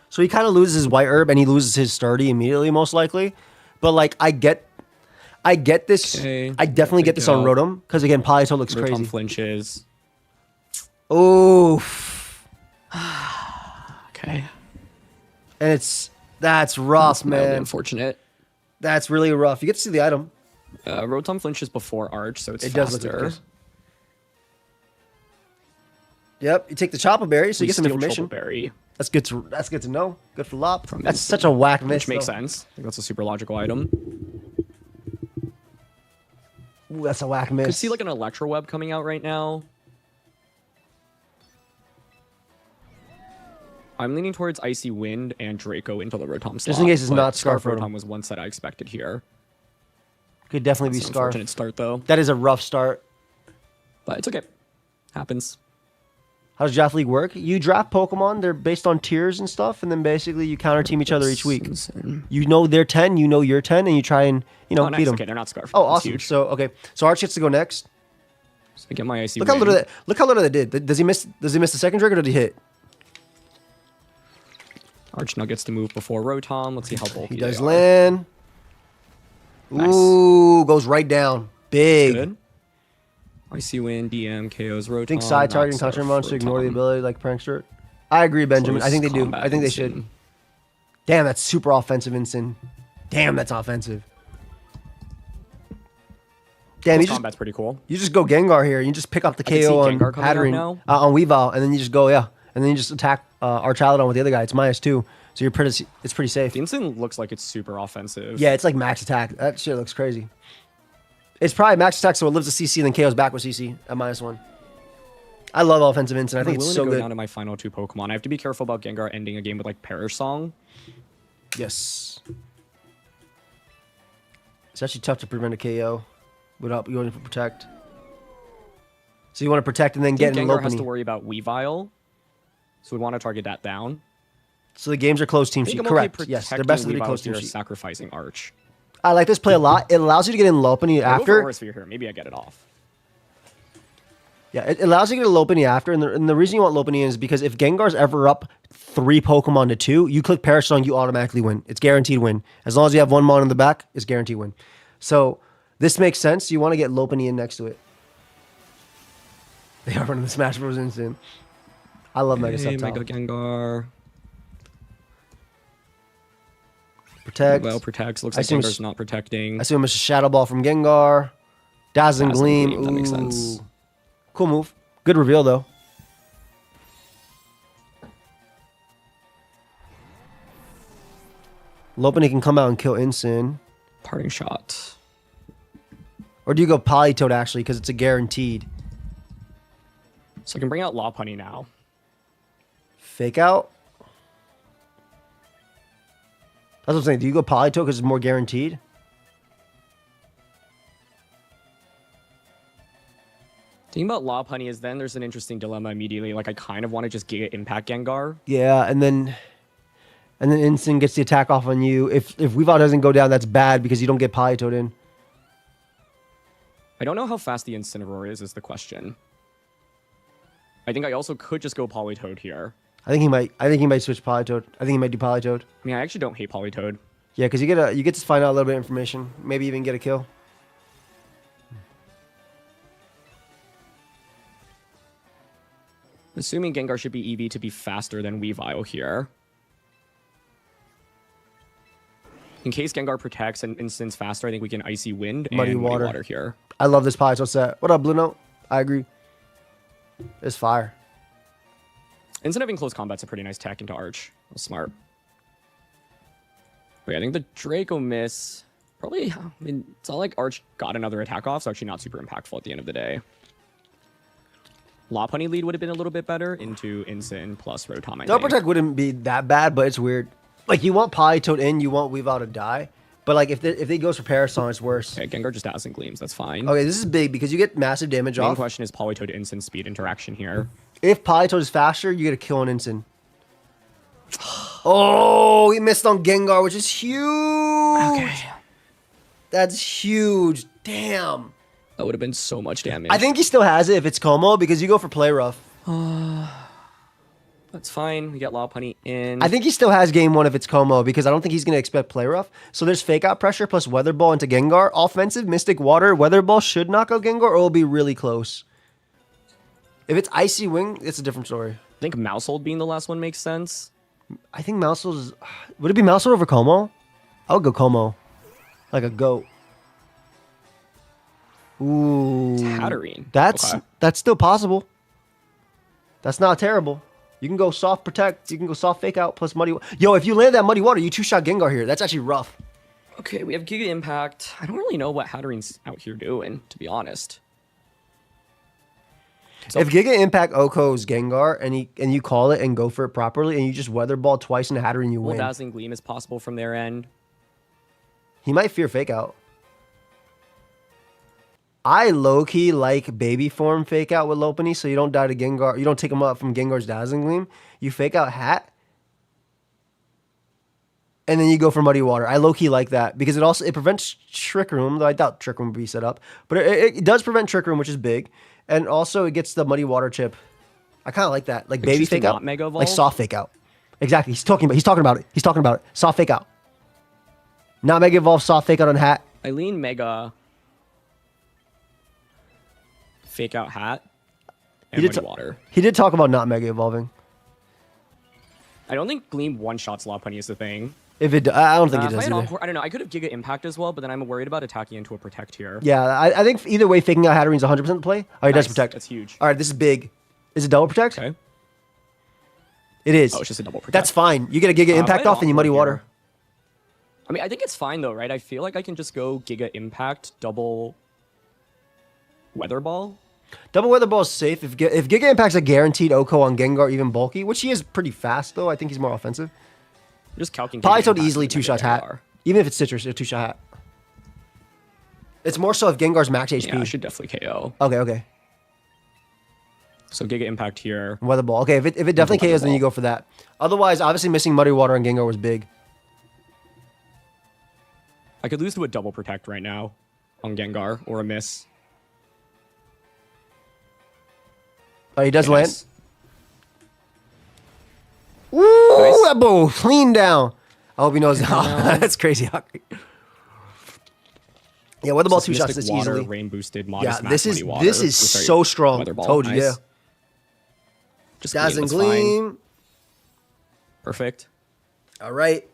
So he kind of loses his white herb and he loses his sturdy immediately, most likely. But like I get this. Okay, I definitely get this on fake out. Rotom because again, Polito looks Rotom crazy. flinches. Oof. Okay. And that's rough, That's mildly man. unfortunate. That's really rough. You get to see the item. Rotom flinches before Arch, so it's It faster. does look like this. Yep, you take the Chopper Berry, so you get some Steal information. Berry, That's good to know. Good for Lop. From That's Instant, such a whack miss. which makes though. sense. I think that's a super logical item. Ooh, that's a whack miss. Could see like an Electro Web coming out right now. I'm leaning towards Icy Wind and Draco into the Rotom slot. Just in case it's but not Scarf Rotom Rotom. was one set I expected here. Could definitely It's be an Scarf. unfortunate start though, That is a rough start. but it's okay. Happens. How does Draft League work? You draft Pokemon, they're based on tiers and stuff, and then basically you counter team each other each week. You know they're 10, you know you're 10, and you try and, Oh, beat nice. them. Okay, they're not Scarf. Oh, That's awesome. huge. So, okay. So Arch gets to go next. So I get my Icy Look how Wind. little that did. Does he miss the second trick or did he hit? Arch now gets to move before Rotom. Let's see how bulky He does they are. land. Nice. Ooh, goes right down. Big. Good. Icy Wind, DM, KOs Rotom. I think side targeting knocks counter out moves to ignore the Rotom. ability like Prankster. I agree, Benjamin. I Close think they do. combat I think they Instant. should. Damn, that's super offensive, Instant. Damn, that's offensive. Damn, Close combat's pretty cool. you just go Gengar here. You just pick up the can see KO on Gengar coming out Hatterene, now. on Weavile, and then you just go, yeah. And then you just attack Archaludon with the other guy. It's -2. So it's pretty safe. The Instant looks like it's super offensive. Yeah, it's like max attack. That shit looks crazy. It's probably max attack, so it lives a CC and then KOs back with CC at -1. I love offensive Instant. I I'm think it's willing so to go good. down to my final two Pokemon. I have to be careful about Gengar ending a game with like Perish Song. Yes. It's actually tough to prevent a KO without you want to protect. So you want to protect and then I get think in Gengar has to Lopunny. worry about Weavile, so we want to target that down. So the games are closed team I think sheet. I'm okay Correct. Yes, they're best of protecting 3 Weavile closed team here, sheet. sacrificing Arch. I like this play a lot. It allows you to get in Lopunny I'll go for after. Aura Sphere here. Maybe I get it off. Yeah, it allows you to get a Lopunny after, and the reason you want Lopunny is because if Gengar's ever up 3 Pokemon to 2, you click Parasong, you automatically win. It's guaranteed win. As long as you have 1 Mon in the back, it's guaranteed win. So this makes sense. You want to get Lopunny in next to it. They are running the Smash Bros. Instant. I love Mega Hey, Sceptile. Mega Gengar. Protect. Well, protects. Looks I like assume Gengar's it's- not protecting. I assume it's a Shadow Ball from Gengar. Dazzling Dazzling Gleam. Gleam, that makes sense. Ooh. Cool move. Good reveal, though. Lopunny can come out and kill Incin. Parting shot. Or do you go Politoed, actually, because it's a guaranteed. So I can bring out Lopunny now. Fake out? That's what I'm saying. Do you go Politoed because it's more guaranteed? Thing about Lopunny is then there's an interesting dilemma immediately. Like, I kind of want to just Giga Impact Gengar. Yeah, and then Incin gets the attack off on you. If Weavile doesn't go down, that's bad because you don't get Politoed in. I don't know how fast the Incineroar is the question. I think I also could just go Politoed here. I think he might switch Politoed. I think he might do Politoed. I mean, I actually don't hate Politoed. Yeah, because you get to find out a little bit of information. Maybe even get a kill. Assuming Gengar should be EV to be faster than Weavile here. In case Gengar protects and instance faster, I think we can Icy Wind and Muddy Muddy Water. Water here. I love this Politoed set. What up, Blue Note? I agree. It's fire. Instant having close combat's a pretty nice tech into Arch. That was smart. Wait, I think the Draco miss probably. I mean, it's not like Arch got another attack off, so actually not super impactful at the end of the day. Lopunny lead would have been a little bit better into Incin plus Rotom. I Double think. Protect wouldn't be that bad, but it's weird. Like, you want Politoed in, you want Weavile to die. But, like, if they goes for Parasong, it's worse. Okay, Gengar just Dazzling Gleams. That's fine. Okay, this is big because you get massive damage Main off. question is Politoed to Incin speed interaction here. If Politoed is faster, you get a kill on Incin. Oh, he missed on Gengar, which is huge. Okay. That's huge. Damn. That would have been so much damage. I think he still has it if it's Como because you go for Play Rough. that's fine. We get Lopunny in. I think he still has game 1 if it's Como because I don't think he's going to expect Play Rough. So there's Fake Out Pressure plus Weather Ball into Gengar. Offensive, Mystic Water, Weather Ball should knock out Gengar or it'll be really close. If it's Icy Wing, it's a different story. I think Mousehold being the last one makes sense. I think Mousehold is... Would it be Mousehold over Como? I would go Como. Like a goat. Ooh. Tatterine. That's Okay. that's still possible. That's not terrible. You can go soft protect. You can go soft fake out plus muddy. Yo, if you land that muddy water, you 2-shot Gengar here. That's actually rough. Okay, we have Giga Impact. I don't really know what Hatterine's out here doing, to be honest. So, If Giga Impact Oko's Gengar and you call it and go for it properly and you just Weather Ball twice in the Hatterene, you win. Dazzling Gleam is possible from their end. He might fear fake out. I low-key like baby form fake out with Lopunny so you don't die to Gengar. You don't take him up from Gengar's Dazzling Gleam. You fake out Hat. And then you go for Muddy Water. I low-key like that because it prevents Trick Room, though I doubt Trick Room would be set up. But it does prevent Trick Room, which is big. And also it gets the Muddy Water chip. I kind of like that. Like baby Choose to fake not out. Mega Evolve? Like soft fake out. Exactly. He's talking about it. Soft fake out. Not Mega Evolve, soft fake out on Hat. I lean Mega. Fake out Hat. And He did Muddy Water. He did talk about not Mega Evolving. I don't think Gleam one-shots Lopunny is the thing. I don't think If he I does had either. Encore, I don't know. I could have Giga Impact as well, but then I'm worried about attacking into a Protect here. Yeah, I think either way, faking out Hatterene's 100% the play. Oh, he does Nice. protect. That's huge. All right, this is big. Is it double protect? Okay. It is. Oh, it's just a double Protect. That's fine. You get a Giga If I Impact had off and you Encore Muddy here- Water. I mean, I think it's fine though, right? I feel like I can just go Giga Impact, double Weather Ball. Double Weather Ball is safe. If Giga Impact's a guaranteed Oko on Gengar, even bulky, which he is pretty fast, though. I think he's more offensive. Just calculating. Politoed easily 2-shot Hat. Gengar. Even if it's Citrus, a 2-shot Hat. It's more so if Gengar's max HP. Yeah, I should definitely KO. Okay. So Giga Impact here. Weather Ball. Okay, if it definitely KOs, then you go for that. Otherwise, obviously missing Muddy Water and Gengar was big. I could lose to a double protect right now on Gengar or a miss. Oh, he does land. Nice. Woo! Nice. That bow clean down. I hope he knows. That's crazy. Yeah, Weather Ball This two shots Mystic this Water, easily. Rain boosted, Yeah, modest this max is Muddy Water. this is Sorry, so strong. Weather Ball. Told you, Nice. yeah. Just Dazzling clean, that's fine. Gleam. Perfect. All right.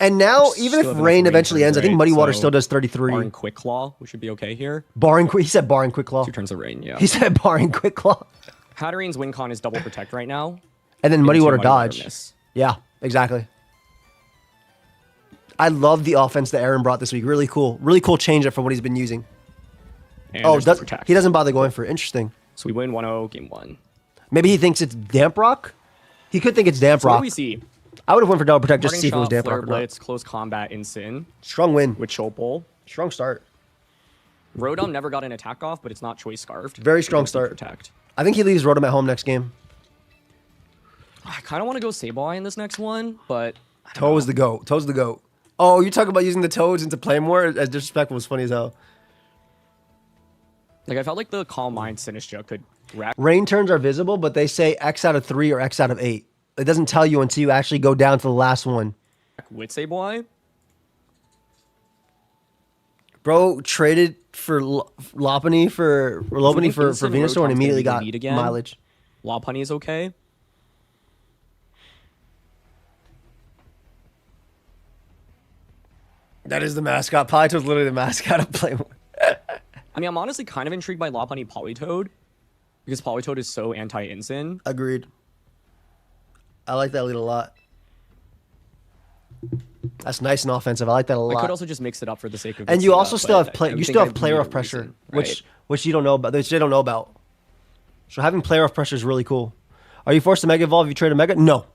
And now, Still even if have enough rain rain eventually turns, ends, I think right? Muddy Water So, still does 33. Barring Quick Claw, we should be okay here. He said barring Quick Claw. 2 turns of rain, yeah. He said barring Quick Claw. Hatterene's win con is double protect right now. And then Muddy into Water dodge. miss. Yeah, exactly. I love the offense that Aaron brought this week. Really cool. Really cool change up from what he's been using. And Oh, there's the protect. he doesn't bother going for it. Interesting. So we win 1-0, game 1. Maybe he thinks it's Damp Rock? He could think it's Damp So what Rock. do we see? I would have went for Double Protect just to see Parting if it was shot, Damp Flare Rock or not. Blitz, close combat in Sin Strong win. with Chopol. Strong start. Rotom never got an attack off, but it's not choice scarfed. Very strong Against the start. Protect. I think he leaves Rotom at home next game. I kind of want to go Sableye in this next one, but Toad's the GOAT. Toad's the GOAT. Oh, you talk about using the Toads into play more? As disrespectful was funny as hell. like I felt like the Calm Mind Sinistra could wrap Rain turns are visible, but they say X out of 3 or X out of 8. It doesn't tell you until you actually go down to the last one. with Sableye. Bro traded for Lopunny for Venusaur and immediately got mileage. Lopunny is okay. That is the mascot. Politoad's literally the mascot of Playmore. I mean, I'm honestly kind of intrigued by Lopunny Politoed because Politoed is so anti-Incin. Agreed. I like that lead a lot. That's nice and offensive. I like that a lot. I could also just mix it up for the sake of. And mixing you it also up, still but have play. I You think still I have player need of a pressure, reason, which you don't know about. Which they don't know about. So having player of pressure is really cool. Are you forced to Mega Evolve if you trade a Mega? No,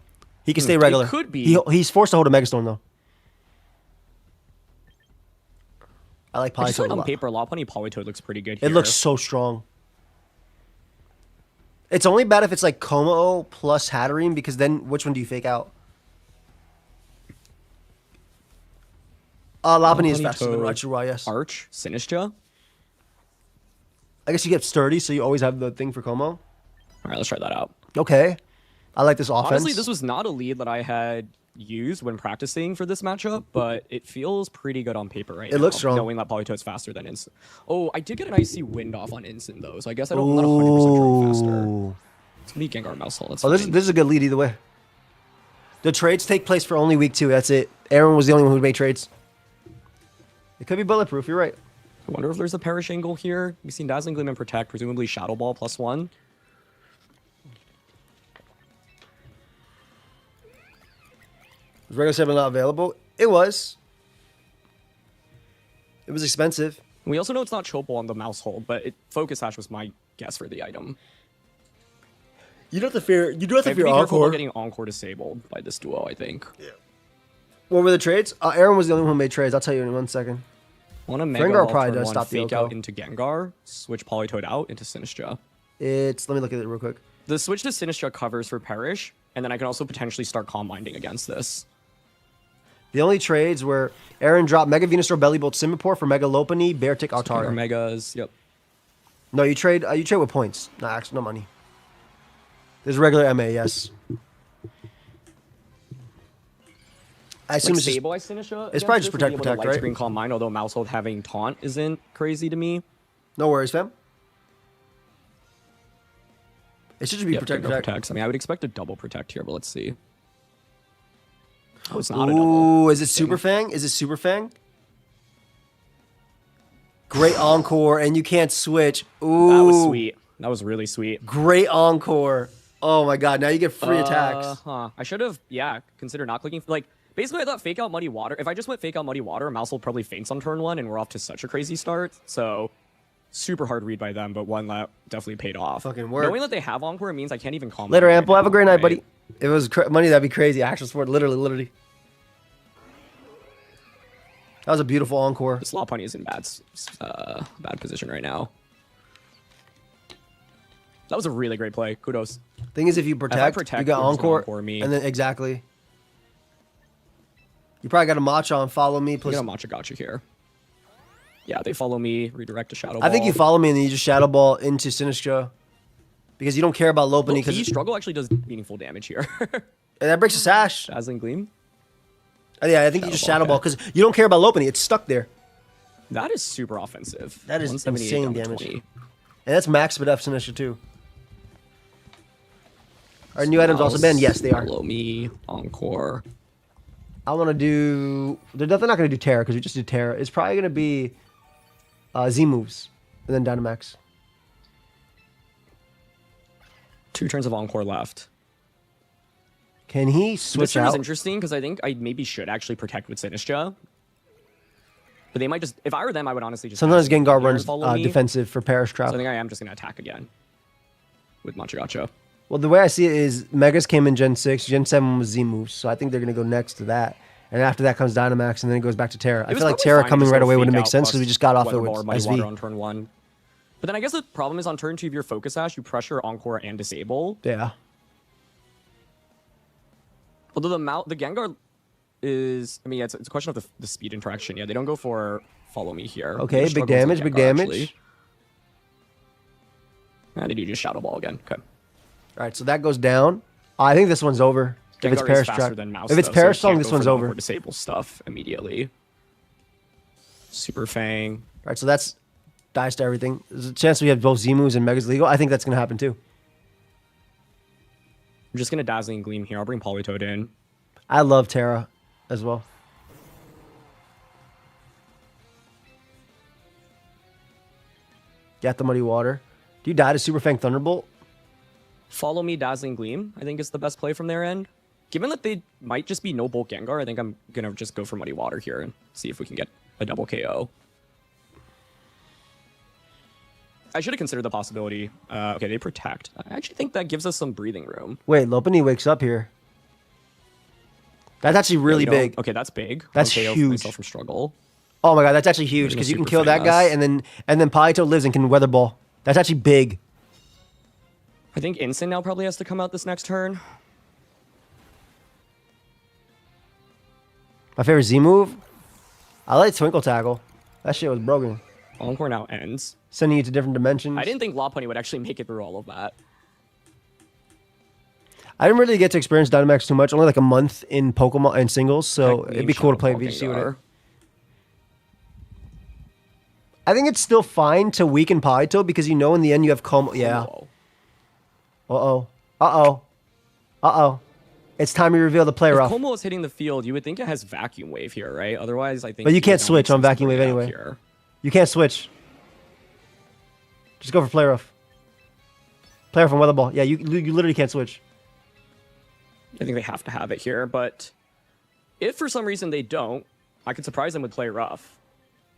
he can stay regular. It could be. He's forced to hold a Mega Storm though. I like Just Politoad like a on lot. paper, Lopunny Politoed looks pretty good here. It looks so strong. It's only bad if it's like Como plus Hatterene because then which one do you fake out? Lopunny is Lopunny, faster than Toad, Raichu, yes. Arch, Sinistra. I guess you get sturdy, so you always have the thing for Como. All right, let's try that out. Okay. I like this offense. Honestly, this was not a lead that I had used when practicing for this matchup, but it feels pretty good on paper right now. It looks strong. Knowing that Politoad's faster than Incin. Oh, I did get an Icy Wind off on Incin, though, so I guess I'm not 100% sure I'm faster. Ooh. It's going to be Gengar Mousehole. That's Oh, this fine. is a good lead either way. The trades take place for only week 2. That's it. Aaron was the only one who made trades. It could be bulletproof. You're right. I wonder if there's a Perish angle here. We've seen Dazzling Gleam and Protect, presumably Shadow Ball +1. Was regular 7 not available? It was. It was expensive. We also know it's not Chopol on the mouse hold, but Focus Sash was my guess for the item. You don't have to fear. You do have I to have to fear be careful Encore. about getting Encore disabled by this duo, I think. What were the trades? Aaron was the only one who made trades. I'll tell you in 1 second. Want to Mega Gengar Evolve probably turn does one, stop the fake out Oko. into Gengar, switch Politoed out into Sinistra. Let me look at it real quick. The switch to Sinistra covers for Perish, and then I can also potentially start Calm Minding against this. The only trades were Aaron dropped Mega Venusaur, Belly Bolt, Simipour for Mega Lopunny, Beartic, Gengar Altaria. Megas, yep. No, you trade with points, not actually no money. There's regular MA, yes. I assume Like it's just, Sableye Sinistra. it's probably just against this would be able to protect, light right? Screen Calm Mind, although Mousehold having Taunt isn't crazy to me. no worries, fam. It should just be Yep, protect, Gengar protect. protects. I mean, I would expect a double protect here, but let's see. Oh, it's not a double. Ooh, is it Super Fang? Is it Super Fang? Great Encore, and you can't switch. Ooh. That was sweet. That was really sweet. Great Encore. Oh my god, now you get free attacks. I should have, considered not clicking. Like, basically, I thought Fake Out Muddy Water. If I just went Fake Out Muddy Water, Mousehold probably faints on turn 1, and we're off to such a crazy start. So, super hard read by them, but one that definitely paid off. Fucking work. Knowing that they have Encore means I can't even calm Later, down Ample. right Have a now, great night, right? buddy. If it was money, that'd be crazy. Actual sport, literally. That was a beautiful Encore. This Lopunny is in bad position right now. That was a really great play. Kudos. Thing is, if you protect, you got you're just gonna encore, encore me. and then exactly. You probably got a matcha on follow me. You Plus, got a matcha gotcha here. Yeah, they follow me, redirect to Shadow Ball. I think you follow me and then you just Shadow Ball into Sinistra. Because you don't care about Lopunny. Because Struggle actually does meaningful damage here. And that breaks a sash. Dazzling Gleam. Yeah, I think you just Shadow Ball because you don't care about Lopunny. It's stuck there. That is super offensive. That is 178 insane down to damage. 20. And that's max speed up Sinistra too. Are new items also banned? Yes, they are. Follow me, Encore. I want to do... They're definitely not going to do Terra because we just did Terra. It's probably going to be Z moves and then Dynamax. 2 turns of Encore left. Can he This switch turn is out? interesting because I think I maybe should actually protect with Sinistra. But they might just... If I were them, I would honestly just... Sometimes Dazzling Gengar Gleam runs and follow me. defensive for Perish Trap. So I think I am just going to attack again. With Machagacha. Well, the way I see it is Megas came in Gen 6, Gen 7 was Z moves, so I think they're going to go next to that. And after that comes Dynamax, and then it goes back to Terra. I feel like Terra coming right away wouldn't make sense because we just got off it with Water on SV. turn 1. But then I guess the problem is on turn 2 of your Focus Sash, you pressure Encore and Disable. Yeah. Although the Gengar is... I mean, yeah, it's a question of the speed interaction. Yeah, they don't go for Follow Me here. Okay, Which big struggles damage, with big Gengar, damage. actually. And they do just Shadow Ball again. Okay. All right, so that goes down. I think this one's over. If it's Gengar is Perish faster Trap. than Mouse, If it's though, so you Perish Song, can't this go one's for the over. Encore Disable stuff immediately. Super Fang. All right, so that's dice to everything. There's a chance we have both Z moves and Megas legal. I think that's going to happen too. I'm just going to Dazzling Gleam here. I'll bring Politoed in. I love Terra as well. Get the Muddy Water. Do you die to Super Fang Thunderbolt? Follow Me, Dazzling Gleam, I think is the best play from their end. Given that they might just be no Bulk Gengar, I think I'm going to just go for Muddy Water here and see if we can get a double KO. I should have considered the possibility. Okay, they protect. I actually think that gives us some breathing room. Wait, Lopunny wakes up here. That's actually really big. Okay, that's big. That's KO huge. myself from struggle. Oh my god, that's actually huge They're because you gonna can kill Super that Fang guy us. and then Polito lives and can Weather Ball. That's actually big. I think Instant now probably has to come out this next turn. My favorite Z move? I like Twinkle Tackle. That shit was broken. Encore now ends. Sending you to different dimensions. I didn't think Lopunny would actually make it through all of that. I didn't really get to experience Dynamax too much. Only like a month in Pokemon and singles, so Heck, it'd be cool to play Shadow Ball VGC with it. Gengar. I think it's still fine to weaken Polito because you know in the end you have Como. Yeah. Whoa. Uh-oh. Uh-oh. Uh-oh. It's time to reveal the play If rough. Como is hitting the field, you would think it has Vacuum Wave here, right? Otherwise, I think... But you it can't would not switch make on sense to Vacuum bring Wave it out anyway. here. You can't switch. Just go for play rough. Play rough and Weather Ball. Yeah, you literally can't switch. I think they have to have it here, but if for some reason they don't, I could surprise them with Play Rough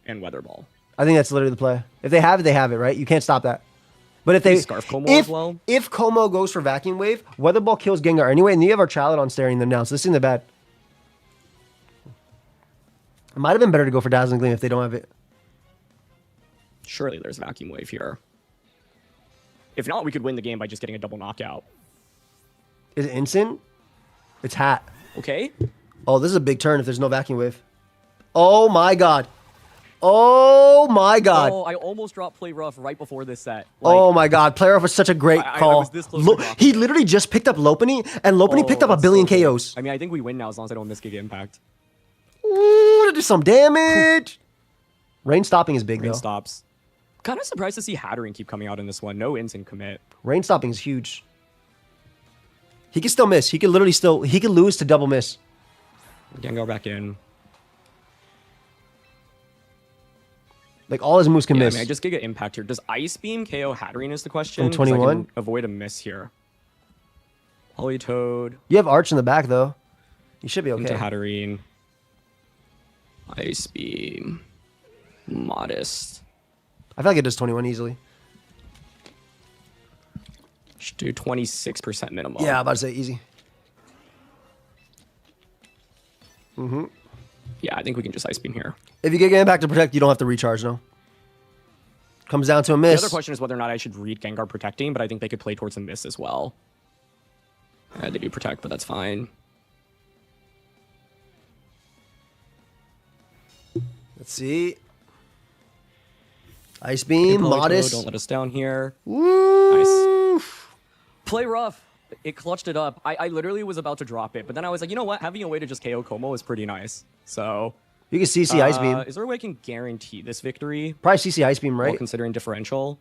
and Weather Ball. I think that's literally the play. If they have it, right? You can't stop that. But if they Scarf Como as well? if Como goes for Vacuum Wave, Weather Ball kills Gengar anyway, and you have our Charlotte staring them down. So this isn't that bad. It might have been better to go for Dazzling Gleam if they don't have it. Surely there's Vacuum Wave here. If not, we could win the game by just getting a double knockout. Is it instant? It's Hat. Okay. Oh, this is a big turn if there's no Vacuum Wave. Oh my god. Oh my god. Oh, I almost dropped Play Rough right before this set. Oh my god, Play Rough was such a great I call. was this close to dropping He it. literally just picked up Lopunny, and Lopunny picked up a that's billion so good. KOs. I mean, I think we win now as long as I don't miss Giga Impact. Ooh, to do some damage. Rain stopping is big Rain though. stops. Kind of surprised to see Hatterene keep coming out in this one. No instant commit. Rain stopping is huge. He can still miss. He could literally he could lose to double miss. Gengar back in. Like all his moves can Yeah, miss. I mean, I just Giga Impact here. Does Ice Beam KO Hatterene is the question? From 'Cause I can 21? avoid a miss here. Politoed You have Arch in the back though. You should be into okay. Hatterene. Ice Beam. Modest. I feel like it does 21 easily. Should do 26% minimum. Yeah, I'm about to say easy. Yeah, I think we can just Ice Beam here. If you get impact to protect, you don't have to recharge, no. Comes down to a The miss. other question is whether or not I should read Gengar protecting, but I think they could play towards a miss as well. They do protect, but that's fine. Let's see. Ice Beam, Polito, modest. don't let us down here. Woo! Nice. Play rough. It clutched it up. I literally was about to drop it, but then I was like, you know what? Having a way to just KO Como is pretty nice. So You can CC Ice Beam. is there a way I can guarantee this victory Probably CC Ice Beam, while right? considering differential?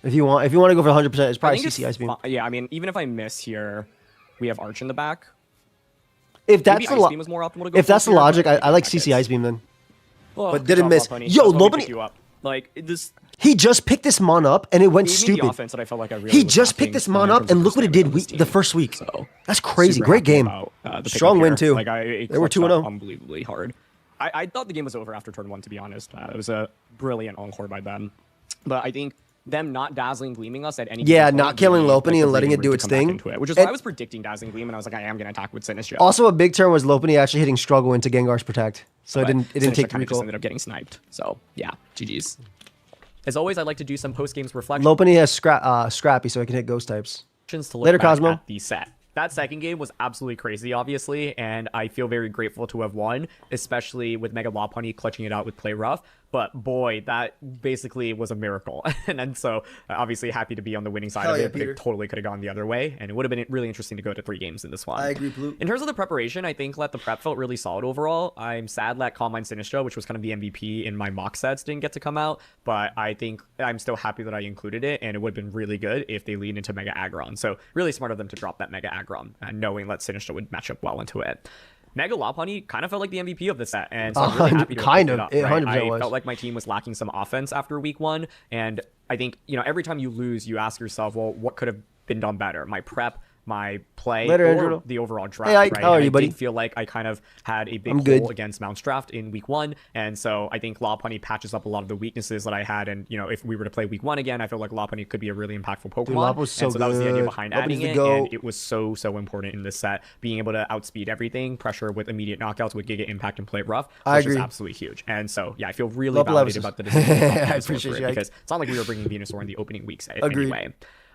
If you want to go for 100%, it's I probably think CC Ice Beam. Yeah, I mean, even if I miss here, we have Arch in the back. If that's Maybe the Ice Beam is more optimal to go if that's for the here, logic, but I like maybe CC Ice Beam then. Oh, but good didn't job, miss. Lopunny. Yo, That's why we Lopunny- picked you up. Like this. He just picked this mon up and it went Gave me the stupid. offense that I felt like I really He was just lacking, picked this mon in up terms and of look what it perspective did on this the team. first week. So, That's crazy. super Great happy game. about, the pickup Strong win here. too. Like it They were clutched 2-0. up unbelievably hard. I thought the game was over after turn 1, to be honest. It was a brilliant encore by them. But I think them not dazzling gleaming us at any Yeah, point not killing really, Lopunny the and letting reason it do to its come back thing. into it, which is And- why I was predicting dazzling gleam, and I was like, I am going to attack with Sinistcha. Also, a big turn was Lopunny actually hitting struggle into Gengar's protect, so it didn't take the kind of just recall. ended up getting sniped. So yeah, GG's. As always, I like to do some post games reflections. Lopunny has Scrappy, so it can hit ghost types. To look Later, back Cosmo. at the set. That second game was absolutely crazy, obviously, and I feel very grateful to have won, especially with Mega Lopunny clutching it out with Play Rough. But boy, that basically was a miracle. And then so obviously happy to be on the winning side Hell of yeah, it, but Peter. it totally could have gone the other way, and it would have been really interesting to go to 3 games in this one. I agree, Blue. In terms of the preparation, I think the prep felt really solid overall. I'm sad that Calm Mind Sinistcha, which was kind of the MVP in my mock sets, didn't get to come out, but I think I'm still happy that I included it, and it would have been really good if they leaned into Mega Aggron. So really smart of them to drop that Mega Aggron, and knowing that Sinistcha would match up well into it. Mega Lopunny kind of felt like the MVP of the set, and so I'm really happy to have Kind picked of. it up. It Right? 100% I was. felt like my team was lacking some offense after week 1, and I think, every time you lose, you ask yourself, well, what could have been done better? My prep, my play, Later, or Andrew. the overall draft, Hey, Ike, right? how are And you, I buddy? did feel like I kind of had a big I'm good. hole against Mount's draft in week 1, and so I think Lopunny patches up a lot of the weaknesses that I had, and if we were to play week 1 again, I feel like Lopunny could be a really impactful Pokemon. Lop was so and so that was the idea good. behind Lopunny's adding the it, GOAT. and it was so important in this set, being able to outspeed everything, pressure with immediate knockouts with Giga Impact and Play Rough, I which is agree. absolutely huge. And so yeah, I feel really Lopunny validated was- about the decision to I call Venusaur appreciate for it, you, Ike. because it's not like we were bringing Venusaur in the opening weeks Agreed. anyway.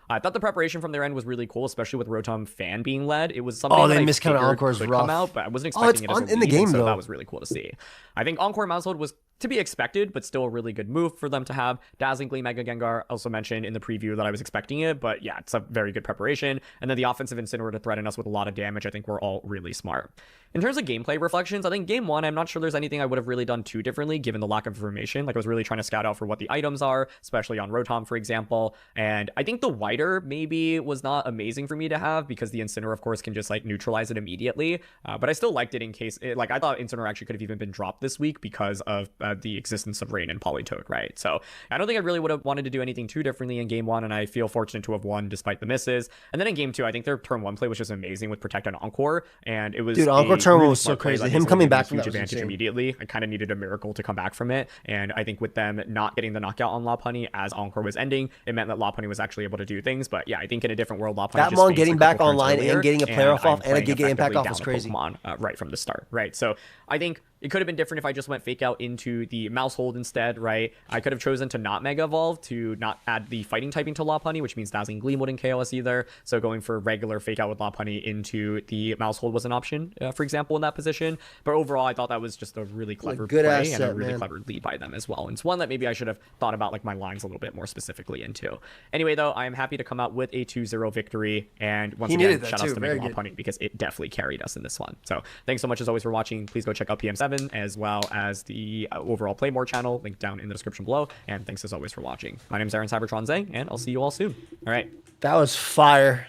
I thought the preparation from their end was really cool, especially with Rotom Fan being led. It was something Oh, that they I miscounted figured Encore's could rough. come out, but I wasn't Oh, it's expecting it as a in the lead, game, and so though. that was really cool to see. I think Encore Mousehold was to be expected, but still a really good move for them to have. Dazzling Gleam Mega Gengar also mentioned in the preview that I was expecting it, but yeah, it's a very good preparation. And then the offensive Incineroar to threaten us with a lot of damage, I think we're all really smart. In terms of gameplay reflections, I think game 1, I'm not sure there's anything I would have really done too differently given the lack of information. Like I was really trying to scout out for what the items are, especially on Rotom, for example. And I think the Wider maybe was not amazing for me to have because the Incineroar, of course, can just like neutralize it immediately. But I still liked it in case, I thought Incineroar actually could have even been dropped this week because of the existence of Rain and Politoed, right? So I don't think I really would have wanted to do anything too differently in game 1, and I feel fortunate to have won despite the misses. And then in game 2, I think their turn 1 play was just amazing with Protect and Encore, and it was Dude, Encore a turn one really was so smart play crazy. that Him basically coming gave me back a from huge that was advantage insane. immediately. I kind of needed a miracle to come back from it, and I think with them not getting the knockout on Lopunny as Encore was ending, it meant that Lopunny was actually able to do things. But yeah, I think in a different world, Lopunny That just mon faced getting a back couple turns online and earlier, getting a player off I'm and a playing Giga Impact effectively off was down a crazy. Pokemon, right from the start, right? So I think it could have been different if I just went fake out into the mouse hold instead, right? I could have chosen to not Mega Evolve, to not add the fighting typing to Lopunny, which means Dazzling Gleam wouldn't KO us either. So going for regular fake out with Lopunny into the mouse hold was an option, for example, in that position. But overall, I thought that was just a really clever good play ass and a set, really man. clever lead by them as well. And it's one that maybe I should have thought about like my lines a little bit more specifically into. Anyway, though, I am happy to come out with a 2-0 victory. And once He again, needed that shout outs too. to Very Mega good. Lopunny because it definitely carried us in this one. So thanks so much as always for watching. Please go check out PM7 as well as the overall Playmore channel, linked down in the description below. And thanks as always for watching. My name is Aaron Cybertron Zhang, and I'll see you all soon. All right. That was fire.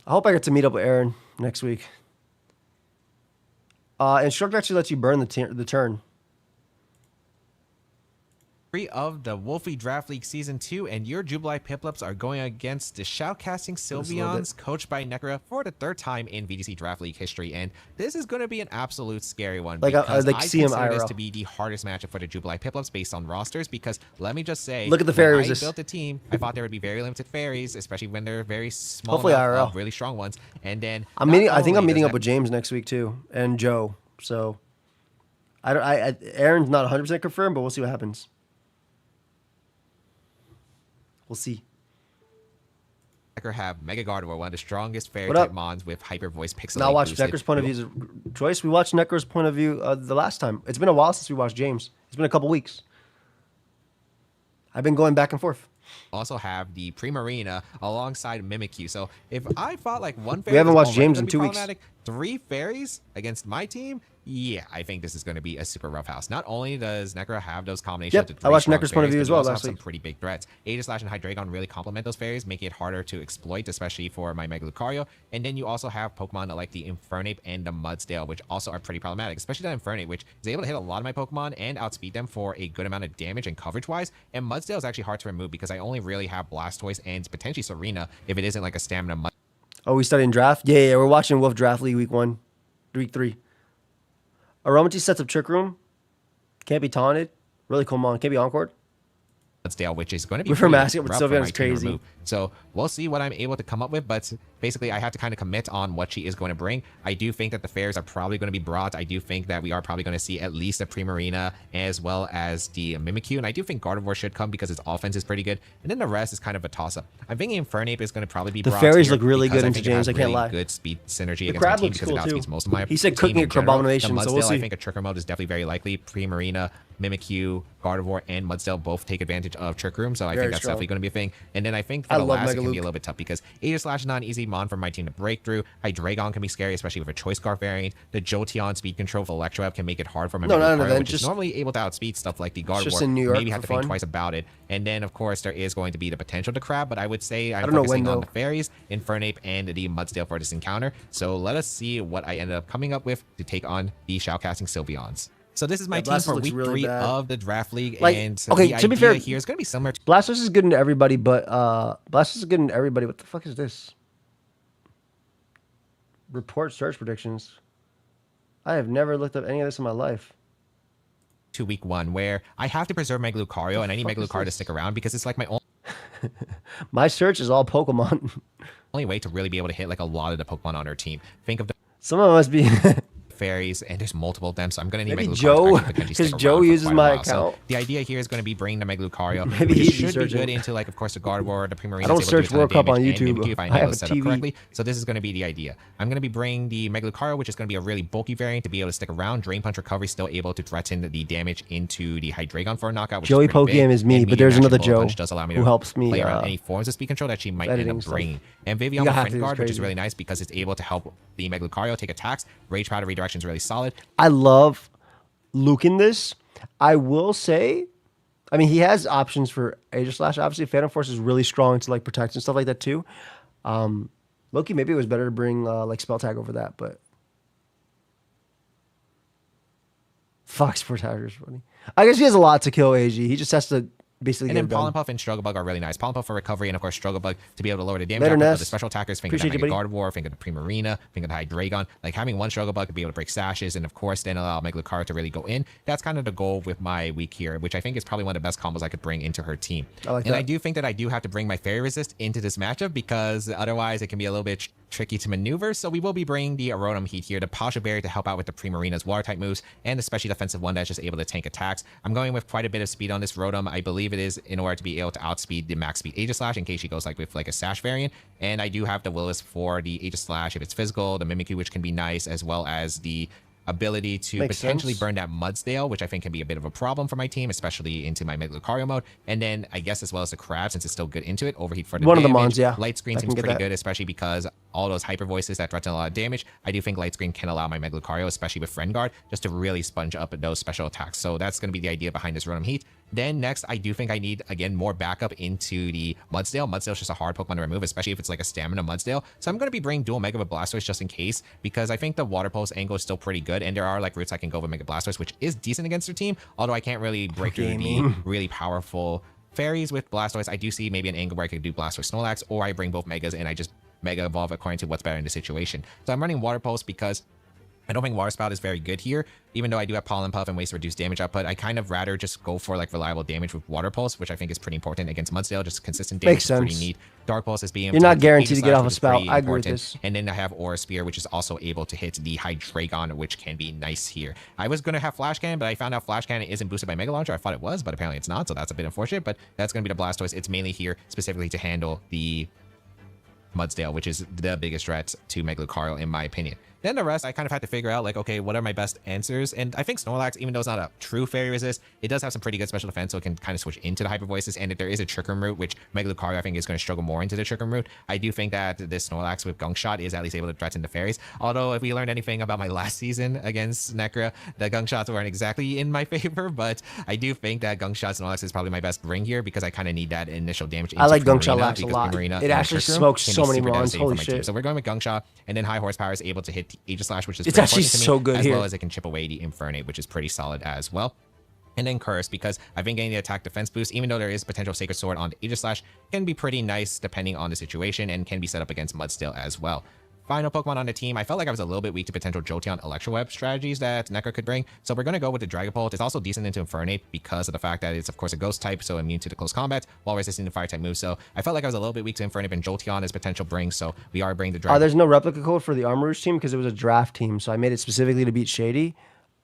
I hope I get to meet up with Aaron next week. Instructor actually lets you burn the turn. Of the Wolfey Draft League Season 2, and your Jubilee Piplups are going against the Shoutcasting Sylveons, coached by Necra, for the 3rd time in VGC Draft League history. And this is going to be an absolute scary one. Like, I because like I see him consider this IRL. to be the hardest matchup for the Jubilee Piplups based on rosters, because let me just say, Look at the when fairy I resist. built the team, I thought there would be very limited fairies, especially when they're very small, Hopefully enough, IRL. really strong ones. And then I think I'm meeting up with James next week too, and Joe. So Aaron's not 100% confirmed, but we'll see what happens. We'll see. Have Mega Gardevoir, one of the strongest fairy What up? type mons with hyper voice pixel. Now watch Necro's point of view. Choice. We watched Necro's point of view the last time. It's been a while since we watched James. It's been a couple weeks. I've been going back and forth. Also have the Primarina alongside Mimikyu. So if I fought like one fairy, We haven't that's watched James in already 2 weeks. problematic, 3 fairies against my team. Yeah, I think this is going to be a super rough house. Not only does Necro have those combinations, Yep, of I watched strong Necro's point of fairies, view but as you well also have last some week. pretty big threats. Aegislash and Hydreigon really complement those fairies, making it harder to exploit, especially for my Mega Lucario. And then you also have Pokemon like the Infernape and the Mudsdale, which also are pretty problematic, especially that Infernape, which is able to hit a lot of my Pokemon and outspeed them for a good amount of damage and coverage-wise. And Mudsdale is actually hard to remove because I only really have Blastoise and potentially Serena if it isn't like a Stamina Mud. Oh, we studying draft? Yeah, we're watching Wolf Draft League week 1, week 3. Aromatisse sets up Trick Room. Can't be taunted. Really cool mon. Can't be encored. Mudsdale, which is going to be With her pretty mask, with rough Sylveon, for my is team to crazy. remove. So we'll see what I'm able to come up with, but basically I have to kind of commit on what she is going to bring. I do think that the fairs are probably going to be brought. I do think that we are probably going to see at least a Primarina as well as the Mimikyu, and I do think Gardevoir should come because its offense is pretty good, and then the rest is kind of a toss-up. I'm thinking Infernape is going to probably be The brought fairies here look really because good I into think it James, has I can't really lie. good speed synergy The against crab my team looks because cool, it outspeeds too. most of my He said team cooking in it general. Crabomination, The so we'll Mudsdale, see. I think a Trick Room mode is definitely very likely. Primarina, Mimikyu, Gardevoir, and Mudsdale both take advantage of Trick Room, so I Very think that's strong. definitely going to be a thing. And then I think for I the love last, it Mega can be a Luke. little bit tough because Aegislash is not an easy mon for my team to break through. Hydreigon can be scary, especially with a Choice Scarf variant. The Jolteon speed control with Electroweb can make it hard for my No, Mega none of Lucario, that, which is just- normally able to outspeed stuff like the just Gardevoir. in New York Maybe have for to think fun. twice about it. And then, of course, there is going to be the potential to crab, but I would say I'm don't know focusing when, on though. the fairies, Infernape, and the Mudsdale for this encounter. So let us see what I ended up coming up with to take on the Shoutcasting Sylveons. So this is my Yeah, team Blastoise for looks week really 3 bad. of the draft league, Like, and okay, the to be idea fair- here is going to be similar to Blastoise is good into everybody, but Blastoise is good into everybody. What the fuck is this? Report search predictions. I have never looked up any of this in my life. week 1, where I have to preserve Mega Lucario, and I need fuck Mega is Lucario to this? stick around because it's like my My search is all Pokemon. only way to really be able to hit like a lot of the Pokemon on our team. Think of the Some of them must be. fairies, and there's multiple of them, so I'm going to need Maybe Mega Lucario Joe, to actually potentially 'cause stick Joe around for uses quite a my while. So account. the idea here is going to be bringing the Mega Lucario, Maybe which he'd be should be searching. good into, like, of course, the Gardevoir, the Primarina. I don't search World Cup on YouTube. If I I know have it's a set up TV. correctly. So this is going to be the idea. I'm going to be bringing the Mega Lucario, which is going to be a really bulky variant to be able to stick around. Drain Punch Recovery still able to threaten the damage into the Hydreigon for a knockout, which Joey is pretty Pokegame big. is me, And but there's medium another action Bullet Joe Punch does allow me who to helps me, play around any forms of speed control that she might end editing up stuff. bringing. And You Vivian gotta have Friend to, it's Guard, which is crazy. really nice because it's able to help the Mega Lucario take attacks. Rage Powder Redirection is really solid. I love Luke in this. I will say, I mean, he has options for Aegislash. Obviously, Phantom Force is really strong to like protect and stuff like that too. Loki, maybe it was better to bring like Spell Tag over that, but Fox Portage is funny. I guess he has a lot to kill AG. He just has to basically And get then it done. Pollen Puff and Struggle Bug are really nice. Pollen Puff for recovery, and of course Struggle Bug to be able to lower the damage Later, output of Ness. the special attackers. Think of Appreciate the you, Mega buddy. Gardevoir, think of the Primarina, think of the Hydreigon. Like having one Struggle Bug to be able to break sashes, and of course then allow Mega Lucario to really go in. That's kind of the goal with my week here, which I think is probably one of the best combos I could bring into her team. I like and that. I do think that I do have to bring my Fairy Resist into this matchup because otherwise it can be a little bit tricky to maneuver. So we will be bringing the Arotom Heat here, the Pasha Berry to help out with the Primarina's water type moves, and especially defensive one that's just able to tank attacks. I'm going with quite a bit of speed on this Rotom. I believe it is in order to be able to outspeed the max speed Aegislash in case she goes like with like a Sash variant. And I do have the Willis for the Aegislash if it's physical, the Mimikyu, which can be nice, as well as the ability to Makes potentially sense. burn that Mudsdale, which I think can be a bit of a problem for my team, especially into my Mega Lucario mode. And then I guess as well as the Crab, since it's still good into it, Overheat for the One of the damage. mons, yeah. Light Screen I seems can get pretty that. good, especially because all those hyper voices that threaten a lot of damage. I do think Light Screen can allow my Mega Lucario, especially with Friend Guard, just to really sponge up those special attacks. So that's going to be the idea behind this Rotom Heat. Then next, I do think I need, again, more backup into the Mudsdale. Mudsdale's just a hard Pokemon to remove, especially if it's like a Stamina Mudsdale. So I'm going to be bringing Dual Mega with Blastoise just in case, because I think the Water Pulse angle is still pretty good, and there are like routes I can go with Mega Blastoise, which is decent against their team, although I can't really break through the really powerful fairies with Blastoise. I do see maybe an angle where I could do Blastoise Snorlax, or I bring both Megas and I just Mega Evolve according to what's better in the situation. So I'm running Water Pulse because I don't think Water Spout is very good here, even though I do have Pollen Puff and ways to reduce damage output. I kind of rather just go for like reliable damage with Water Pulse, which I think is pretty important against Mudsdale. Just consistent damage Makes is pretty sense. neat. Dark Pulse is being able You're to not hit guaranteed to get Aegis off a Slash, which is spout. pretty I agree with important. this. And then I have Aura Spear, which is also able to hit the Hydreigon, which can be nice here. I was going to have Flash Cannon, but I found out Flash Cannon isn't boosted by Mega Launcher. I thought it was, but apparently it's not, so that's a bit unfortunate. But that's going to be the Blastoise. It's mainly here specifically to handle the Mudsdale, which is the biggest threat to Mega Lucario in my opinion. Then the rest, I kind of had to figure out, like, okay, what are my best answers? And I think Snorlax, even though it's not a true Fairy Resist, it does have some pretty good special defense, so it can kind of switch into the Hyper Voices. And if there is a Trick Room route, which Mega Lucario, I think, is going to struggle more into the Trick Room route, I do think that this Snorlax with Gunk Shot is at least able to threaten the Fairies. Although, if we learned anything about my last season against Necra, the Gunk Shots weren't exactly in my favor, but I do think that Gunk Shot Snorlax is probably my best bring here because I kind of need that initial damage. I like Gunk Shot Primarina, Lax a because lot. Primarina It and actually Trick Room smokes can so be many super mons. devastating for Holy my team. shit. So we're going with Gunk Shot, and then High Horsepower is able to hit the Aegis Slash, which is It's pretty actually important to so me, good as here. well as it can chip away the Infernape, which is pretty solid as well. And then Curse, because I've been getting the attack defense boost, even though there is potential Sacred Sword on the Aegis Slash, can be pretty nice depending on the situation and can be set up against Mudsdale as well. Final Pokemon on the team, I felt like I was a little bit weak to potential Jolteon Electro Web strategies that Necro could bring, so we're going to go with the Dragapult. It's also decent into Infernape because of the fact that it's, of course, a Ghost type, so immune to the close combat, while resisting the Fire type moves. So I felt like I was a little bit weak to Infernape and Jolteon as potential brings, so we are bringing the Dragapult. There's no replica code for the Armorers team because it was a draft team, so I made it specifically to beat Shady.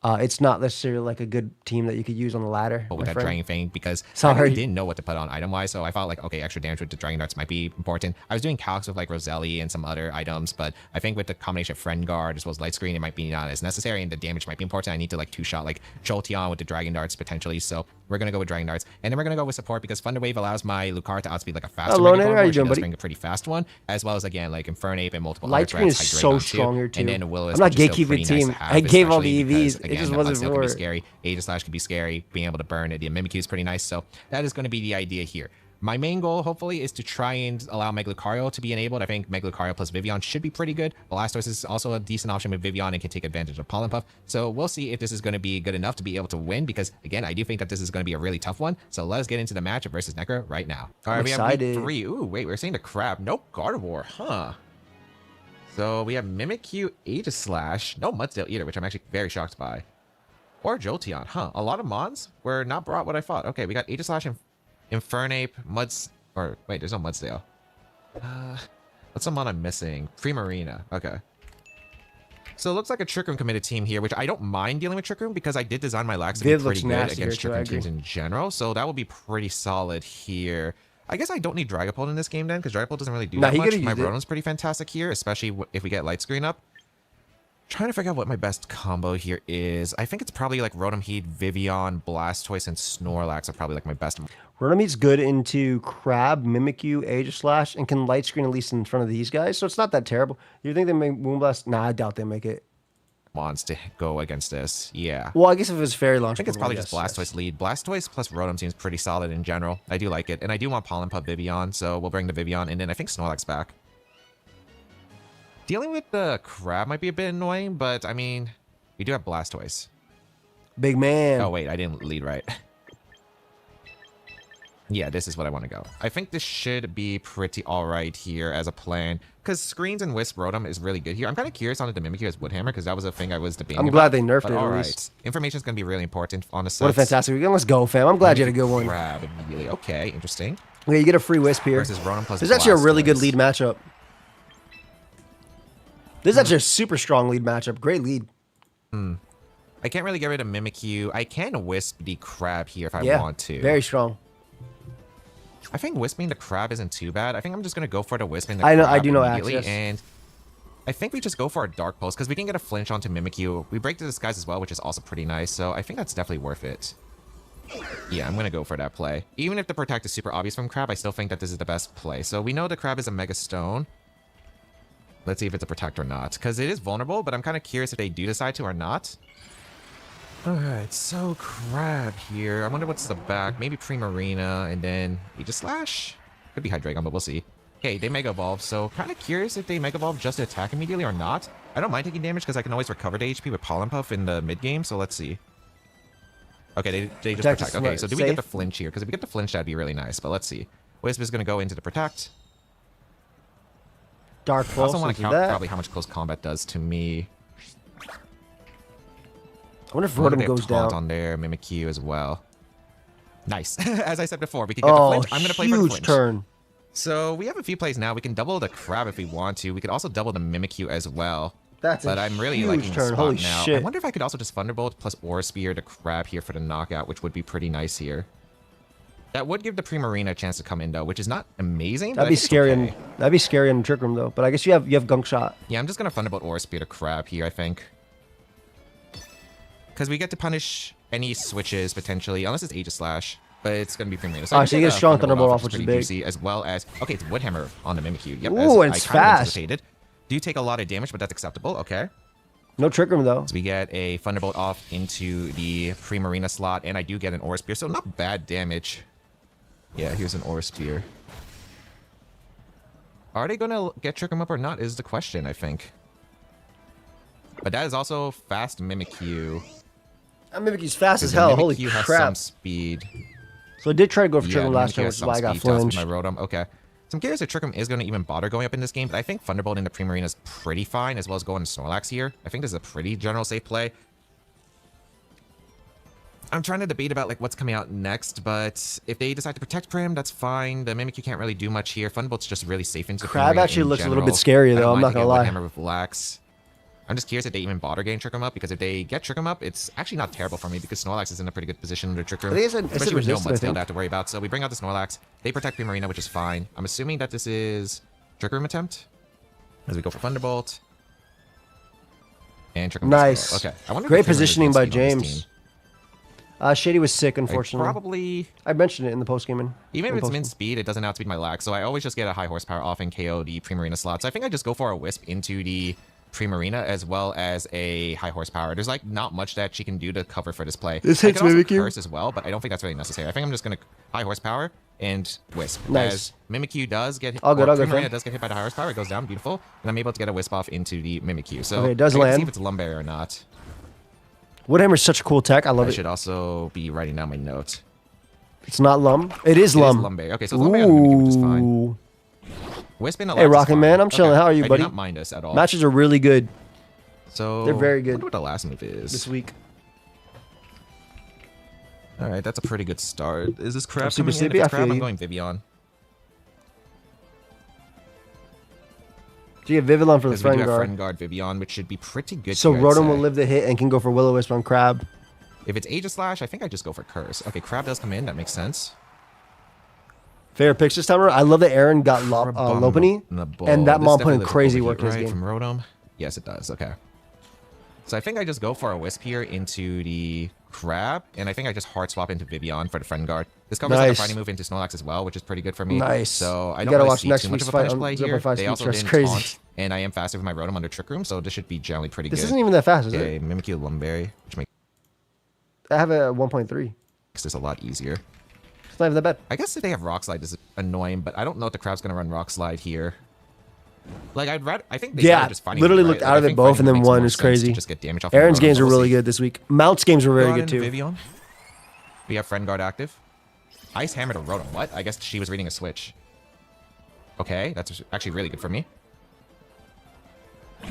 It's not necessarily like a good team that you could use on the ladder. With my that friend. Dragon Fang, because I Sorry. really didn't know what to put on item-wise, so I felt like, okay, extra damage with the Dragon Darts might be important. I was doing calcs with like Roselli and some other items, but I think with the combination of Friend Guard as well as Light Screen, it might be not as necessary, and the damage might be important. I need to like two-shot like Jolteon with the Dragon Darts potentially, so we're going to go with Dragon Darts. And then we're going to go with Support because Thunder Wave allows my Lucario to outspeed like a faster Hello, Mega Nader, how Ball, you which doing, does buddy? bring a pretty fast one, as well as, again, like Infernape and multiple Light other Screen is threats, so Hydreigon strong too. here, too. And then Willis, I'm not which is still gatekeeping pretty nice team. to have, I gave all especially the EVs. because, It again, just the wasn't Mudsdale can for be it. scary. Aegis Slash can be scary. Being able to burn it, the Mimikyu is pretty nice. So that is going to be the idea here. My main goal, hopefully, is to try and allow Mega Lucario to be enabled. I think Mega Lucario plus Vivian should be pretty good. Blastoise is also a decent option with Vivian and can take advantage of Pollen Puff. So we'll see if this is going to be good enough to be able to win, because, again, I do think that this is going to be a really tough one. So let us get into the matchup versus Necro right now. All right, we have excited. week 3. Ooh, wait, we're seeing the Crab. No Gardevoir, huh? So we have Mimikyu, Aegis Slash. No Mudsdale either, which I'm actually very shocked by. Or Jolteon, huh? A lot of Mons were not brought what I thought. Okay, we got Aegis Slash and Infernape, or wait, there's no Mudsdale. What's the Mon I'm missing? Primarina. Okay. So it looks like a Trick Room committed team here, which I don't mind dealing with Trick Room because I did design my Lax to be Viv pretty looks good nasty here against too, Trick I Room agree. teams in general. So that will be pretty solid here. I guess I don't need Dragapult in this game then, because Dragapult doesn't really do Nah, that he much. could've My used it. Rotom's pretty fantastic here, especially if we get Light Screen up. Trying to figure out what my best combo here is. I think it's probably like Rotom Heat, Vivian, Blastoise, and Snorlax are probably like my best. Rotomeat's good into Crab, Mimikyu, Aegis Slash, and can light screen at least in front of these guys, so it's not that terrible. You think they make Moonblast? Nah, I doubt they make it. Wants to go against this. Yeah. Well, I guess if it was Fairy Launch, I think it's probably just Blastoise lead. Blastoise plus Rotom seems pretty solid in general. I do like it. And I do want Pollen Pup Vivian, so we'll bring the Vivian. And then I think Snorlax back. Dealing with the Crab might be a bit annoying, but I mean, we do have Blastoise. Big man. Oh, wait, I didn't lead right. Yeah, this is what I want to go. I think this should be pretty all right here as a plan, because Screens and Wisp Rotom is really good here. I'm kind of curious on the Mimikyu as Woodhammer, because that was a thing I was debating I'm about, glad they nerfed but it at all least. right. Information is going to be really important on the sets. What a fantastic weekend. Let's go, fam. I'm glad you had a good one. Crab immediately. Okay, interesting. Okay, you get a free Wisp here. Versus Rotom plus This is actually a really good Blastoise. lead matchup. This is actually a super strong lead matchup. Great lead. I can't really get rid of Mimikyu. I can Wisp the Crab here if I Yeah, want to. very strong. I think Wisping the Crab isn't too bad. I think I'm just going to go for the Wisping the I know- Crab I do know immediately, access. and I think we just go for a Dark Pulse, because we can get a flinch onto Mimikyu. We break the Disguise as well, which is also pretty nice, so I think that's definitely worth it. Yeah, I'm going to go for that play. Even if the Protect is super obvious from Crab, I still think that this is the best play. So we know the Crab is a Mega Stone. Let's see if it's a Protect or not, because it is vulnerable, but I'm kind of curious if they do decide to or not. Alright, so Crab here. I wonder what's the back. Maybe Primarina, and then Aegis Slash? Could be Hydreigon, but we'll see. Okay, they Mega Evolve, so kind of curious if they Mega Evolve just to attack immediately or not. I don't mind taking damage because I can always recover the HP with Pollen Puff in the mid-game, so let's see. Okay, they just Protect protect. is Okay, so do we safe. get the flinch here? Because if we get the flinch, that'd be really nice, but let's see. Wisp is going to go into the Protect. Dark I Pulse also want into to count that. probably how much close combat does to me. I wonder if I wonder Rotom if they have goes Taunt down. on their Mimikyu as well. Nice. As I said before, we can get the Oh, flinch. I'm gonna play for the huge flinch. turn. So we have a few plays now. We can double the Crab if we want to. We could also double the Mimikyu as well. That's But a I'm really huge liking the turn. spot Holy now. I shit. wonder if I could also just Thunderbolt plus Aura Spear to Crab here for the knockout, which would be pretty nice here. That would give the Primarina a chance to come in though, which is not amazing. That'd be scary. That'd be scary in Trick Room though. But I guess you have Gunk Shot. Yeah, I'm just gonna Thunderbolt Aura Spear to Crab here, I think. Because we get to punish any switches potentially, unless it's Aegislash. But it's gonna be Primarina. So you get a strong Thunderbolt off, which is pretty big. juicy, as well as it's Woodhammer on the Mimikyu. Yep, Ooh, and as it's I kind of fast. anticipated. Do take a lot of damage, but that's acceptable. Okay. No Trick Room though. So we get a Thunderbolt off into the Primarina slot, and I do get an Aura Spear, so not bad damage. Yeah, here's an Aura Spear. Are they gonna get Trick 'em up or not is the question, I think. But that is also fast Mimikyu. That Mimikyu's fast as The hell. Holy Mimikyu has crap. some speed. So I did try to go for Trick Yeah, Room the last Mimikyu turn, has which is some why I got speed to outspeed flinched. my Rotom. Okay. So I'm curious if Trick 'em is going to even bother going up in this game, but I think Thunderbolt in the Primarina is pretty fine, as well as going to Snorlax here. I think this is a pretty general safe play. I'm trying to debate about like what's coming out next, but if they decide to protect Prim, that's fine. The Mimikyu can't really do much here. Thunderbolt's just really safe into Crab Primarina actually in looks a little general. bit scary, I don't though, I'm mind not gonna taking a lie. Woodhammer with Lax. I'm just curious if they even bother getting Trick 'em up, because if they get Trick 'em up, it's actually not terrible for me because Snorlax is in a pretty good position under Trick Room. I think it's Especially with no resistant, I Mudtail think. to have to worry about. So we bring out the Snorlax. They protect Primarina, which is fine. I'm assuming that this is Trick Room attempt. As we go for Thunderbolt. And Trick Room. Nice. Okay. I wonder if Great the Primarina positioning gets by speed on this James. team. Shady was sick, I unfortunately. probably... I mentioned it in the post game. Even if it's min speed, it doesn't outspeed my Lax, so I always just get a high horsepower off and KO the Primarina slot. So I think I just go for a Wisp into the Primarina as well as a high horsepower. There's like not much that she can do to cover for this play. This I hits could also Mimikyu? curse as well, but I don't think that's really necessary. I think I'm just gonna high horsepower and Wisp. Nice. As Mimikyu does get hit, All good, or all good, Primarina fam. does get hit by the high horsepower, it goes down, beautiful, and I'm able to get a Wisp off into the Mimikyu. So Okay, it does I get to land. see if it's Lumberry or not. Woodhammer's such a cool tech. I love I it. should also be writing down my note. It's not Lum. It is It is Lum. Lumberry. Okay, so it's Lumberry on the Mimikyu, which is fine. Ooh. Wisp in a Hey, Lax is Rocket fine. Man, I'm chilling. Okay. How are you, I buddy? do not mind this at all. Matches are really good So They're very good. I wonder what the last move is. this week. All right, that's a pretty good start. Is this Crab I'm super coming in? If sleepy, it's I Crab, feel I'm you. going Vivian. Do you get Vivillon for the Because we do friend have guard? Friend Guard Vivian, which should be pretty good. So here, I'd Rotom will say. live the hit and can go for Will-O-Wisp on Crab. If it's Aegislash, I think I just go for Curse. Okay, Crab does come in. That makes sense. Favorite picks this time around? I love that Aaron got Lopunny, and that mom put in crazy work in his right, game. from Rotom. Yes, it does. Okay. So I think I just go for a Wisp here into the Crab, and I think I just hard swap into Vivian for the Friend Guard. This covers like a Nice. fighting move into Snorlax as well, which is pretty good for me. Nice. So I You don't gotta really watch see next too much week's of a punish fight on play 0.5 here. They speed also stress. didn't Crazy. taunt, and I am faster with my Rotom under Trick Room, so this should be generally pretty This good. isn't even that fast, is Okay, it? Mimikyu Lumberry, which makes I have a 1.3. this a lot easier. It's not even that bad. I guess if they have Rock Slide, this is annoying, but I don't know if the Crab's gonna run Rock Slide here. Like I think they Yeah, started just fighting literally move, looked right? out Like, of I it think both, fighting and then move makes one more is sense crazy. to just get damage off. Aaron's Rotom, games are but we'll really see. good this week. Mount's games are Go very on good into too. Vivian. We have Friend Guard active. Ice Hammer to Rotom. What? I guess she was reading a switch. Okay, that's actually really good for me.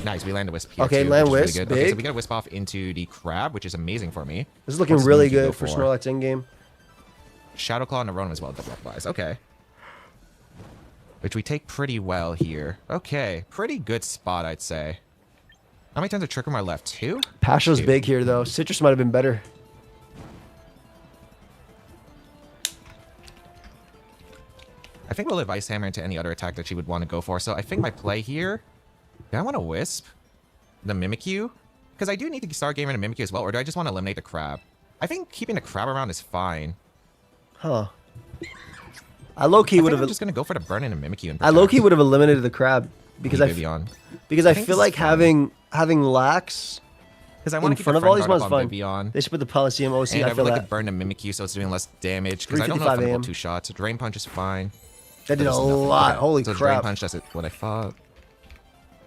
Nice, we land a Wisp here. Okay, too, land which is Wisp, really good. Okay, so big. we get a Wisp off into the Crab, which is amazing for me. This is looking What's really Mimikyu good go for Snorlax in game. Shadow Claw and the Rotom as well, double wise. Okay. Which we take pretty well here. Okay, pretty good spot, I'd say. How many times did Trick Room I left? Two? Pasho's Two. big here though. Citrus might have been better. I think we'll have Ice Hammer into any other attack that she would want to go for. So I think my play here... Do I want to Wisp the Mimikyu? Because I do need to start gaming a Mimikyu as well, or do I just want to eliminate the Crab? I think keeping the Crab around is fine. Huh. I low-key would I'm have. just going to go for the Burn and a Mimikyu. And I low-key would have eliminated the Crab because I Vivian. I think feel this like is fine. having Lax Because I in want to keep front the of all Friend these Guard ones up on fun. Vivian. They should put the Polyseum OC. And I I feel would like that. to burn the Mimikyu so it's doing less damage. Because I don't know if I'm 3:55 going AM. to go 2 shots. Drain Punch is fine. That did a That is nothing. lot. Okay, Holy so crap. Drain Punch does it what I thought.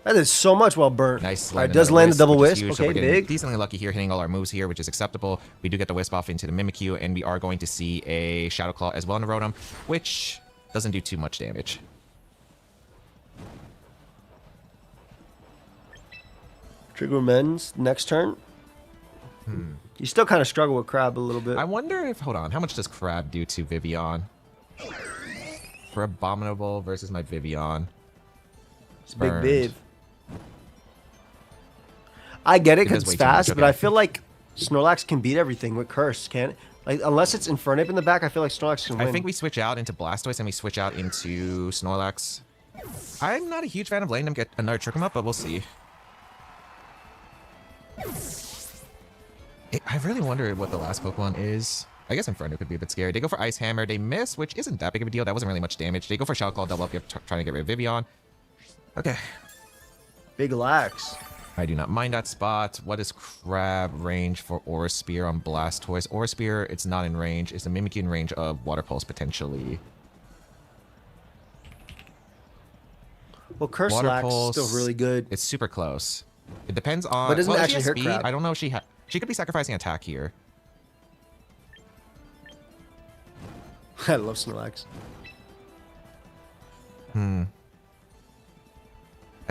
That did so much while burnt. Nice. Alright, land does another land a Wisp, double which is Wisp. huge, so Okay, we're getting big. decently lucky here, hitting all our moves here, which is acceptable. We do get the Wisp off into the Mimikyu, and we are going to see a Shadow Claw as well in the Rotom, which doesn't do too much damage. Trigger Men's next turn. You still kind of struggle with Crab a little bit. I wonder if, hold on, how much does Crab do to Vivian? For Abominable versus my Vivian. It's Big Viv. I get it because It does it's way too much, fast, but okay. I feel like Snorlax can beat everything with Curse, can't it? Like, unless it's Infernape in the back, I feel like Snorlax can win. I think we switch out into Blastoise and we switch out into Snorlax. I'm not a huge fan of letting them get another Trick 'em Up, but we'll see. I really wonder what the last Pokemon is. I guess Inferno could be a bit scary. They go for Ice Hammer. They miss, which isn't that big of a deal. That wasn't really much damage. They go for Shadow Claw, double up. You're trying to get rid of Vivian. Okay. Big Lax. I do not mind that spot. What is Crab range for Aura Spear on Blastoise? Aura Spear, it's not in range. Is the Mimikyu in range of Water Pulse potentially? Well, Curse Water Lax is Pulse, still really good. It's super close. It depends on. But doesn't well, it if she actually has hurt speed, Crab? I don't know if she could be sacrificing attack here. I love Snorlax. I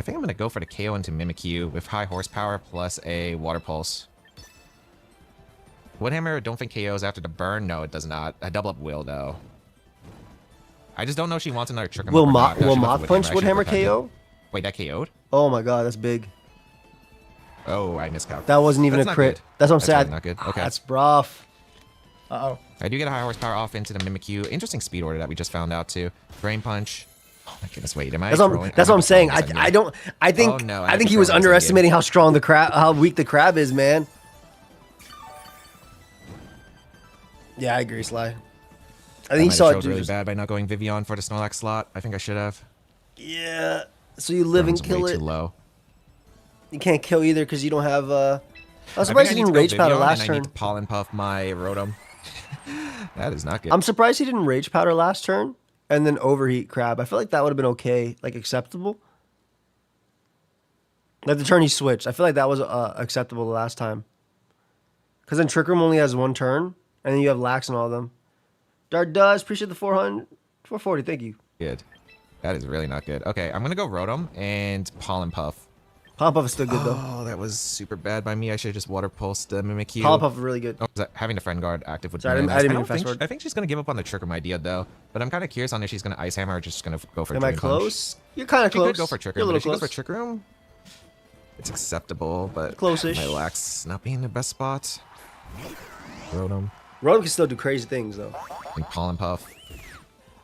think I'm gonna go for the KO into Mimikyu with high horsepower plus a Water Pulse. Woodhammer, don't think KOs after the burn. No, it does not. A double up will though. I just don't know if she wants another trick. Will Mach Punch Woodhammer KO? Wait, that KO'd? Oh my god, that's big. Oh, I miscalculated. That wasn't even That's a not crit. good. That's what I'm That's saying. really not good. Okay. That's rough. Uh-oh. I do get a high horsepower off into the Mimikyu. Interesting speed order that we just found out too. Drain Punch. Oh my goodness, wait, am I That's trolling? what I'm saying. Yes, I don't. I think. Oh, no, I I have think to he was troll this underestimating how strong the crab, how weak the crab is, man. Yeah, I agree, Sly. I I think he might saw have it. showed really bad by not going Vivian for the Snorlax slot. I think I should have. Yeah. So you live and That one's kill way it. Too low. You can't kill either because you don't have. I'm I surprised think he I didn't need to go rage powder Vivian, last and I need turn. to pollen puff my Rotom. That is not good. I'm surprised he didn't rage powder last turn and then overheat crab. I feel like that would have been okay, like acceptable. Like the turn he switched, I feel like that was acceptable the last time. Because then Trick Room only has one turn, and then you have Lax and all of them. Dart does appreciate the 440. Thank you. Good. That is really not good. Okay, I'm gonna go Rotom and pollen puff. Pollen Puff is still good though. Oh, that was super bad by me. I should have just water pulsed the Mimikyu. Pollen Puff is really good. Oh, having the friend guard active would Sorry, be really I nice. didn't mean don't to fast think, forward. I think she's gonna give up on the Trick Room idea though. But I'm kind of curious on if she's gonna Ice Hammer or just gonna go for Am I Drain Punch. close? You're kind of She close. could go for Trick You're Room, a but if she little goes for close. Trick Room, it's acceptable, but Close-ish. my Lax not being the best spot. Rotom Rotom can still do crazy things though. and Pollen Puff.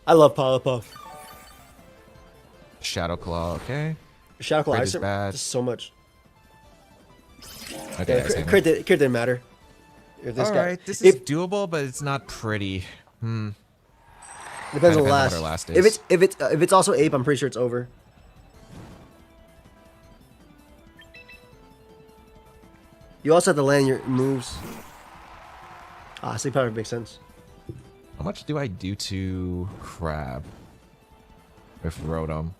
I love Pollen Puff. Shadow Claw, okay. Shadow Claw Crit Ice is bad. just so much. Okay, Yeah, Ice Hammer. crit didn't matter. If this guy, Alright, this is if, doable, but it's not pretty. depends on the depends on last. what our last If is. if it's also Ape, I'm pretty sure it's over. You also have to land your moves. Sleep powder makes sense. How much do I do to Crab with Rotom?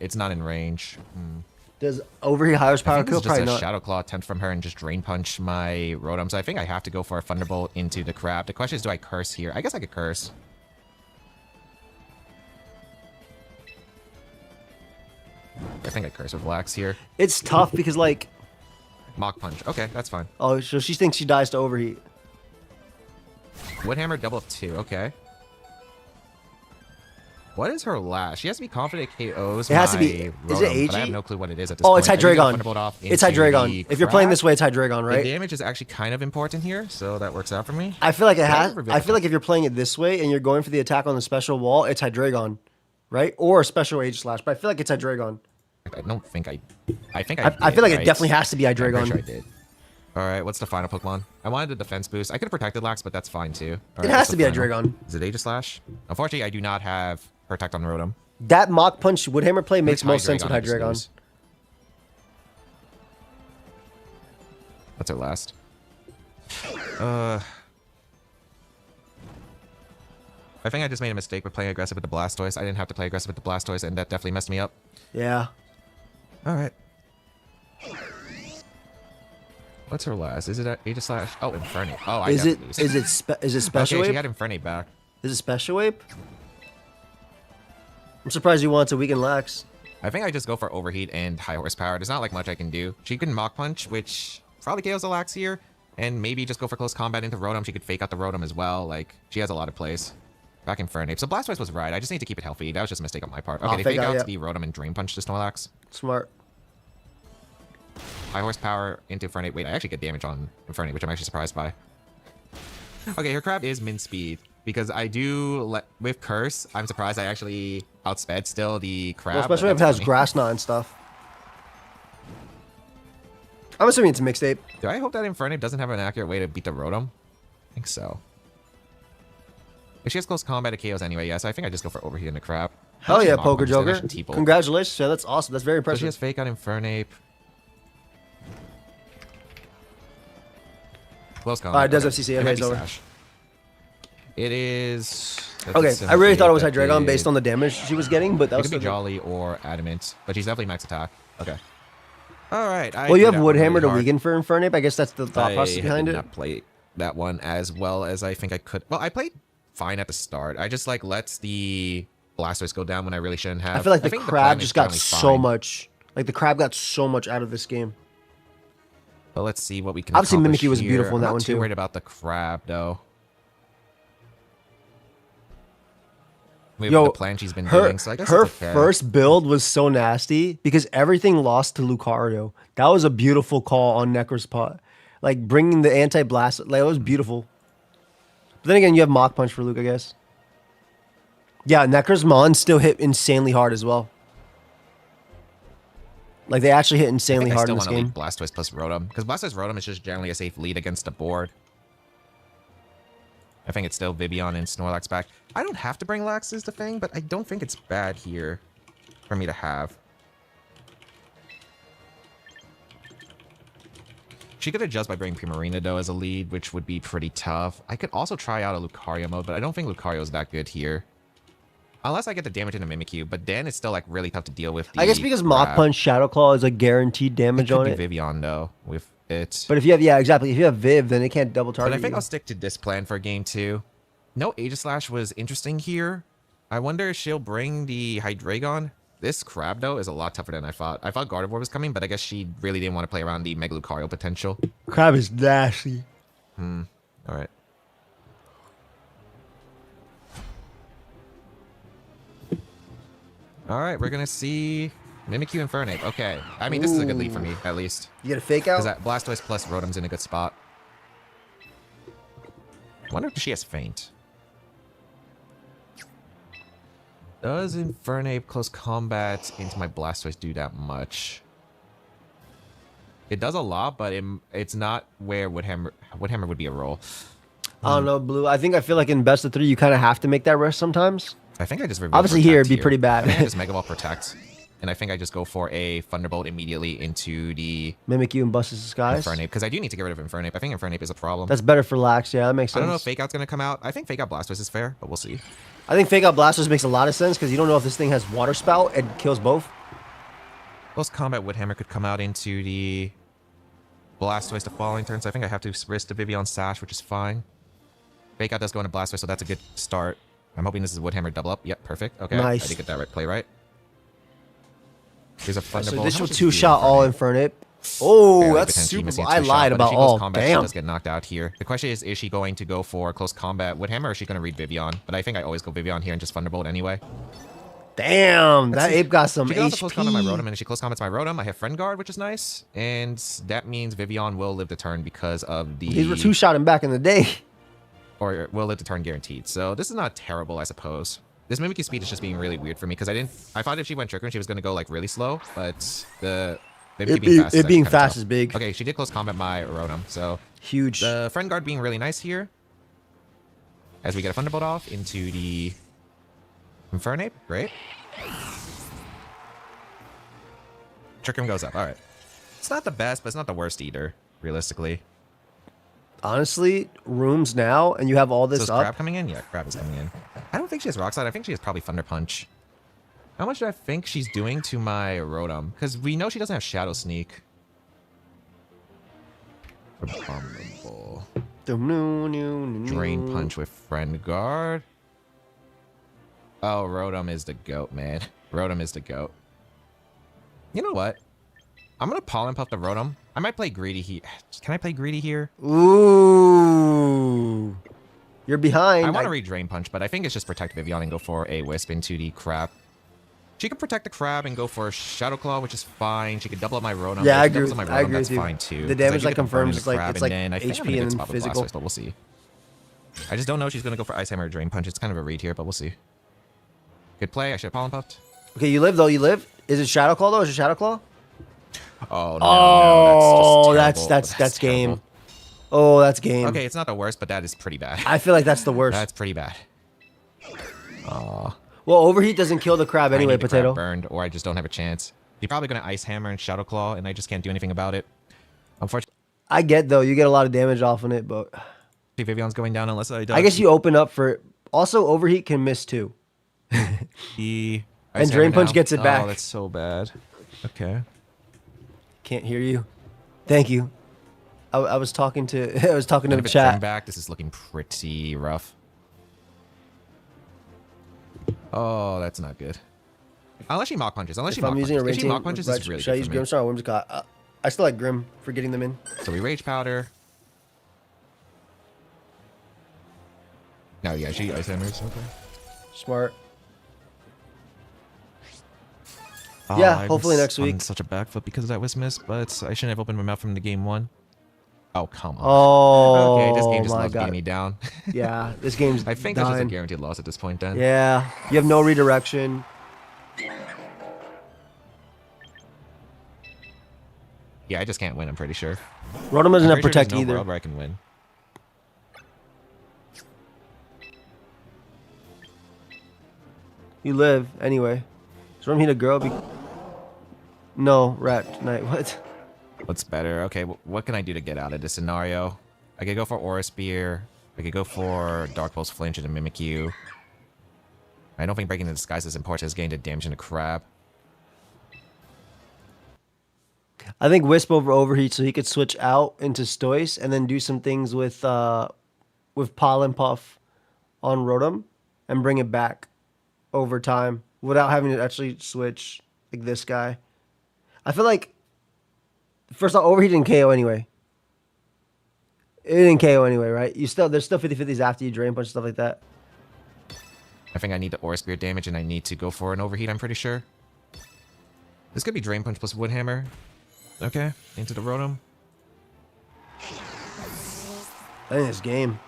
It's not in range. Does overheat high I horsepower think this kill? is just Probably a not. Shadow Claw attempt from her and just Drain Punch my Rotom. So I think I have to go for a Thunderbolt into the Crab. The question is, do I curse here? I guess I could curse. I think I curse with Lax here. It's tough because like, Mach Punch. Okay, that's fine. oh, so she thinks she dies to overheat. Woodhammer double up 2. Okay. What is her last? She has to be confident it KOs It has to my be- is it Rotom, but I AG? have no clue what it is at this Oh, point. it's I do get Hydreigon. Thunderbolt off It's into Hydreigon. the If you're playing Crab. this way, it's Hydreigon, The right? damage is actually kind of important here, so that works out for me. I feel like it Yeah, has. never I feel been- like if you're playing it this way and you're going for the attack on the special wall, it's Hydreigon, right? Or a special Age Slash. But I feel like it's Hydreigon. I don't think I think I did, feel like right? it definitely has to be I'm pretty Hydreigon. sure I did. All right, what's the final Pokemon? I wanted the defense boost. I could have protected Lax, but that's fine too. All It right, has what's to the be final? Hydreigon. Is it Aegislash? Unfortunately, I do not have Protect on Rotom. That Mach Punch Woodhammer play makes It's most sense with I just Hydreigon. lose. What's our last? I think I just made a mistake with playing aggressive with the Blastoise. I didn't have to play aggressive with the Blastoise, and that definitely messed me up. Yeah. All right. What's her last? Is it Aegislash? Oh, Infernape. Oh, I Is have it to lose. is it special Okay, she Ape? had Infernape back. Is it special Ape? I'm surprised you want to weaken Lax. I think I just go for overheat and high horsepower. There's not like much I can do. She can Mach Punch, which probably KOs the Lax here. And maybe just go for close combat into Rotom. She could fake out the Rotom as well. Like, she has a lot of plays. Back in Infernape. So Blastoise was right. I just need to keep it healthy. That was just a mistake on my part. Okay, they fake out the Rotom and Drain Punch to Snorlax. Smart. High horsepower into Infernape. Wait, I actually get damage on Infernape, which I'm actually surprised by. Okay, her Crab is min speed. Because I do, with Curse, I'm surprised I actually outsped still the Crab. Well, especially if it has Grass Knot and stuff. I'm assuming it's a mixtape. Do I hope that Infernape doesn't have an accurate way to beat the Rotom? I think so. If she has close combat, it KOs anyway, yeah, so I think I just go for overheat in the Crab. Hell yeah, Poker Joker. Congratulations, man. That's awesome. That's very impressive. So she has Fake on Infernape. Close combat. It does have CC. Okay, it's over. It is... Okay, I really thought it was Hydreigon based on the damage she was getting, but that was... It could be Jolly or Adamant, but she's definitely max attack. Okay. Alright. Well, you have Woodhammer to weaken for Infernape. I guess that's the thought process behind it. I did not play that one as well as I think I could. Well, I played fine at the start. I just, like, lets the Blastoise go down when I really shouldn't have. I feel like the Crab just got so much... Like, the Crab got so much out of this game. But let's see what we can Obviously, Mimikyu was beautiful in that one, too. I'm not too worried about the Crab, though. Yo, the plan she's been doing, so I guess her first build was so nasty because everything lost to Lucario. That was a beautiful call on Necro's pot. Like, bringing the anti-blast, like, it was beautiful. But then again, you have Mach Punch for Luke, I guess. Yeah, Necro's Mon still hit insanely hard as well. Like, they actually hit insanely hard in this game. I still want to lead Blastoise plus Rotom, because Blastoise Rotom is just generally a safe lead against the board. I think it's still Vivian and Snorlax back. I don't have to bring Lax is the thing, but I don't think it's bad here for me to have. She could adjust by bringing Primarina, though, as a lead, which would be pretty tough. I could also try out a Lucario mode, but I don't think Lucario is that good here. Unless I get the damage into Mimikyu, but then it's still, like, really tough to deal with. I guess because Mach Punch Shadow Claw is a guaranteed damage on it. It could be Vivian, though, with it. But if you have, yeah, exactly. If you have Viv, then it can't double target. But I think I'll stick to this plan for game 2. No Aegislash was interesting here. I wonder if she'll bring the Hydreigon. This Crab, though, is a lot tougher than I thought. I thought Gardevoir was coming, but I guess she really didn't want to play around the Mega Lucario potential. Crab is nasty. All right. All right, we're going to see Mimikyu Infernape. Okay. I mean, this is a good lead for me, at least. You get a fake out? Because that Blastoise plus Rotom's in a good spot. I wonder if she has Feint. Does Infernape close combat into my Blastoise do that much? It does a lot, but it's not where Woodhammer would be a roll. I don't know, Blue. I feel like in best of 3, you kind of have to make that risk sometimes. I think I just obviously here it'd be pretty bad. I think I just Mega Ball Protect, and I think I just go for a Thunderbolt immediately into the Mimikyu and Busted Disguise. Infernape, because I do need to get rid of Infernape. I think Infernape is a problem. That's better for Lax. Yeah, that makes sense. I don't know if Fake Out's gonna come out. I think Fake Out Blastoise is fair, but we'll see. I think Fake Out Blastoise makes a lot of sense because you don't know if this thing has Water Spout and kills both. Close Combat Woodhammer could come out into the Blastoise the following turn, so I think I have to risk the Vivian Sash, which is fine. Fake Out does go into Blastoise, so that's a good start. I'm hoping this is Woodhammer double up. Yep, perfect. Okay, nice. I did get that right play right. There's a Thunderbolt. So this will two-shot all Infernape. Oh, that's super. I lied about all. Damn. She does get knocked out here. The question is she going to go for close combat Woodhammer, or is she going to read Vivian? But I think I always go Vivian here and just Thunderbolt anyway. Damn, that ape got some she can also HP. Close combat my Rotom, and if she close combats my Rotom, I have Friend Guard, which is nice. And that means Vivian will live the turn because of the... These were two-shotting back in the day. Or will live the turn guaranteed. So this is not terrible, I suppose. This Mimikyu speed is just being really weird for me because I thought if she went Trick Room, she was going to go like really slow, but the It being fast is big. Okay, she did close combat my Rotom, so huge. The Friend Guard being really nice here. As we get a Thunderbolt off into the Infernape, great. Trick Room goes up. All right, it's not the best, but it's not the worst either, realistically. Honestly, rooms now, and you have all this so is up. Crab coming in? Yeah, Crab is coming in. I don't think she has Rock Slide. I think she has probably Thunder Punch. How much do I think she's doing to my Rotom? Because we know she doesn't have Shadow Sneak. Abominable. Drain Punch with Friend Guard. Oh, Rotom is the GOAT, man. Rotom is the GOAT. You know what? I'm gonna pollen puff the Rotom. I might play greedy here. Can I play greedy here? Ooh. You're behind. I want to read Drain Punch, but I think it's just protect Vivian and go for a Wisp into the Crab. She can protect the Crab and go for Shadow Claw, which is fine. She can double up my Rotom. Yeah, I agree. I agree that's with you. fine too. The damage like can burn confirms the it's like Crab, it's like and then I think I'm in a HP good and spot with physical. Blastoise, but we'll see. I just don't know if she's gonna go for Ice Hammer or Drain Punch. It's kind of a read here, but we'll see. Good play. I should have pollen puffed. Okay, you live though. You live. Is it Shadow Claw though? Is it Shadow Claw? Oh no, Oh, no, that's game. Oh, that's game. Okay, it's not the worst, but that is pretty bad. I feel like that's the worst. That's pretty bad. Well, Overheat doesn't kill the crab anyway, I need the Potato. Crab burned, or I just don't have a chance. You're probably gonna Ice Hammer and Shadow Claw, and I just can't do anything about it. Unfortunately, I get though, you get a lot of damage off on it, but Vivian's going down unless I die. I guess you open up for it. Also, Overheat can miss too. The And Drain Punch gets it back. Oh, that's so bad. Okay. Can't hear you. Thank you. I was talking to I was talking to the If it's chat. turned back, this is looking pretty rough. Oh, that's not good. Unless she Mach Punches. Unless she If I'm Mach using a Punches. If she rating, Mach Punches, it's really should I good use for me. Grimstar or Whimsicott? I still like Grim for getting them in. So we Rage Powder. No, yeah, she Ice Hammers. Okay. Smart. Oh, Yeah, I'm hopefully next on week. such a back foot because of that Wisp Miss, but I shouldn't have opened my mouth from the game one. Oh, come on. Oh, Okay, this game just my loves God. getting me down. Yeah, this game's I think that's just a dying. guaranteed loss at this point then. Yeah, you have no redirection. Yeah, I just can't win, I'm pretty sure. Rotom doesn't I'm have pretty sure Protect there's no either. world where I can win. You live anyway. Is Rotom a girl? No, Rat Knight. What? What's better? Okay, what can I do to get out of this scenario? I could go for Aura Spear. I could go for Dark Pulse Flinch and Mimikyu. I don't think Breaking the Disguise is important as getting the damage in the Crab. I think Wisp over Overheat, so he could switch out into Stoice and then do some things with Pollen Puff on Rotom and bring it back over time without having to actually switch like this guy. I feel like first off, Overheat didn't KO anyway. It didn't KO anyway, right? There's still 50-50s after you Drain Punch, stuff like that. I think I need the Aura Spear damage and I need to go for an Overheat, I'm pretty sure. This could be Drain Punch plus Wood Hammer. Okay, into the Rotom. I think it's game.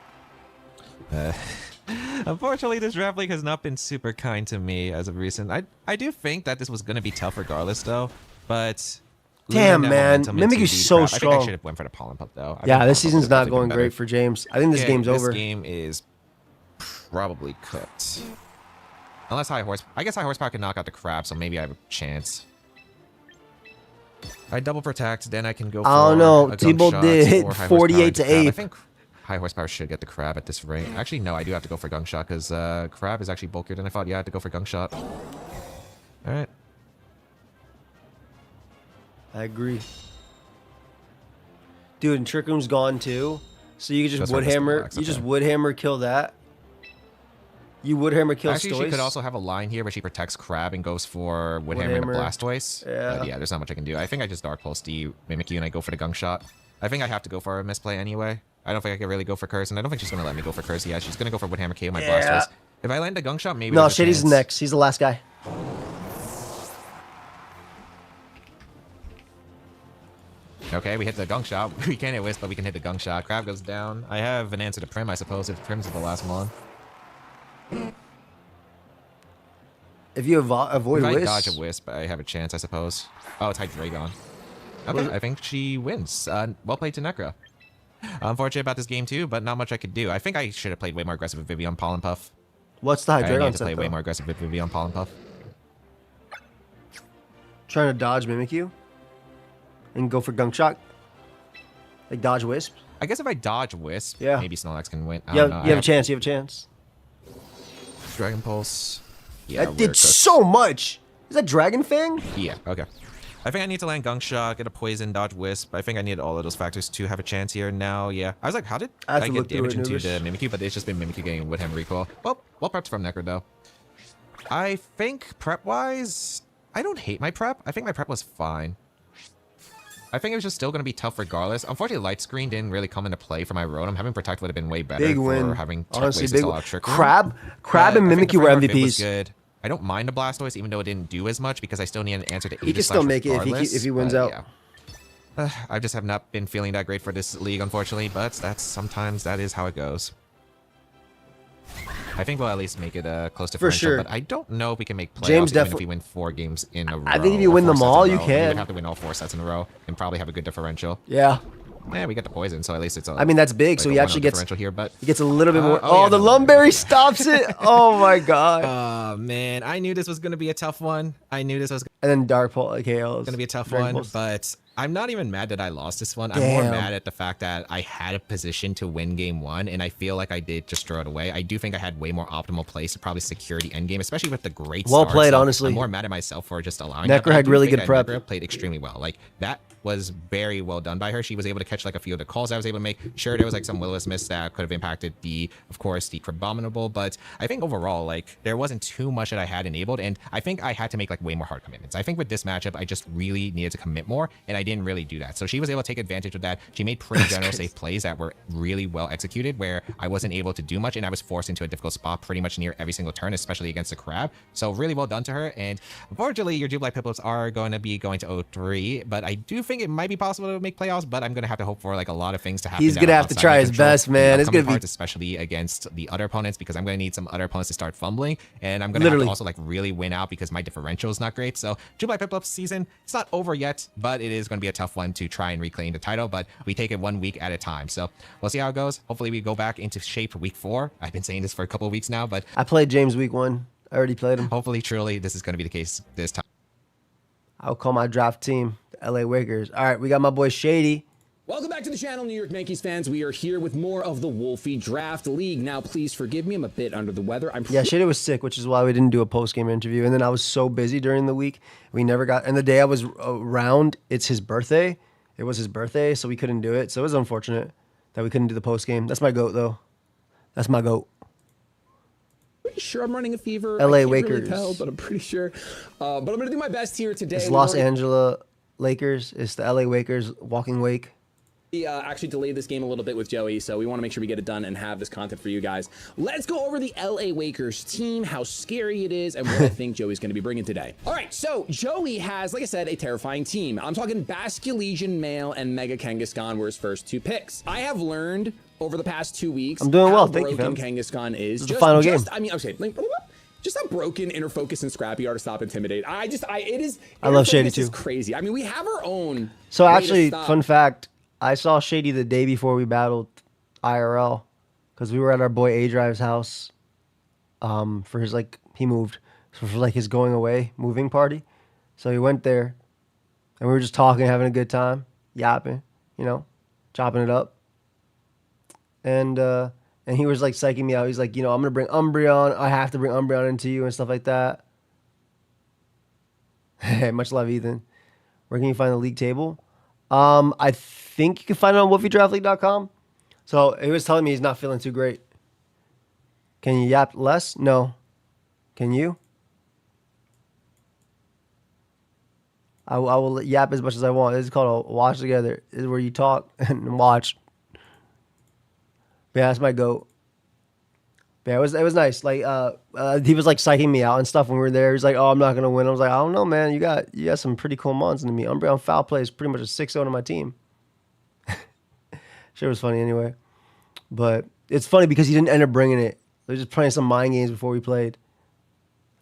Unfortunately, this draft league has not been super kind to me as of recent. I do think that this was going to be tough regardless, though. But Damn, losing that man. momentum into Mimikyu's the so crap- I think I strong. should have went for the Pollen Pup, though. I Yeah, think this Pollen Pup season's would've not definitely going been great better. for James. I think this game's over. This game is probably cooked. Unless High Horsepower. I guess High Horsepower can knock out the Crab, so maybe I have a chance. I double protect, then I can go for I don't know. a T-Bolt Gunk did Shot hit or High 48 to Horsepower into Crab. I 8. think High Horsepower should get the Crab at this rate. Actually, no, I do have to go for Gunk Shot because Crab is actually bulkier than I thought. Yeah, I have to go for Gunk Shot. Alright. I agree. Dude, and Trick Room's gone too. So you could just That's Wood right, that's the Hammer. max, You just okay. Wood Hammer kill that. You Wood Hammer kill Actually, Stoice. she could also have a line here where she protects Crab and goes for Wood Hammer and a Hammer. Blastoise. Yeah. But yeah, there's not much I can do. I think I just Dark Pulse the Mimikyu and I go for the Gunk Shot. I think I have to go for a misplay anyway. I don't think I can really go for Curse, and I don't think she's going to let me go for Curse. Yeah, she's going to go for Wood Hammer KO my Yeah. Blastoise. If I land a Gunk Shot, maybe No, there's a Shady's chance. next. He's the last guy. Okay, we hit the Gunk Shot. We can't hit Wisp, but we can hit the Gunk Shot. Crab goes down. I have an answer to Prim, I suppose, if Prim's the last one. If you avoid If I Wisp. dodge a Wisp, I have a chance, I suppose. Oh, it's Hydreigon. Okay, I think she wins. Well played to Necra. Unfortunate about this game too, but not much I could do. I think I should have played way more aggressive with Vivian Pollen Puff. What's the I need Hydreigon to play set way though? more aggressive with Vivian Pollen Puff. Trying to dodge Mimikyu? And go for Gunk Shot? Like dodge Wisp? I guess if I dodge Wisp, Yeah. maybe Snorlax can win. I You don't have, know. you have a chance. You have a chance. Dragon Pulse. Yeah, That we're did cooked. so much. Is that Dragon Fang? Yeah, okay. I think I need to land Gunk Shot, get a Poison, dodge Wisp. I think I need all of those factors to have a chance here. Now, yeah. I was like, how did I have I to get look through damage it, into Nubish. the Mimikyu? But it's just been Mimikyu getting Wood Hammer recoil. Well prepped from Necro, though. I think prep-wise, I don't hate my prep. I think my prep was fine. I think it was just still going to be tough regardless. Unfortunately, light screen didn't really come into play for my road. Having Protect would have been way better Big for win. having Honestly, big big Trick. Crab and Mimikyu were MVPs. Good. I don't mind the Blastoise, even though it didn't do as much, because I still need an answer to He can still make it if he wins out. Yeah. I just have not been feeling that great for this league, unfortunately, but sometimes that is how it goes. I think we'll at least make it a close differential, sure. but I don't know if we can make playoffs James even if definitely- we win 4 games in a row. I think if you or win 4 them sets all, in a you row. can. We would have to win all 4 sets in a row and probably have a good differential. Yeah. Yeah, we get the poison, so at least it's a... I mean, that's big, like so a he 1-0 actually gets differential here, but he gets a little bit more. oh, yeah, the no, Lumberry yeah. stops it. Oh my god. Oh, man. I knew this was going to be a tough one. And then Dark Pole KO is Gonna be a tough Dragon one, Pulse. but I'm not even mad that I lost this one. I'm more Damn. mad at the fact that I had a position to win game 1, and I feel like I did just throw it away. I do think I had way more optimal plays to probably secure the end game, especially with the great Well start. played, So honestly. I'm more mad at myself for just allowing that. Necro but I had do really think good that prep. Necro played extremely well. Like, that was very well done by her. She was able to catch like a few of the calls I was able to make. Sure, there was like some Will-O-Wisp miss that could have impacted of course, the Crabominable, but I think overall, like, there wasn't too much that I had enabled, and I think I had to make like way more hard commitments. I think with this matchup, I just really needed to commit more, and I didn't really do that. So she was able to take advantage of that. She made pretty general safe plays that were really well executed, where I wasn't able to do much, and I was forced into a difficult spot pretty much near every single turn, especially against the Crab. So really well done to her, and unfortunately, your Jubilee Piplups are going to be going to 0-3, but I do think it might be possible to make playoffs, but I'm going to have to hope for like a lot of things to happen. He's gonna have to try his best, man. It's gonna be especially against the other opponents, because I'm going to need some other opponents to start fumbling, and I'm going to have to also like really win out because my differential is not great. So Jubilee Piplups season, it's not over yet, but it is going to be a tough one to try and reclaim the title, but we take it 1 week at a time. So we'll see how it goes. Hopefully we go back into shape week 4. I've been saying this for a couple of weeks now, but I played James week 1. I already played him. hopefully truly this is going to be the case this time. I'll call my draft team the LA Wakers. All right, we got my boy Shady. Welcome back to the channel, New York Yankees fans. We are here with more of the Wolfey Draft League. Now, please forgive me. I'm a bit under the weather. Yeah, Shady was sick, which is why we didn't do a post-game interview. And then I was so busy during the week, we never got. And the day I was around, it's his birthday. It was his birthday, so we couldn't do it. So it was unfortunate that we couldn't do the post-game. That's my GOAT, though. That's my GOAT. Pretty sure I'm running a fever. LA I can't Wakers. really tell, but I'm pretty sure. But I'm going to do my best here today. It's We Los already- Angeles Lakers. It's the LA Wakers walking wake. We actually delayed this game a little bit with Joey, so we want to make sure we get it done and have this content for you guys. Let's go over the LA Wakers team, how scary it is, and what I think Joey's going to be bringing today. All right, so Joey has, like I said, a terrifying team. I'm talking Basculegion Male and Mega Kangaskhan were his first 2 picks. I have learned over the past 2 weeks I'm doing how well, thank you, broken fam. Kangaskhan is. This is the final game. I mean, okay, like, just how broken Inner Focus and Scrappy are to stop Intimidate. I love Inner Shady Focus is too. crazy. I mean, we have our own. So way to actually, stop. fun fact, I saw Shady the day before we battled IRL because we were at our boy A-Drive's house for his, like, he moved. So for, like, his going away moving party. So he went there and we were just talking, having a good time, yapping, you know, chopping it up. And he was, like, psyching me out. He's like, you know, I'm going to bring Umbreon. I have to bring Umbreon into you and stuff like that. Hey, much love, Ethan. Where can you find the league table? I think you can find it on wolfeydraftleague.com. So he was telling me he's not feeling too great. Can you yap less? No. Can you? I will yap as much as I want. This is called a watch together. This is where you talk and watch. But yeah, that's my GOAT. But yeah, it was nice. Like he was like psyching me out and stuff when we were there. He's like, "Oh, I'm not gonna win." I was like, "I don't know, man. You got some pretty cool mons into me. Umbreon Foul Play is pretty much a 6-0 to my team." Shit was funny anyway. But it's funny because he didn't end up bringing it. They were just playing some mind games before we played.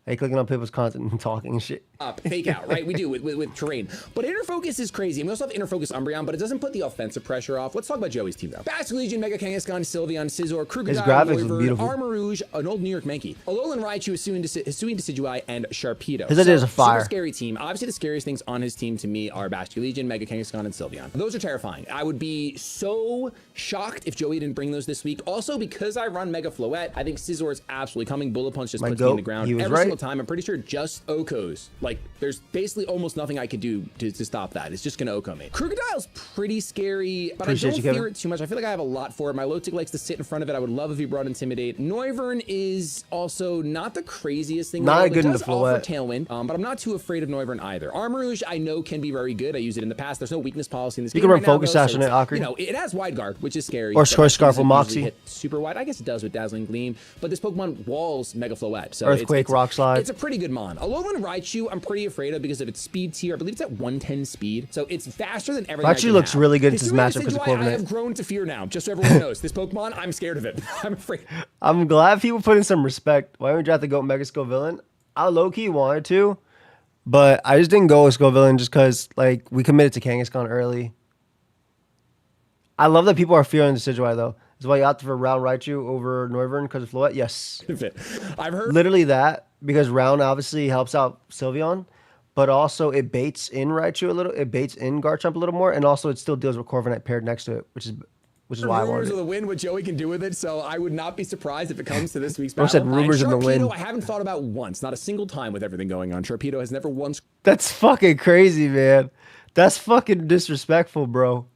Hey, clicking on people's content and talking and shit. Fake out, right? We do with terrain. But Inner Focus is crazy. And we also have Inner Focus Umbreon, but it doesn't put the offensive pressure off. Let's talk about Joey's team, though. Basculegion, Mega Kangaskhan, Sylveon, Scizor, His Krookodile, graphics was Noivern, beautiful. Armarouge, an old New York Mankey, Alolan Raichu, Hisuian Decidueye, and Sharpedo. His ideas are fire. Super scary team. Obviously, the scariest things on his team to me are Basculegion, Mega Kangaskhan, and Sylveon. Those are terrifying. I would be so shocked if Joey didn't bring those this week. Also, because I run Mega Floette, I think Scizor is absolutely coming. Bullet Punch just My puts me in goat, the ground he was every right. single time. I'm pretty sure just Oko's like Like, there's basically almost nothing I can do to stop that. It's just gonna Oko me. Crocodile's pretty scary, but Appreciate I you, don't Kevin. fear it too much. I feel like I have a lot for it. My low tick likes to sit in front of it. I would love if he brought Intimidate. Noivern is also not the craziest thing. Not It good in the does offer Floette. Tailwind, but I'm not too afraid of Noivern either. Armarouge, I know can be very good. I used it in the past. There's no weakness policy in this You game can run right now, Focus though, Sash so on it, it's, Akri. you know, it has Wide Guard, which is scary. Or but Choice Scarf doesn't with usually Moxie. hit super wide. I guess it does with Dazzling Gleam, but this Pokemon walls Mega Floette. So Earthquake, Rock Slide. It's a pretty good mon. Alolan Raichu, I'm pretty afraid of because of its speed tier. I believe it's at 110 speed, so it's faster than everything. Raichu looks really good in this matchup because of I Corviknight. have grown to fear now, just so everyone knows. This Pokemon, I'm scared of it. I'm afraid. I'm glad people put in some respect. Why don't we draft the GOAT Mega Scovillain? I low-key wanted to, but I just didn't go with Scovillain just because, like, we committed to Kangaskhan early. I love that people are fearing the Decidueye, though. Is why you opted for Round Raichu over Noivern because of Floette? Yes. I've heard. Literally that, because Round obviously helps out Sylveon, but also it baits in Raichu a little, it baits in Garchomp a little more, and also it still deals with Corviknight paired next to it, which is why I Rumors wanted of it. the wind, what Joey can do with it, so I would not be surprised if it comes to this week's Bro battle. said rumors And in the wind. Sharpedo, I haven't thought about once, not a single time with everything going on. Sharpedo has never once That's fucking crazy, man. That's fucking disrespectful, bro.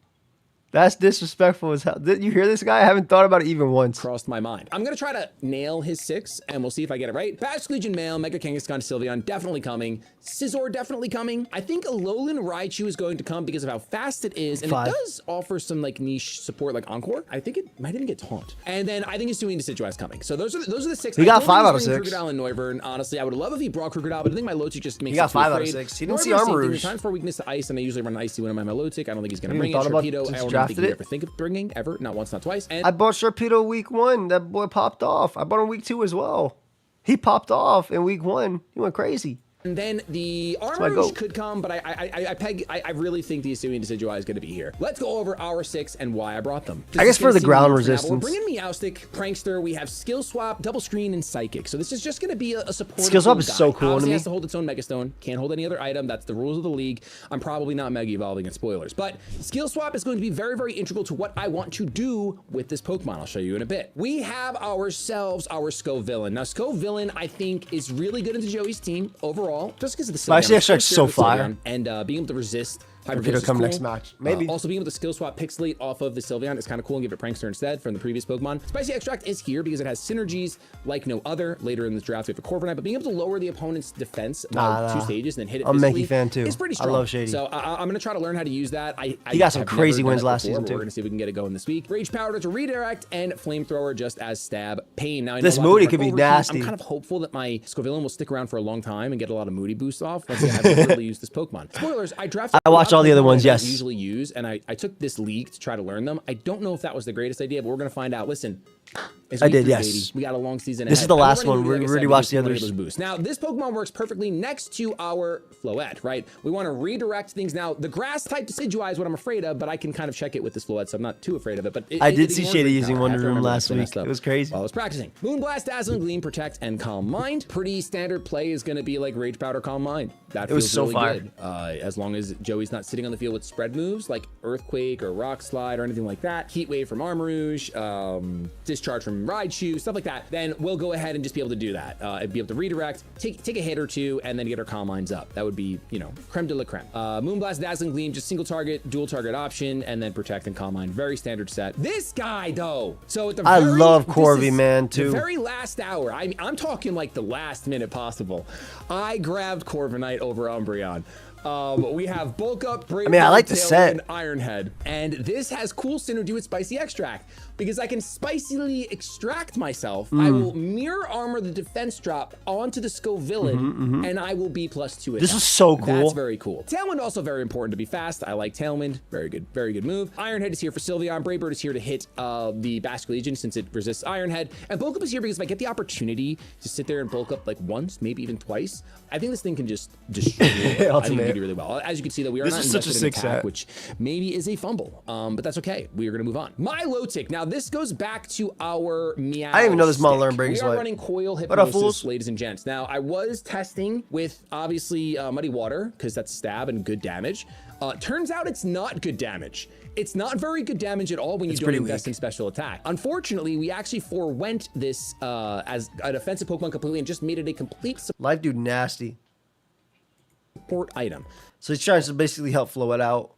That's disrespectful as hell. Did you hear this guy? I haven't thought about it even once. crossed my mind. I'm gonna try to nail his 6, and we'll see if I get it right. Basque Legion Male, Mega Kangaskhan, Sylveon, definitely coming. Scizor, definitely coming. I think Alolan Raichu is going to come because of how fast it is, and 5. it does offer some like niche support, like Encore. I think it might even get Taunt. And then I think it's doing Decidueye is coming. So those are the 6. He got I don't 5 think out of he's bringing 6. Crocodile and Noivern. Honestly, I would love if he brought Crocodile, but I think my Lotic just makes He got it too 5 out of afraid. 6. He didn't see Noivern, same thing. Armarouge. There's times for weakness to Ice, and I usually run Icy when I'm at my Lotic. I don't think he's gonna You bring it. even thought about Sharpedo, since I don't drafted think he'd it? ever think of bringing ever, not once, not twice. And I bought Sharpedo week 1. That boy popped off. I bought him week 2 as well. He popped off in week 1. He went crazy. And then the my Armarouge goat. could come, but I really think the Assyrian Decidueye is going to be here. Let's go over our 6 and why I brought them. I guess for the ground We're resistance. bringing Meowstic, Prankster, we have Skill Swap, Double Screen, and Psychic. So this is just going to be a support. Skill Swap is so cool to Obviously me. has to hold its own Megastone. Can't hold any other item. That's the rules of the league. I'm probably not Mega Evolving at spoilers. But Skill Swap is going to be very, very integral to what I want to do with this Pokemon. I'll show you in a bit. We have ourselves our Scovillain. Now, Scovillain, I think, is really good into Joey's team overall, just because of the Spicy Extract's so fire. and being able to resist It'll Hyper come next match. Maybe. Also being able to skill swap Pixelate off of the Sylveon is kind of cool and give it Prankster instead from the previous Pokemon. Spicy Extract is here because it has synergies like no other. Later in this draft, we have a Corviknight, but being able to lower the opponent's defense by 2 stages and then hit it I'm a physically Mankey fan too. is pretty I strong. love Shady. So I'm going to try to learn how to use that. He got some have crazy never done wins it last before, season, but too. We're going to see if we can get it going this week. Rage Powder to redirect and Flamethrower just as stab pain. Now, I know This a lot of Moody people could are be overheat. nasty. I'm kind of hopeful that my Scovillain will stick around for a long time and get a lot of Moody boosts off once I have really used this Pokemon. Spoilers, I drafted I watched all the other ones, I don't yes. usually use, and I took this league to try to learn them. I don't know if that was the greatest idea, but we're going to find out. Listen, it's I week did, 3, yes. baby. We got a long season This ahead. is the I'm last ready one. to do, We like I already said, watched the because we wanna others. get those boosts. Now, this Pokemon works perfectly next to our Floette, right? We want to redirect things. Now, the grass-type Decidueye is what I'm afraid of, but I can kind of check it with this Floette, so I'm not too afraid of it. But I did see ignores Shady Rage using Powder. I Wonder have to Room remember last that's messed week. up It was crazy. while I was practicing. Moonblast, Dazzling Gleam, Protect, and Calm Mind. Pretty standard play is going to be like Rage Powder, Calm Mind. That It was feels so really fire. good. As long as Joey's not sitting on the field with spread moves like Earthquake or Rock Slide or anything like that, Heat Wave from Armarouge, Discharge from Raichu, stuff like that, then we'll go ahead and just be able to do that. And be able to redirect, take a hit or two, and then get our Calm Minds up. That would be, you know, creme de la creme. Moonblast, Dazzling Gleam, just single target, dual target option, and then Protect and Calm Mind. Very standard set. This guy, though. So at the I very, love this Corby, is man, the too. very last hour. I'm talking like the last minute possible. I grabbed Corviknight over Umbreon. We have Bulk Up, Brave I like the Tailwind, set. and Ironhead. And this has cool synergy with Spicy Extract because I can spicily extract myself. I will mirror armor the defense drop onto the Scovillain, and I will be +2 This attack. is so cool. That's very cool. Tailwind also very important to be fast. I like Tailwind. Very good move. Ironhead is here for Sylveon. Brave Bird is here to hit the Basque Legion since it resists Ironhead. And Bulk Up is here because if I get the opportunity to sit there and bulk up like once, maybe even twice, I think this thing can just destroy. I think it Ultimate. can do really well. As you can see, that we are This not is such a invested in sick attack, set. which maybe is a fumble, but that's okay. We are going to move on. My low tick. Now this goes back to our Meow. I didn't even know this Mon stick. Learn Break is We are like- running Coil What up, Hypnosis, fools? ladies and gents. Now I was testing with obviously Muddy Water because that's stab and good damage. Turns out it's not good damage. It's not very good damage at all when you It's don't pretty invest weak. in special attack. Unfortunately, we actually forewent this as an offensive Pokemon completely and just made it a complete Life Dude nasty. support item. So he's trying to basically help flow it out,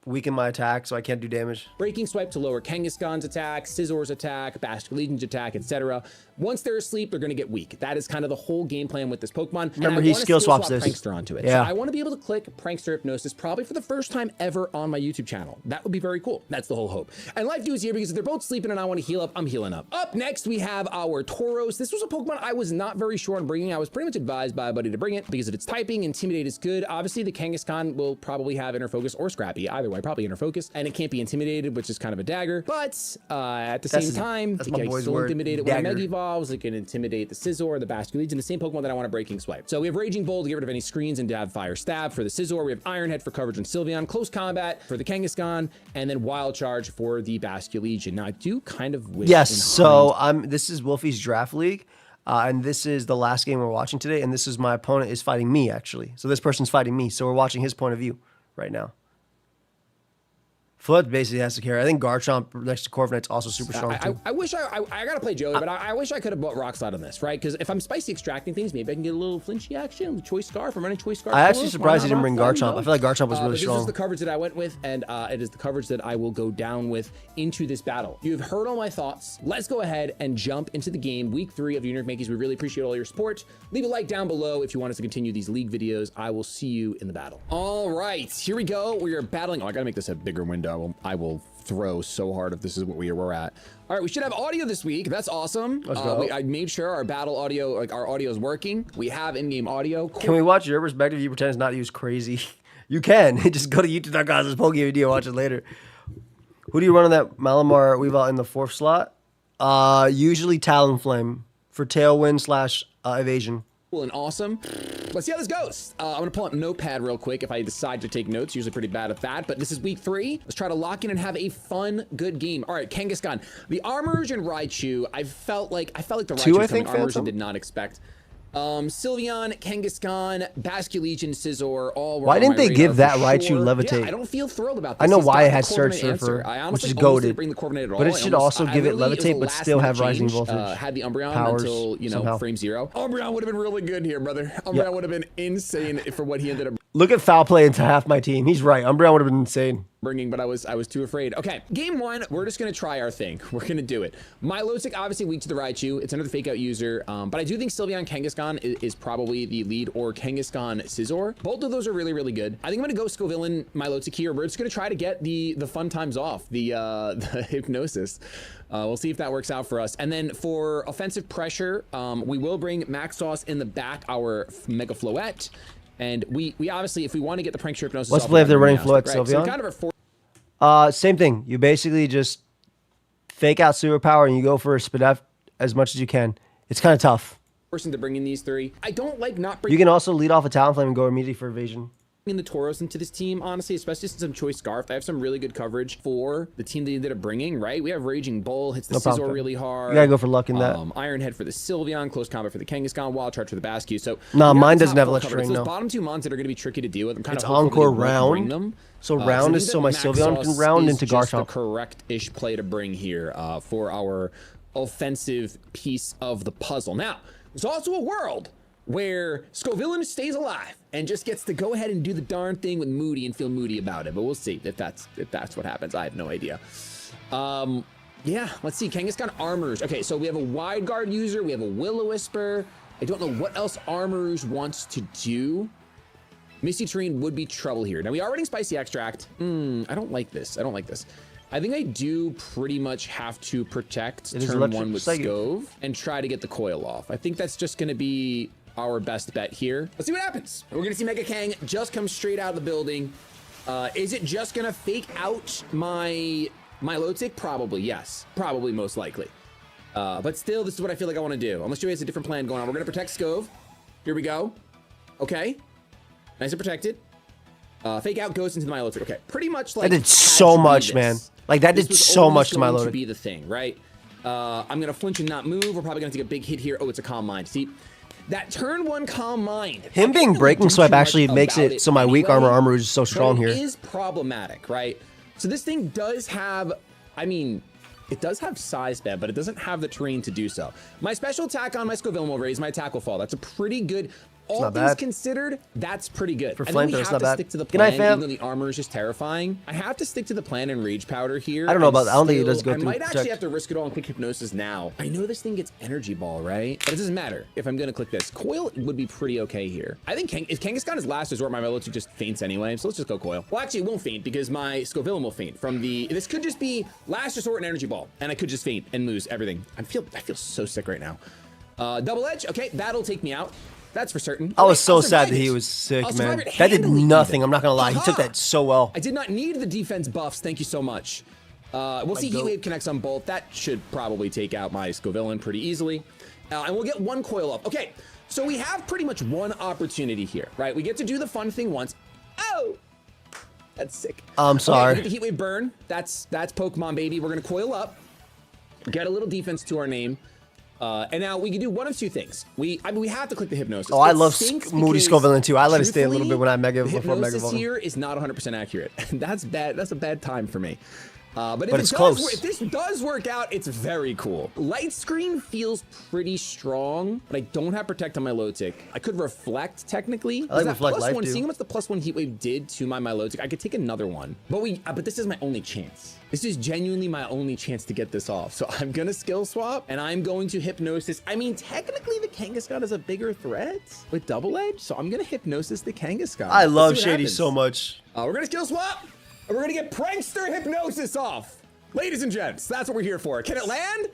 weaken my attack so I can't do damage. Breaking Swipe to lower Kangaskhan's attack, Scizzor's attack, Bastion Legion's attack, etc. Once they're asleep, they're going to get weak. That is kind of the whole game plan with this Pokemon. Remember, he skill swaps this. Prankster onto it. Yeah. So I want to be able to click Prankster Hypnosis probably for the first time ever on my YouTube channel. That would be very cool. That's the whole hope. And Life Dew is here because if they're both sleeping and I want to heal up, I'm healing up. Up next, we have our Tauros. This was a Pokemon I was not very sure on bringing. I was pretty much advised by a buddy to bring it because of its typing. Intimidate is good. Obviously, the Kangaskhan will probably have Inner Focus or Scrappy. Either way, probably Inner Focus. And it can't be intimidated, which is kind of a dagger. But at the same time, it can still intimidate it when it Mega Evolves. It can intimidate the Scizor, the Bastion Legion, the same Pokemon that I want to Breaking Swipe. So we have Raging Bull to get rid of any screens and to have Fire Stab for the Scizor. We have Iron Head for coverage on Sylveon, Close Combat for the Kangaskhan, and then Wild Charge for the Bastion Legion. Now I do kind of wish. Yes, so this is Wolfey's Draft League, and this is the last game we're watching today, and this is my opponent is fighting me, actually. So this person's fighting me, so we're watching his point of view right now. Flood basically has to carry. I think Garchomp next to Corviknight's also super strong too. I wish I gotta play Joey, but I wish I could have bought Rock Slide on this, right? Because if I'm spicy extracting things, maybe I can get a little flinchy action. The Choice Scarf. I'm running Choice Scarf. I actually surprised he didn't bring Garchomp. I feel like Garchomp was really strong. This is the coverage that I went with, and it is the coverage that I will go down with into this battle. You've heard all my thoughts. Let's go ahead and jump into the game. Week 3 of Unit Makeys. We really appreciate all your support. Leave a like down below if you want us to continue these league videos. I will see you in the battle. All right, here we go. We are battling. Oh, I gotta make this a bigger window. I will throw so hard if this is what we're at. All right, we should have audio this week. That's awesome. Let's go. I made sure our battle audio, like our audio is working. We have in-game audio. Cool. Can we watch your perspective? You pretend it's not used crazy. You can. Just go to youtube.com/pokeaimMD video, watch it later. Who do you run on that Malamar Weavile in the 4th slot? Usually Talonflame for Tailwind / evasion. Cool and awesome. Let's see how this goes. I'm gonna pull up Notepad real quick if I decide to take notes. Usually pretty bad at that, but this is week 3. Let's try to lock in and have a fun, good game. All right, Kangaskhan. The Armourouge and Raichu, I felt like the Raichu was coming. Armourouge I did not expect. Sylveon, Kangaskhan, Bastion Legion, Scizor, all were Why on didn't my they radar give for that sure. Raichu levitate? Yeah, I don't feel thrilled about this. I know He's why got it had the Surge Corviknight Surfer, I which is honestly almost goated. didn't bring the Corviknight at all. But it should also give it levitate, but still have rising voltage. Had the Umbreon powers until, you know, somehow. frame 0. Umbreon would have been really good here, brother. Umbreon would have been insane for what he ended up Look at foul play into half my team. He's right. Umbreon would have been insane. bringing, but I was too afraid. Okay, game 1, we're just gonna try our thing. We're gonna do it. Milotic, obviously weak to the Raichu. It's another fake out user, but I do think Sylveon Kangaskhan is probably the lead, or Kangaskhan Scizor. Both of those are really, really good. I think I'm gonna go Scovillain Milotic here. We're just gonna try to get the fun times off, the hypnosis. We'll see if that works out for us. And then for offensive pressure, we will bring Max Sauce in the back, our Mega Floette. And we obviously, if we want to get the Prankster Hypnosis, Let's play if they're running Floette, right? Sylveon. So kind of a Same thing. You basically just fake out superpower and you go for a Spadef as much as you can. It's kind of tough. person to bring in these 3. I don't like not bringing You can also lead off a Talonflame and go immediately for evasion. the Tauros into this team, honestly, especially since I'm Choice Scarf. I have some really good coverage for the team they ended up bringing, right? We have Raging Bull, hits the Scizor really hard. You gotta go for luck in that. Iron Head for the Sylveon, Close Combat for the Kangaskhan, Wild Charge for the Bascu. So nah, mine doesn't have electric electric ring, Those no. bottom 2 mons that are going to be tricky to deal with. I'm kind It's of hoping Encore they won't bring round. them. So round is so my Sylveon can round into just the Garchomp. correct-ish play to bring here for our offensive piece of the puzzle. Now, there's also a world where Scovillain stays alive and just gets to go ahead and do the darn thing with Moody and feel moody about it. But we'll see if that's what happens. I have no idea. Yeah, let's see. Kangaskhan Armors. Okay, so we have a Wide Guard user. We have a Will-O-Wisper. I don't know what else Armors wants to do. Misty Terrain would be trouble here. Now, we are running Spicy Extract. I don't like this. I don't like this. I think I do pretty much have to protect turn 1 with Scove and try to get the coil off. I think that's just going to be our best bet here. Let's see what happens. We're going to see Mega Kang just come straight out of the building. Is it just going to fake out my Milotic? Probably, yes. Probably, most likely. But still, this is what I feel like I want to do. Unless Joey has a different plan going on. We're going to protect Scove. Here we go. Okay. Nice and protected. Fake out goes into the Milotic. Okay, pretty much like That did so much, man. Like, that did so much to Milotic. This was be the thing, right? I'm gonna flinch and not move. We're probably gonna take a big hit here. Oh, it's a Calm Mind. See, that turn 1 Calm Mind. Him being Breaking Swipe actually makes it so my weak armor is so strong here. It is problematic, right? So this thing does have, I mean, it does have size bed, but it doesn't have the terrain to do so. My special attack on my Scovillain will raise my tackle fall. That's a pretty good. all not things bad. considered, that's pretty good. For I think we flamethrower, have it's not to bad. stick to the Good night, plan, fam. even though the armor is just terrifying. I have to stick to the plan and rage powder here. I don't know and about that. I don't think it does still- go through I might actually protect. have to risk it all and click hypnosis now. I know this thing gets energy ball, right? But it doesn't matter if I'm gonna click this. Coil would be pretty okay here. I think if Kangaskhan is last resort, my Milotic just faints anyway. So let's just go coil. Well, actually, it won't faint because my Scovillain will faint from the. This could just be last resort and energy ball, and I could just faint and lose everything. I feel so sick right now. Double edge. Okay, that'll take me out. That's for certain. I was Wait, so I'll sad survive that he it. was sick, I'll man. survive it That did handily nothing. even. I'm not gonna lie. He took Aha! that so well. I did not need the defense buffs. Thank you so much. We'll see. Heat Wave connects on both. That should probably take out my Scovillain pretty easily. And we'll get one coil up. Okay, so we have pretty much one opportunity here, right? We get to do the fun thing once. Oh! That's sick. I'm sorry. Okay, we get the Heat Wave burn. That's Pokemon, baby. We're gonna coil up. Get a little defense to our name. And now we can do one of two things. I mean, we have to click the hypnosis. Oh, I It love stinks Moody because, Scovillain too. I let it stay a little truthfully, bit when I mega the before mega hypnosis evolved. here is not 100% accurate. That's bad. That's a bad time for me. But if, it's close. If this does work out, it's very cool. Light screen feels pretty strong, but I don't have protect on my Milotic. I could reflect technically. I like That reflect plus life, one, too. seeing what the +1 heat wave did to my Milotic, I could take another one. But this is my only chance. This is genuinely my only chance to get this off. So I'm gonna skill swap and I'm going to hypnosis. I mean, technically the Kangaskhan is a bigger threat with double edge, so I'm gonna hypnosis the Kangaskhan. I love Let's see what Shady happens. so much. We're gonna skill swap, and we're gonna get Prankster Hypnosis off. Ladies and gents, that's what we're here for. Can it land?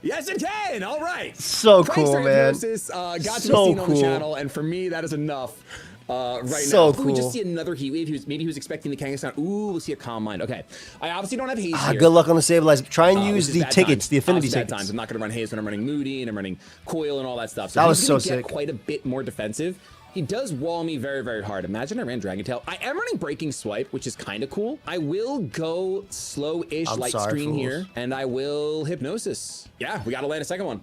Yes, it can. All right. So cool, Prankster man. Hypnosis got to be So seen on the cool. channel, and for me, that is enough. Right So now, if we cool. just see another heat wave, maybe he was expecting the Kangaskhan. Ooh, we'll see a Calm Mind. Okay, I obviously don't have haze here. Good luck on the Sableye. Try and which use is the bad tickets, times. the affinity Obviously bad tickets. times. I'm not going to run haze when I'm running Moody and I'm running Coil and all that stuff. So That he's was gonna so get sick. quite a bit more defensive. He does wall me very, very hard. Imagine I ran Dragon Tail. I am running Breaking Swipe, which is kind of cool. I will go slow-ish I'm light sorry, screen fools. here, and I will Hypnosis. Yeah, we got to land a second one.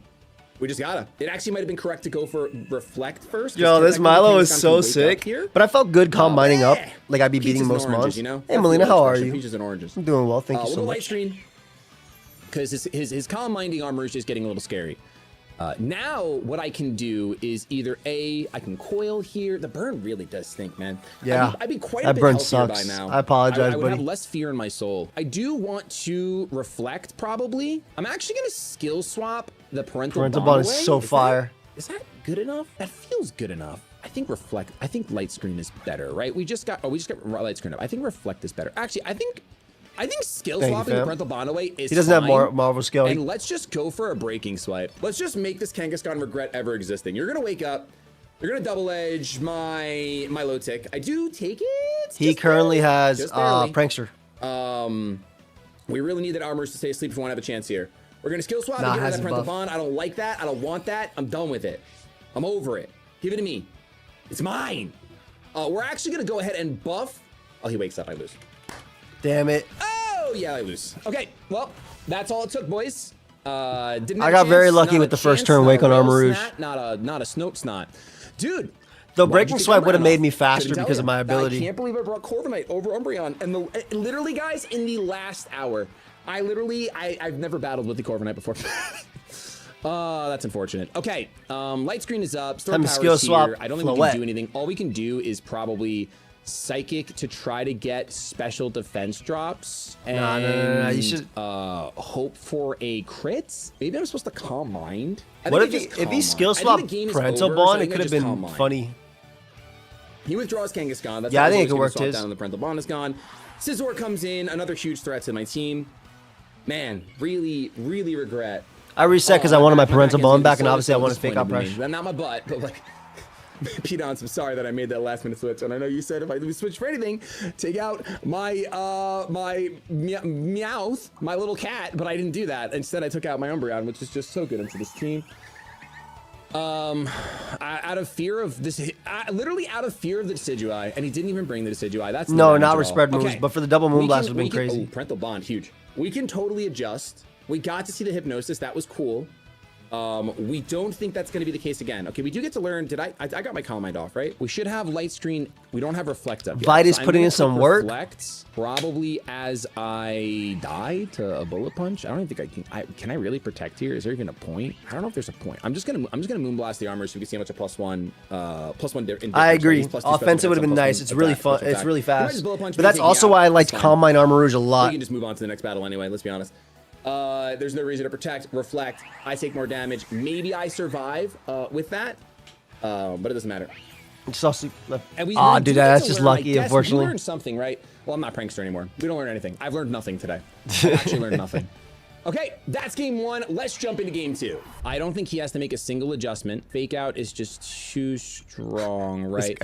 We just gotta. It actually might have been correct to go for Reflect first. Yo, this Milo is so sick. But I felt good calm mining up. yeah. Like I'd be Peaches beating and most oranges, mons. you know? Hey, That's Melina, the how are expression, you? Peaches and oranges. I'm doing well. Thank you We'll so go light much. screen because his calm minding armor is just getting a little scary. Now what I can do is either I can coil here. The burn really does stink, man. Yeah, I'd be quite a that bit burn healthier sucks. by now. I apologize, I would have buddy. less fear in my soul. I do want to reflect probably. I'm actually gonna skill swap the parental Parental bond bond is away. so fire. Is that good enough? That feels good enough. I think reflect. I think light screen is better, right? We just got light screen up. I think reflect is better. Actually, I think skill Thank you, swapping the fam. parental bond away is He doesn't have fine. more Marvel skill. And let's just go for a breaking swipe. Let's just make this Kangaskhan regret ever existing. You're gonna wake up. You're gonna double edge my low tick. I do take it. He just currently barely, has just barely. Prankster. We really need that armors to stay asleep if we want to have a chance here. We're gonna skill swap Nah, and get rid of has that a parental buff. bond. I don't like that. I don't want that. I'm done with it. I'm over it. Give it to me. It's mine. We're actually gonna go ahead and buff. Oh, he wakes up. I lose. Damn it. Oh yeah, I lose. Okay, well, that's all it took, boys. Didn't I have got a very chance, lucky not with a the first chance, turn not wake a on rail Armor Rouge. snot, not a snope snot. Dude. The why'd breaking you take swipe would have Umbreon made off? me faster Couldn't tell because ya. of my ability. I can't believe I brought Corviknight over Umbreon. And literally, guys, in the last hour, I've never battled with the Corviknight before. That's unfortunate. Okay, light screen is up. Storm Time to power skill is swap, here. I don't think we Floette. can do anything. All we can do is probably Psychic to try to get special defense drops. And, No. You should. hope for a crit. Maybe I'm supposed to Calm Mind. I What think if I just he Calm Mind. skill I think swapped the game is parental over, so I bond? It think I could have just Calm been Mind. funny. He withdraws Kangaskhan. That's Yeah, why I think it was could gonna work swap his. down. The parental bond is gone. Scizor comes in, another huge threat to my team. Man, really, really regret. I reset because I wanted my parental back bond is back, and so obviously I want to fake out disappointed in me. pressure. Not my butt, but like, Pedons, I'm sorry that I made that last minute switch. And I know you said if I switch for anything, take out my Meowth, my little cat, but I didn't do that. Instead, I took out my Umbreon, which is just so good into this team. Out of fear of this, literally out of fear of the Decidueye, and he didn't even bring the Decidueye. That's No, damage not at with all. spread moves, Okay. but for the double moon blast We would have been can- crazy. Oh, parental bond, huge. We can totally adjust. We got to see the hypnosis. That was cool. We don't think that's going to be the case again. Okay, we do get to learn. I got my Calm Mind off, right? We should have light screen. We don't have reflect up yet. Vita's So I'm putting gonna in some click work. Reflect probably as I die to a bullet punch. I don't even think I can. Can I really protect here? Is there even a point? I don't know if there's a point. I'm just gonna moonblast the armor so we can see how much a +1. I agree. Offensive would have been nice. It's really fun. It's really fast. But that's also why I liked Calm Mind Armor Rouge a We lot. can just move on to the next battle anyway. Let's be honest. There's no reason to protect, reflect. I take more damage. Maybe I survive with that, but it doesn't matter. Just also left. Ah, dude, that's just lucky, unfortunately. We learned something, right? Well, I'm not prankster anymore. We don't learn anything. I've learned nothing today. I've actually learned nothing. Okay, that's game 1. Let's jump into game 2. I don't think he has to make a single adjustment. Fake out is just too strong, right?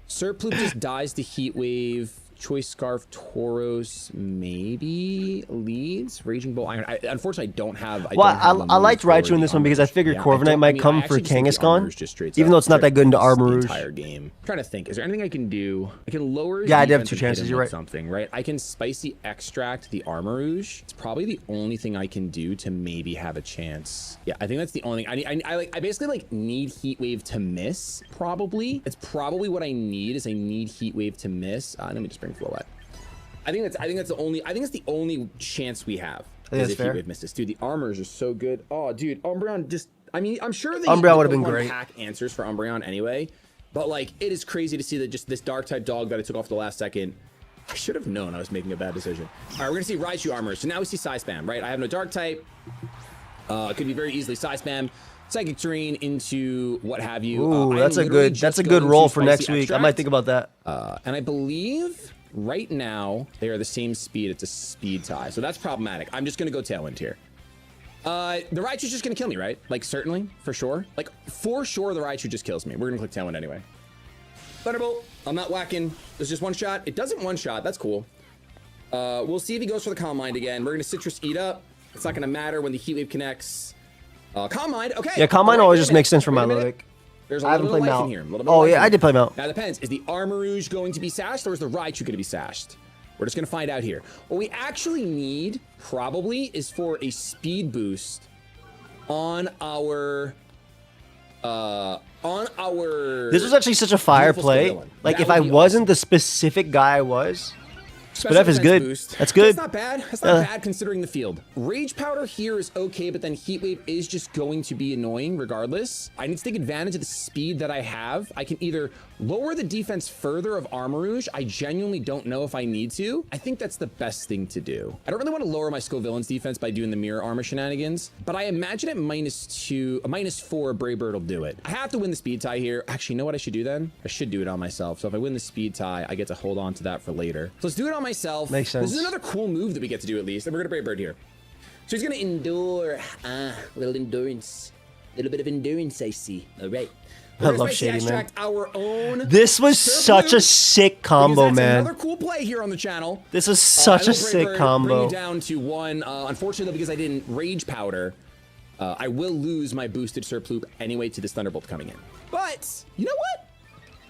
Surploop just dies to Heat Wave. Choice Scarf, Tauros, maybe leads. Raging Bolt, Iron. Unfortunately, I don't have. I liked Raichu in this one because I figured Corviknight might come for Kangaskhan, even though it's not that good into Armor Rouge. Entire game. I'm trying to think. Is there anything I can do? I can lower. Yeah, I do have 2 chances. You're right. Something, right? I can spicy extract the Armor Rouge. It's probably the only thing I can do to maybe have a chance. Yeah, I think that's the only thing. I basically need Heat Wave to miss. Probably. It's probably what I need. Is I need Heat Wave to miss. Let me just bring Flow out. I think that's the only chance we have. Is if Heat Wave misses. Dude, the armors are so good. Oh, dude, Umbreon just. I mean, I'm sure the Umbreon would have been great. Pack answers for Umbreon anyway, but like it is crazy to see that just this dark type dog that I took off the last second. I should have known I was making a bad decision. All right, we're gonna see Raichu armor. So now we see Psy Spam, right? I have no dark type. It could be very easily Psy Spam, Psychic Terrain into what have you. Ooh, that's a good roll for next week. I might think about that. And I believe right now they are the same speed. It's a speed tie, so that's problematic. I'm just gonna go Tailwind here. The Raichu's just gonna kill me, right? Like certainly, for sure. Like for sure, the Raichu just kills me. We're gonna click Tailwind anyway. Thunderbolt. I'm not whacking. There's just one shot. It doesn't one shot. That's cool. We'll see if he goes for the Calm Mind again. We're gonna Citrus Eat Up. It's not gonna matter when the Heat Wave connects. Calm Mind. Okay. Yeah, Calm Mind always just makes sense for Milotic. There's a little bit of life in here. Oh yeah, I did play Mount. Now it depends. Is the Armor Rouge going to be sashed or is the Raichu going to be sashed? We're just going to find out here. What we actually need probably is for a speed boost on our This was actually such a fire play. Like if I wasn't the specific guy I was. But F is good. Boost. That's good. That's not bad. That's not bad considering the field. Rage Powder here is okay, but then Heat Wave is just going to be annoying regardless. I need to take advantage of the speed that I have. I can either lower the defense further of Armor Rouge. I genuinely don't know if I need to. I think that's the best thing to do. I don't really want to lower my Scovillain's defense by doing the Mirror Armor shenanigans, but I imagine at -4, Brave Bird will do it. I have to win the speed tie here. Actually, you know what I should do then? I should do it on myself. So if I win the speed tie, I get to hold on to that for later. So let's do it on myself. Makes sense. This is another cool move that we get to do at least. And we're gonna Brave Bird here. So he's gonna endure. Little endurance. Little bit of endurance, I see. All right. I love Shady, man. Our own this was such a sick combo, man. Another cool play here on the channel. This was such a sick combo. Bring you down to 1. Unfortunately, because I didn't Rage Powder, I will lose my boosted Surploop anyway to this Thunderbolt coming in. But you know what?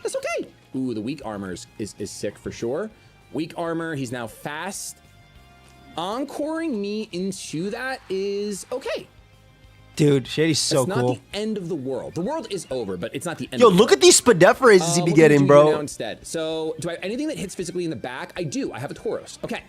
That's okay. Ooh, the weak armor is sick for sure. Weak armor. He's now fast. Encoring me into that is okay. Dude, Shady's so cool. It's not the end of the world. The world is over, but it's not the end Yo, of the look at these Spadef raises he be getting, bro. Now instead. So, do I have anything that hits physically in the back? I do. I have a Tauros. Okay.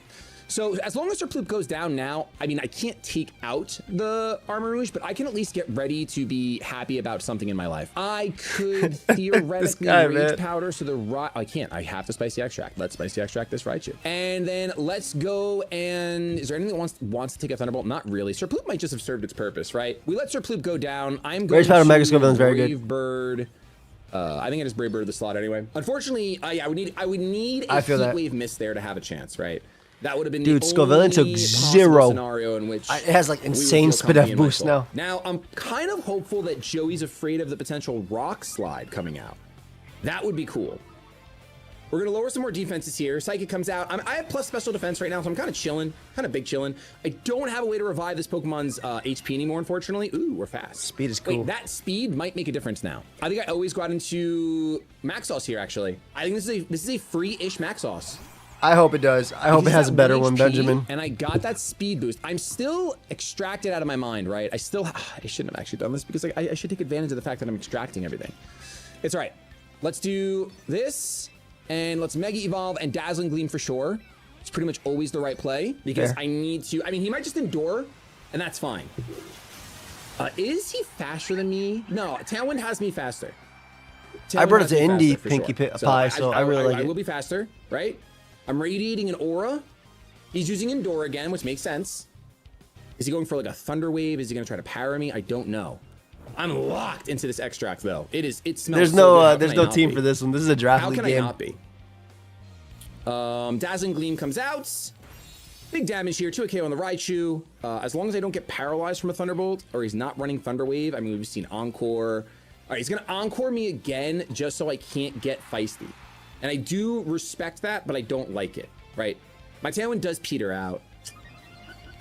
So, as long as Surploop goes down now, I mean, I can't take out the Armor Rouge, but I can at least get ready to be happy about something in my life. I could theoretically Rage Powder, so I can't. I have to Spicy Extract. Let's Spicy Extract this Raichu. And then let's go and... Is there anything that wants to take a Thunderbolt? Not really. Surploop might just have served its purpose, right? We let Surploop go down. I'm going Rage Powder to Mega Scovillain's very good. Brave Bird. I think I just Brave Bird the slot anyway. Unfortunately, I would need a Heat Wave miss there to have a chance, right? That would have been dude, the Scovillain took 0 scenario in which it has like insane Spadef boost now. Now I'm kind of hopeful that Joey's afraid of the potential Rock Slide coming out. That would be cool. We're gonna lower some more defenses here. Psychic comes out. I have plus special defense right now, so I'm kind of chilling, kind of big chilling. I don't have a way to revive this Pokemon's HP anymore, unfortunately. Ooh, we're fast. Speed is cool. Wait, that speed might make a difference now. I think I always go out into Max Sauce here. Actually, I think this is a free-ish Max Sauce. I hope it does. I hope it has a better one, Benjamin. And I got that speed boost. I'm still extracted out of my mind, right? I shouldn't have actually done this because I should take advantage of the fact that I'm extracting everything. It's all right. Let's do this, and let's Mega Evolve and Dazzling Gleam for sure. It's pretty much always the right play because I need to. I mean, he might just endure, and that's fine. Is he faster than me? No, Tailwind has me faster. I brought it to Indy Pinkie Pie, so I really like it. I will be faster, right? I'm radiating an aura. He's using Endure again, which makes sense. Is he going for like a Thunder Wave? Is he gonna try to para me? I don't know. I'm locked into this extract though. It smells. There's no team for this one. This is a draft league game. How can I not be? Dazzling Gleam comes out. Big damage here, 2 KO on the Raichu. As long as I don't get paralyzed from a Thunderbolt, or he's not running Thunder Wave. I mean, we've seen Encore. All right, he's gonna Encore me again just so I can't get feisty. And I do respect that, but I don't like it, right? My Tailwind does peter out.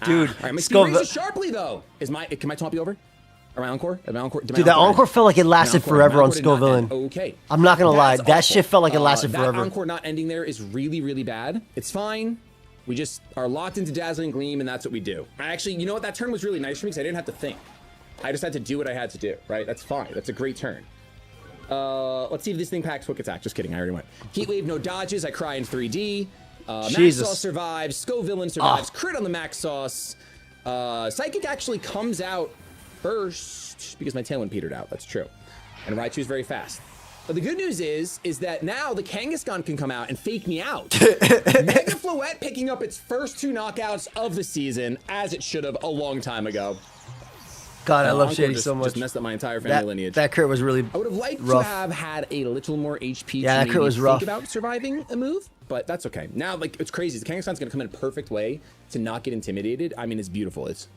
Dude, all right, my speed raises sharply though. Can my taunt be over? Am I Encore? Dude, that Encore felt like it lasted forever on Scovillain. Okay. I'm not gonna lie, that shit felt like it lasted forever. That Encore not ending there is really, really bad. It's fine. We just are locked into Dazzling Gleam, and that's what we do. Actually, you know what? That turn was really nice for me because I didn't have to think. I just had to do what I had to do, right? That's fine. That's a great turn. Let's see if this thing packs Quick Attack. Just kidding. I already went. Heat Wave, no dodges. I cry in 3D. Max Sauce survives. Scovillain survives. Crit on the Max Sauce. Psychic actually comes out first because my Tailwind petered out. That's true. And Raichu's very fast. But the good news is that now the Kangaskhan can come out and fake me out. Mega Floette picking up its first 2 knockouts of the season, as it should have a long time ago. God, I love Shady so much. Just messed up my entire family lineage. That crit was really I would have liked rough. to have had a little more HP yeah, to that crit was rough. think about surviving a move, but that's okay. Now, like, it's crazy. The Kangaskhan's going to come in a perfect way to not get intimidated. I mean, it's beautiful. It's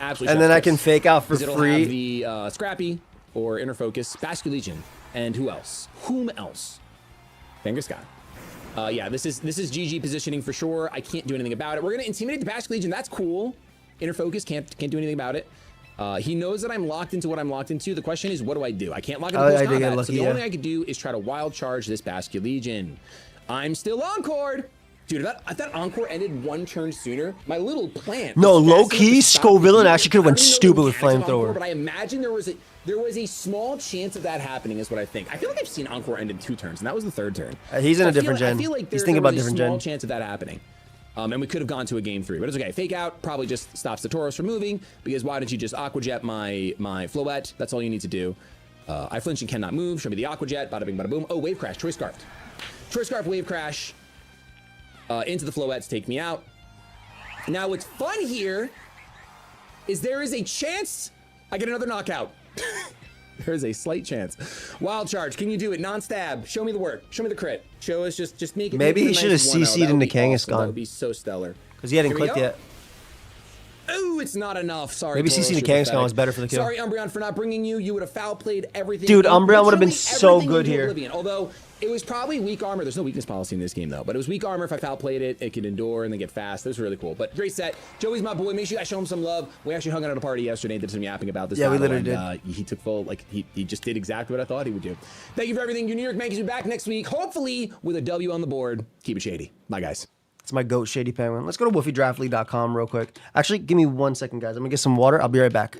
absolutely And then I can fake out for it'll free. Have the Scrappy or Inner Focus, Basculegion, and who else? Whom else? Kangaskhan. Yeah, this is GG positioning for sure. I can't do anything about it. We're going to intimidate the Basculegion. That's cool. Inner Focus can't do anything about it. He knows that I'm locked into what I'm locked into. The question is, what do I do? I can't lock into close combat, so the only thing I could do is try to wild charge this Basculegion. I'm still Encored. Dude, if that Encore ended 1 turn sooner, my little plant. No, low-key, Scovillain actually could have went stupid with Flamethrower. But I imagine there was a small chance of that happening, is what I think. I feel like I've seen Encore end in 2 turns, and that was the 3rd turn. He's in a different gen. I feel like he's thinking about different gen. There's a small chance of that happening. And we could have gone to a game 3, but it's okay. Fake out probably just stops the Tauros from moving, because why don't you just Aqua Jet my Floette? That's all you need to do. I flinch and cannot move. Show me the Aqua Jet. Bada bing, bada boom. Oh, Wave Crash. Choice Scarf. Choice Scarf, Wave Crash. Into the Floette to take me out. Now, what's fun here is there is a chance I get another knockout. There is a slight chance. Wild Charge. Can you do it? Non-stab. Show me the work. Show me the crit. Show us. Just make it. Maybe he should have CC'd into Kangaskhan. Awesome. That would be so stellar. Because he hadn't clicked yet. Oh, it's not enough. Sorry. Maybe CC'ing into Kangaskhan was better for the kill. Sorry, Umbreon, for not bringing you. You would have foul played everything. Dude, Umbreon would have been so good here. Oblivion. Although it was probably weak armor. There's no weakness policy in this game, though. But it was weak armor. If I foul played it, it could endure and then get fast. That was really cool. But great set. Joey's my boy. Make sure you guys show him some love. We actually hung out at a party yesterday and did some yapping about this. Yeah, we literally did. He took full, like, he just did exactly what I thought he would do. Thank you for everything. Your New York Yankees will be back next week, hopefully with a W on the board. Keep it shady. Bye, guys. It's my GOAT, Shady Penguin. Let's go to wolfeydraftleague.com real quick. Actually, give me 1 second, guys. I'm going to get some water. I'll be right back.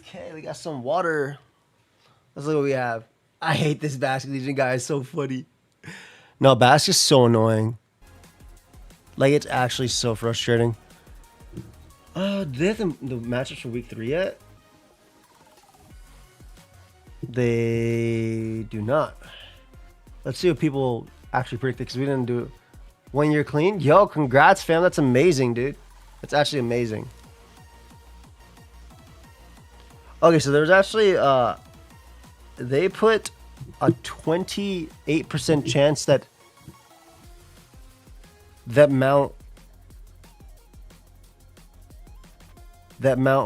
Okay, we got some water. Let's look what we have. I hate this Basket Legion guy. It's so funny. No, Basket's so annoying. Like, it's actually so frustrating. Do they have the matchups for week 3 yet? They do not. Let's see what people actually predicted, because we didn't do it. 1 year clean? Yo, congrats, fam. That's amazing, dude. That's actually amazing. Okay, so there's actually, they put a 28% chance that Mount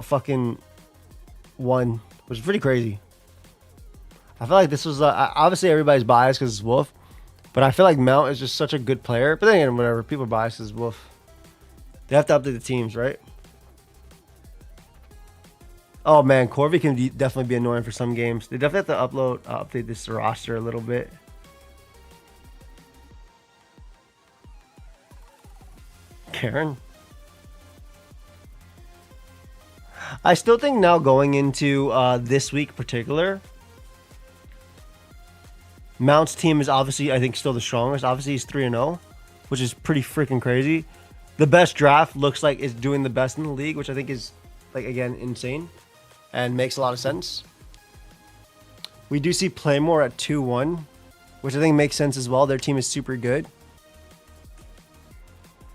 fucking won, which is pretty crazy. I feel like this was obviously everybody's biased because it's Wolf, but I feel like Mount is just such a good player. But then again, whatever, people are biased because Wolf. They have to update the teams, right? Oh man, Corby can definitely be annoying for some games. They definitely have to update this roster a little bit. Karen. I still think now going into this week in particular, Mount's team is obviously, I think, still the strongest. Obviously, he's 3-0, which is pretty freaking crazy. The best draft looks like is doing the best in the league, which I think is, like, again, insane and makes a lot of sense. We do see Playmore at 2-1, which I think makes sense as well. Their team is super good.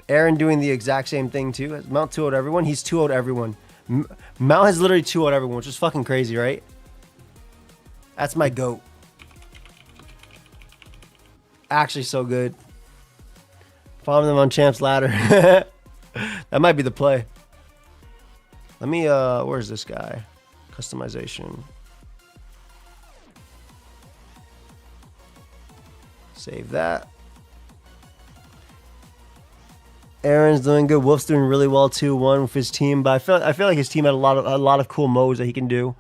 Aaron doing the exact same thing too. Has Mount 2-0'd everyone? He's 2-0'd everyone. Mount has literally 2-0'd everyone, which is fucking crazy, right? That's my GOAT. Actually so good. Farm them on Champ's Ladder. That might be the play. Let me, where's this guy? Customization. Save that. Aaron's doing good. Wolf's doing really well too. 1 with his team, but I feel like his team had a lot of cool modes that he can do.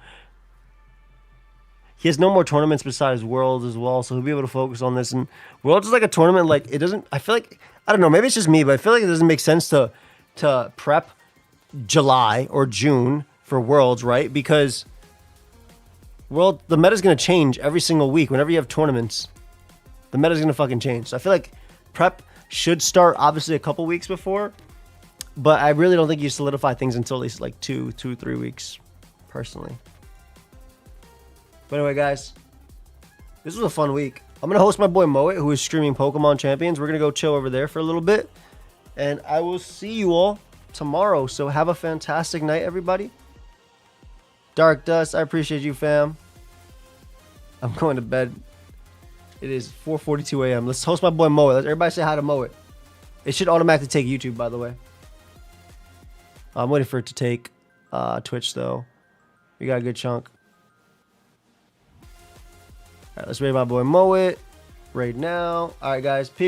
He has no more tournaments besides Worlds as well, so he'll be able to focus on this. And Worlds is like a tournament, like it doesn't. I feel like, I don't know. Maybe it's just me, but I feel like it doesn't make sense to prep July or June for Worlds, right? Because the meta's gonna change every single week. Whenever you have tournaments, the meta's gonna fucking change. So I feel like prep should start obviously a couple weeks before, but I really don't think you solidify things until at least like 2-3 weeks, personally. But anyway, guys, this was a fun week. I'm gonna host my boy Moet, who is streaming Pokemon Champions. We're gonna go chill over there for a little bit, and I will see you all tomorrow. So have a fantastic night, everybody. Dark Dust, I appreciate you, fam. I'm going to bed. It is 4:42 a.m. Let's host my boy Moet. Let's everybody say hi to Moet. It should automatically take YouTube, by the way. I'm waiting for it to take Twitch, though. We got a good chunk. All right, let's raid my boy Moet right now. All right, guys. Peace.